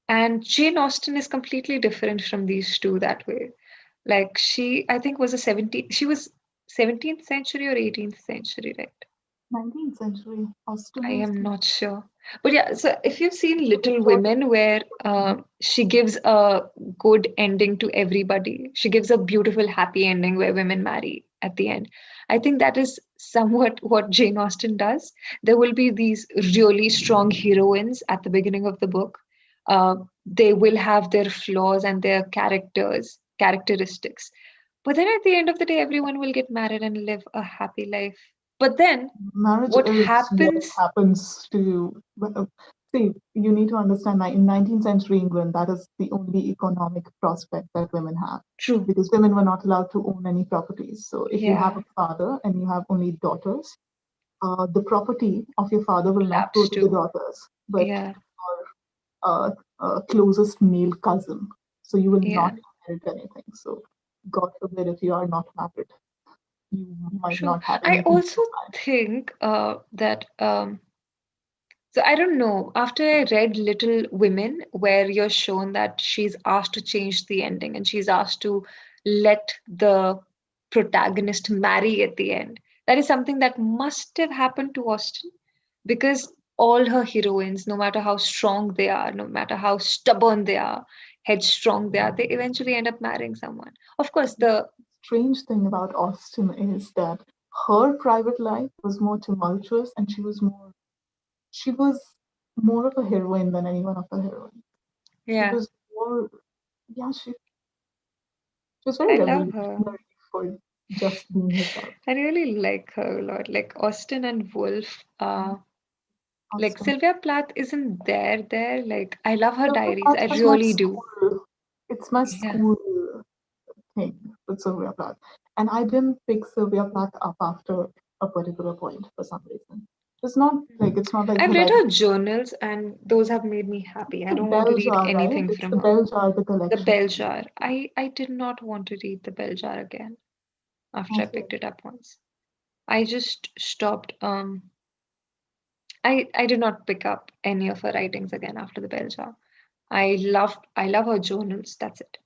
And Jane Austen is completely different from these two that way. Like I think, she was 17th century or 18th century, right? 19th century. I Austen was am not sure. But yeah, so if you've seen the Little short. Women, where she gives a good ending to everybody, she gives a beautiful, happy ending where women marry at the end. I think that is somewhat what Jane Austen does. There will be these really strong heroines at the beginning of the book. They will have their flaws and their characteristics. But then at the end of the day, everyone will get married and live a happy life. But then Marriage what is what happens? happens to you. See, you need to understand that in 19th century England, that is the only economic prospect that women have, True. because women were not allowed to own any properties. So if you have Yeah, a father and you have only daughters, the property of your father will not go collapse to the too. daughters, but Yeah, closest male cousin. So you will yeah, not inherit anything. So God forbid if you are not married, you might true. not have I anything to also provide. think that so I don't know. After I read Little Women, where you're shown that she's asked to change the ending and she's asked to let the protagonist marry at the end, that is something that must have happened to Austen because all her heroines, no matter how strong they are, no matter how stubborn they are, headstrong they are, they eventually end up marrying someone. Of course, the Strange thing about Austen is that her private life was more tumultuous, and she was more of a heroine than any one of the heroines. She yeah, was more, yeah, she was very I love her. revolutionary for just being herself. I really like her a lot. Like Austen and Wolf. Like Austen. Sylvia Plath isn't there. Like I love her Sylvia diaries. Plath I was my really do. school. It's my Yeah. school thing with Sylvia Plath, and I didn't pick Sylvia Plath up after a particular point for some reason. It's not like I've that read I. her journals and those have made me happy. I The don't want to bell read jar, right? anything It's from the her. bell jar, the The collection. Bell Jar. I did not want to read The Bell Jar again after I Also, picked it up once. I just stopped I did not pick up any of her writings again after The Bell Jar. I love her journals, that's it.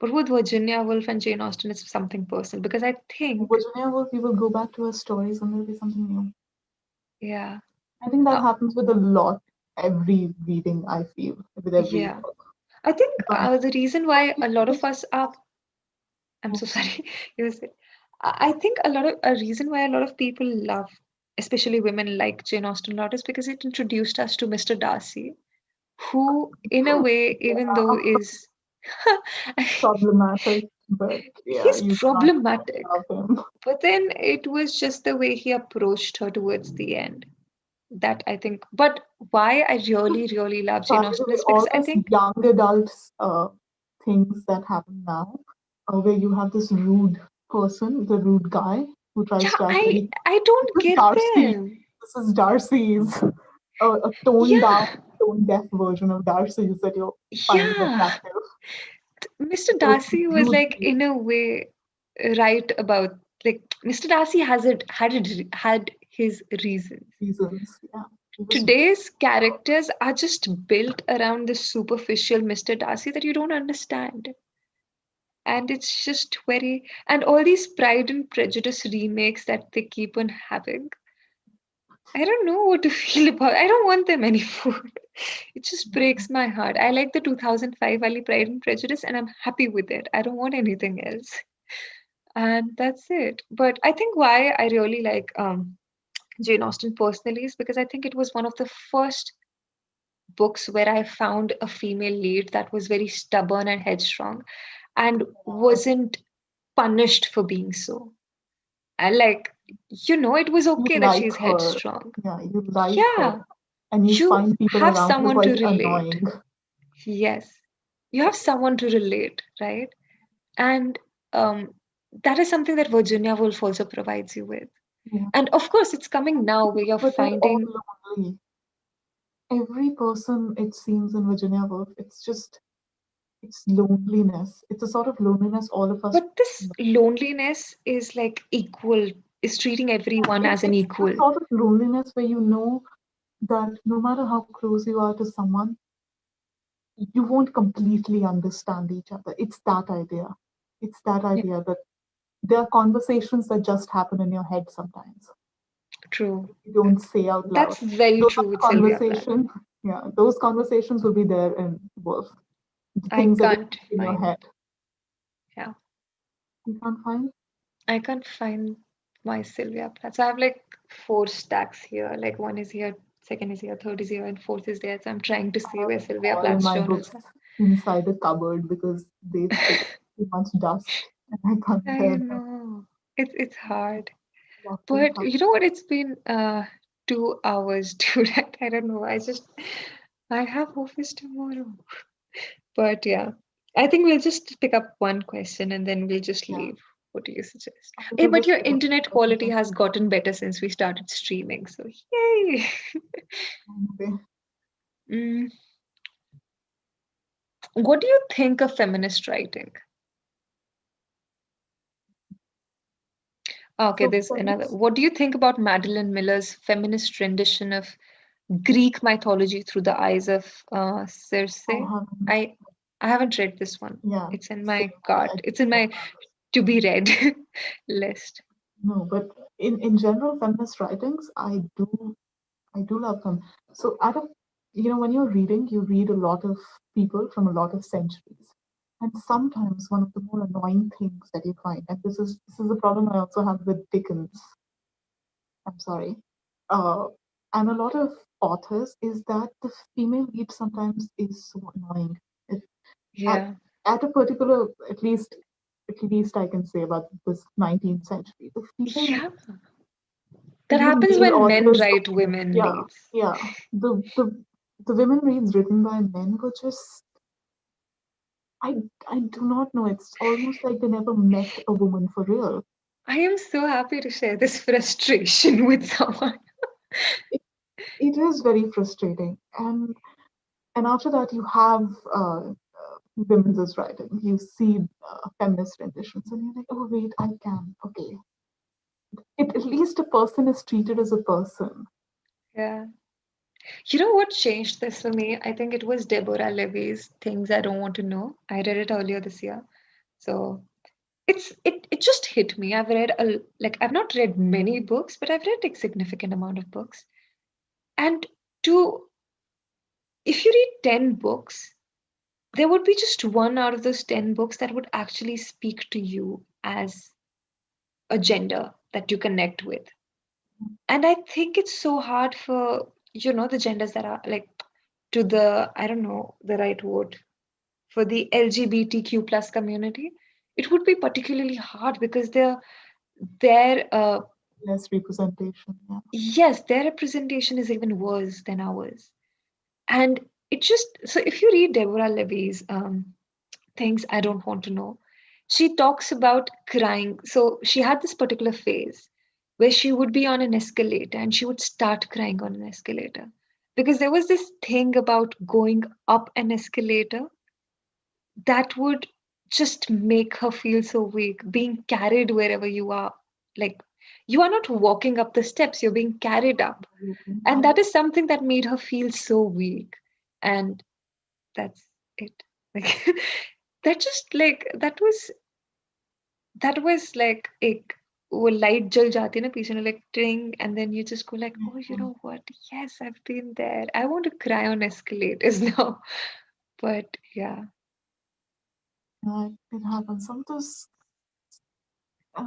But with Virginia Woolf and Jane Austen, it's something personal because I think, Virginia Woolf, you will go back to her stories and there'll be something new. yeah, I think that uh, happens with a lot, every reading I feel, with every yeah. book. I think But the reason some why a lot people of just, us are, I'm yeah, so sorry, you were saying, I think a reason why a lot of people love, especially women like Jane Austen a lot, is because it introduced us to Mr. Darcy, who, in a way, even though is, problematic, but yeah, he's you can't problematic, love him. but then it was just the way he approached her towards the end that I think. But why I really love Jane By the Austen way, is because all I this think, young adults things that happen now, where you have this rude person, the rude guy who tries yeah, to act I very. I This don't is get Darcy. them. This is Darcy's a toned down, Yeah, tone deaf version of Darcy's that you're finding yeah. attractive. Mr. So Darcy was rude like in a way right about like Mr. Darcy has it had his reasons. reasons. Yeah, he was. Today's characters are just built around this superficial Mr. Darcy that you don't understand. And it's just very and all these Pride and Prejudice remakes that they keep on having. I don't know what to feel about. I don't want them anymore. It just breaks my heart. I like the 2005 Ali Pride and Prejudice, and I'm happy with it. I don't want anything else, and that's it. But I think why I really like Jane Austen personally is because I think it was one of the first books where I found a female lead that was very stubborn and headstrong, and wasn't punished for being so. And like, it was You okay that like she's her. headstrong. Yeah, you like her, Yeah, and you you find people have around her someone to quite relate. annoying. Yes, you have someone to relate, right? And um, that is something that Virginia Woolf also provides you with. Yeah, And of course, it's coming now where you're but they're all finding, lonely. Every person, it seems, in Virginia Woolf, it's loneliness. It's a sort of loneliness all of us. but this loneliness is like equal, is treating everyone It's as an it's the equal. sort of loneliness where you know that no matter how close you are to someone, you won't completely understand each other. It's that idea. It's that Yeah, idea that there are conversations that just happen in your head sometimes. true. You don't say out loud. That's very Those are true the with Sylvia Plath. conversations. Yeah, those conversations will be there in Wolf. The I things that you can't think in your find, head, yeah, you can't find. I can't find my Sylvia Plath. So I have like four stacks here. Like one is here, second is here, third is here, and fourth is there. So I'm trying to see where Sylvia All Plath's my journals books are. inside a cupboard because they've taken too much dust and I can't I bear them. know. It's hard. Exactly. But you know what? It's been 2 hours, dude. I don't know. I have office tomorrow. But yeah, I think we'll just pick up one question and then we'll just Yeah. leave. What do you suggest? We Hey, can but just your pick up internet the quality question has gotten better since we started streaming. So yay! anyway. Mm, what do you think of feminist writing? Okay, So there's another. feminist, What do you think about Madeline Miller's feminist rendition of Greek mythology through the eyes of Circe? I haven't, I I haven't read this one. yeah, It's in same. my cart. I It's in don't my to be read list. know, but in general, feminist writings, I do love them. So out of, when you're reading, you read a lot of people from a lot of centuries. And sometimes one of the more annoying things that you find, and this is a problem I also have with Dickens, I'm sorry, uh, and a lot of authors, is that the female lead sometimes is so annoying. If at Yeah. at a particular, at least I can say about this 19th century, the female Yeah. That happens male when men authors, write women yeah, leads. yeah, the women reads written by men were just, I do not know. It's almost like they never met a woman for real. I am so happy to share this frustration with someone. It, it is very frustrating, and after that you have women's writing. You see feminist renditions, and you're like, oh wait, I can. Okay, at least a person is treated as a person. Yeah. You know what changed this for me? I think it was Deborah Levy's Things I Don't Want to Know. I read it earlier this year. So it just hit me. I've not read many books, but I've read like significant amount of books. And to if you read 10 books, there would be just one out of those 10 books that would actually speak to you as a gender that you connect with. And I think it's so hard for, the genders that are like to the, I don't know the right word, for the LGBTQ plus community. It would be particularly hard because their Less representation. Yeah. yes, their representation is even worse than ours. And it just so if you read Deborah Levy's Things I Don't Want to Know, she talks about crying. So she had this particular phase where she would be on an escalator and she would start crying on an escalator because there was this thing about going up an escalator that would just make her feel so weak, being carried wherever you are. Like, you are not walking up the steps, you're being carried up. And that is something that made her feel so weak. And that's it. Like, that was like एक वो light जल जाती है ना पीछे ना like ting and then you just go like oh you know what, yes I've been there, I want to cry on escalators now. But yeah, Yeah, it happens. Uh,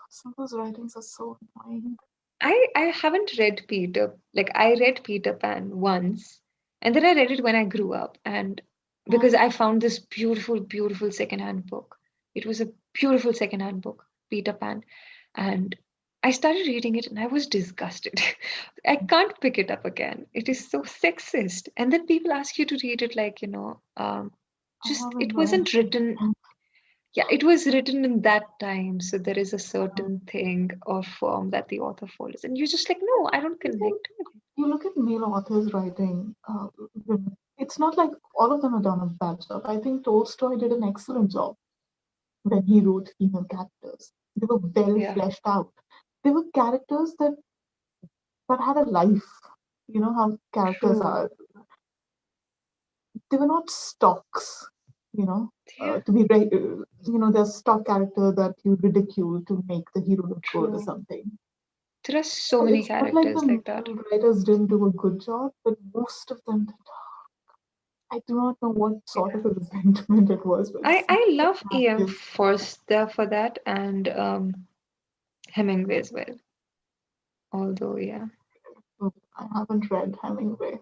some of those writings are so annoying. I haven't read Peter, like I read Peter Pan once and then I read it when I grew up, and because I I found this beautiful secondhand book. It was a beautiful secondhand book, Peter Pan, and I started reading it and I was disgusted. I can't pick it up again. It is so sexist. And then people ask you to read it like, I just haven't it read wasn't Peter written, Pan. yeah, it was written in that time, so there is a Yeah. certain thing or form that the author follows, and you're just like, But no, I don't even connect with it. you look at male authors writing, women, it's not like all of them have done a bad job. I think Tolstoy did an excellent job when he wrote female characters. They were well Yeah, fleshed out. They were characters that had a life. You know how characters true. are. They were not stocks. Yeah, To be their stock character that you ridicule to make the hero look good or true. something. There are so So many it's not like the characters like that. male writers didn't do a good job, but most of them did. I do not know what sort Yeah. of a resentment it was, but I love E.M. matches. Forster for that, and Hemingway as well. Although, yeah, So I haven't read Hemingway.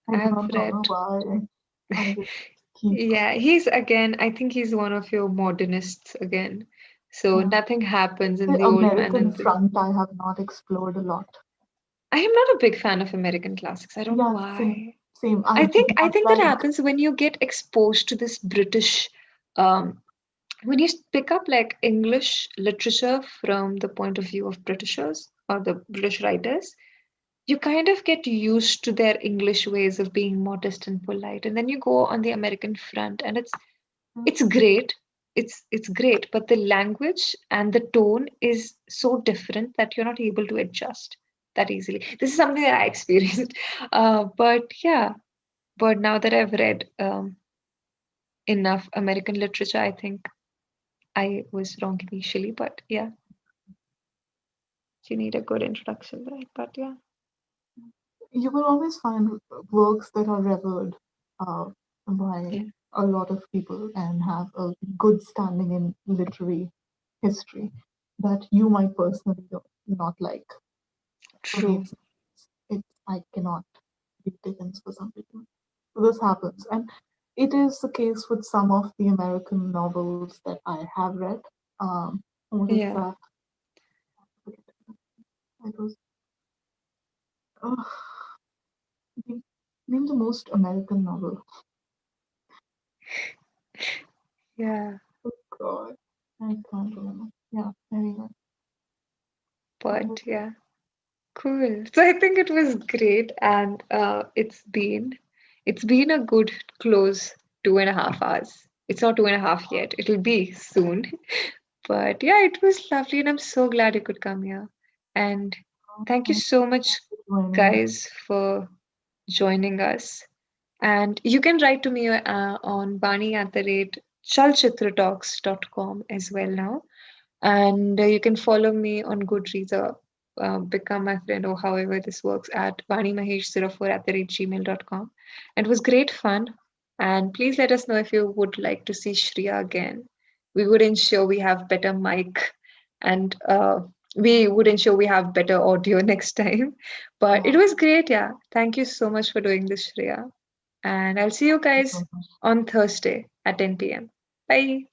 I do I've not know read. why. I just keep. Yeah, he's again, I think he's one of your modernists again. So Yeah. nothing happens in The the old man American and the. front I have not explored a lot. I am not a big fan of American classics. I don't know Yeah, same, why. same. I I do think I not think that like. happens when you get exposed to this British, um, when you pick up like English literature from the point of view of Britishers or the British writers, you kind of get used to their English ways of being modest and polite, and then you go on the American front, and it's great. It's great, but the language and the tone is so different that you're not able to adjust that easily. This is something that I experienced. But yeah, but now that I've read enough American literature, I think I was wrong initially. But yeah, you need a good introduction, right? But yeah, You will always find works that are revered uh, by yeah, a lot of people and have a good standing in literary history that you might personally not like. For me, true. it's I cannot read Dickens for some reason. So this happens, and it is the case with some of the American novels that I have read. What is Yeah, that? It was uh, name the most American novel. yeah. Oh God, I can't remember. Yeah, anyway. But yeah. Cool. So I think it was great, and it's been a good close 2.5 hours. It's not 2.5 yet. It'll be soon. But yeah, it was lovely, and I'm so glad you could come here. And thank you Thank so much, you for joining me. guys, for joining us. And you can write to me on Vaani@chalchitratalks.com as well now. And you can follow me on Goodreads or become my friend or however this works at vaanimahesh04@gmail.com. And it was great fun. And please let us know if you would like to see Shriya again. We would ensure we have better mic and we would ensure we have better audio next time. But it Yeah, was great, yeah. Thank you so much for doing this, Shriya. And I'll see you thank you guys so much. on Thursday at 10 p.m. Bye.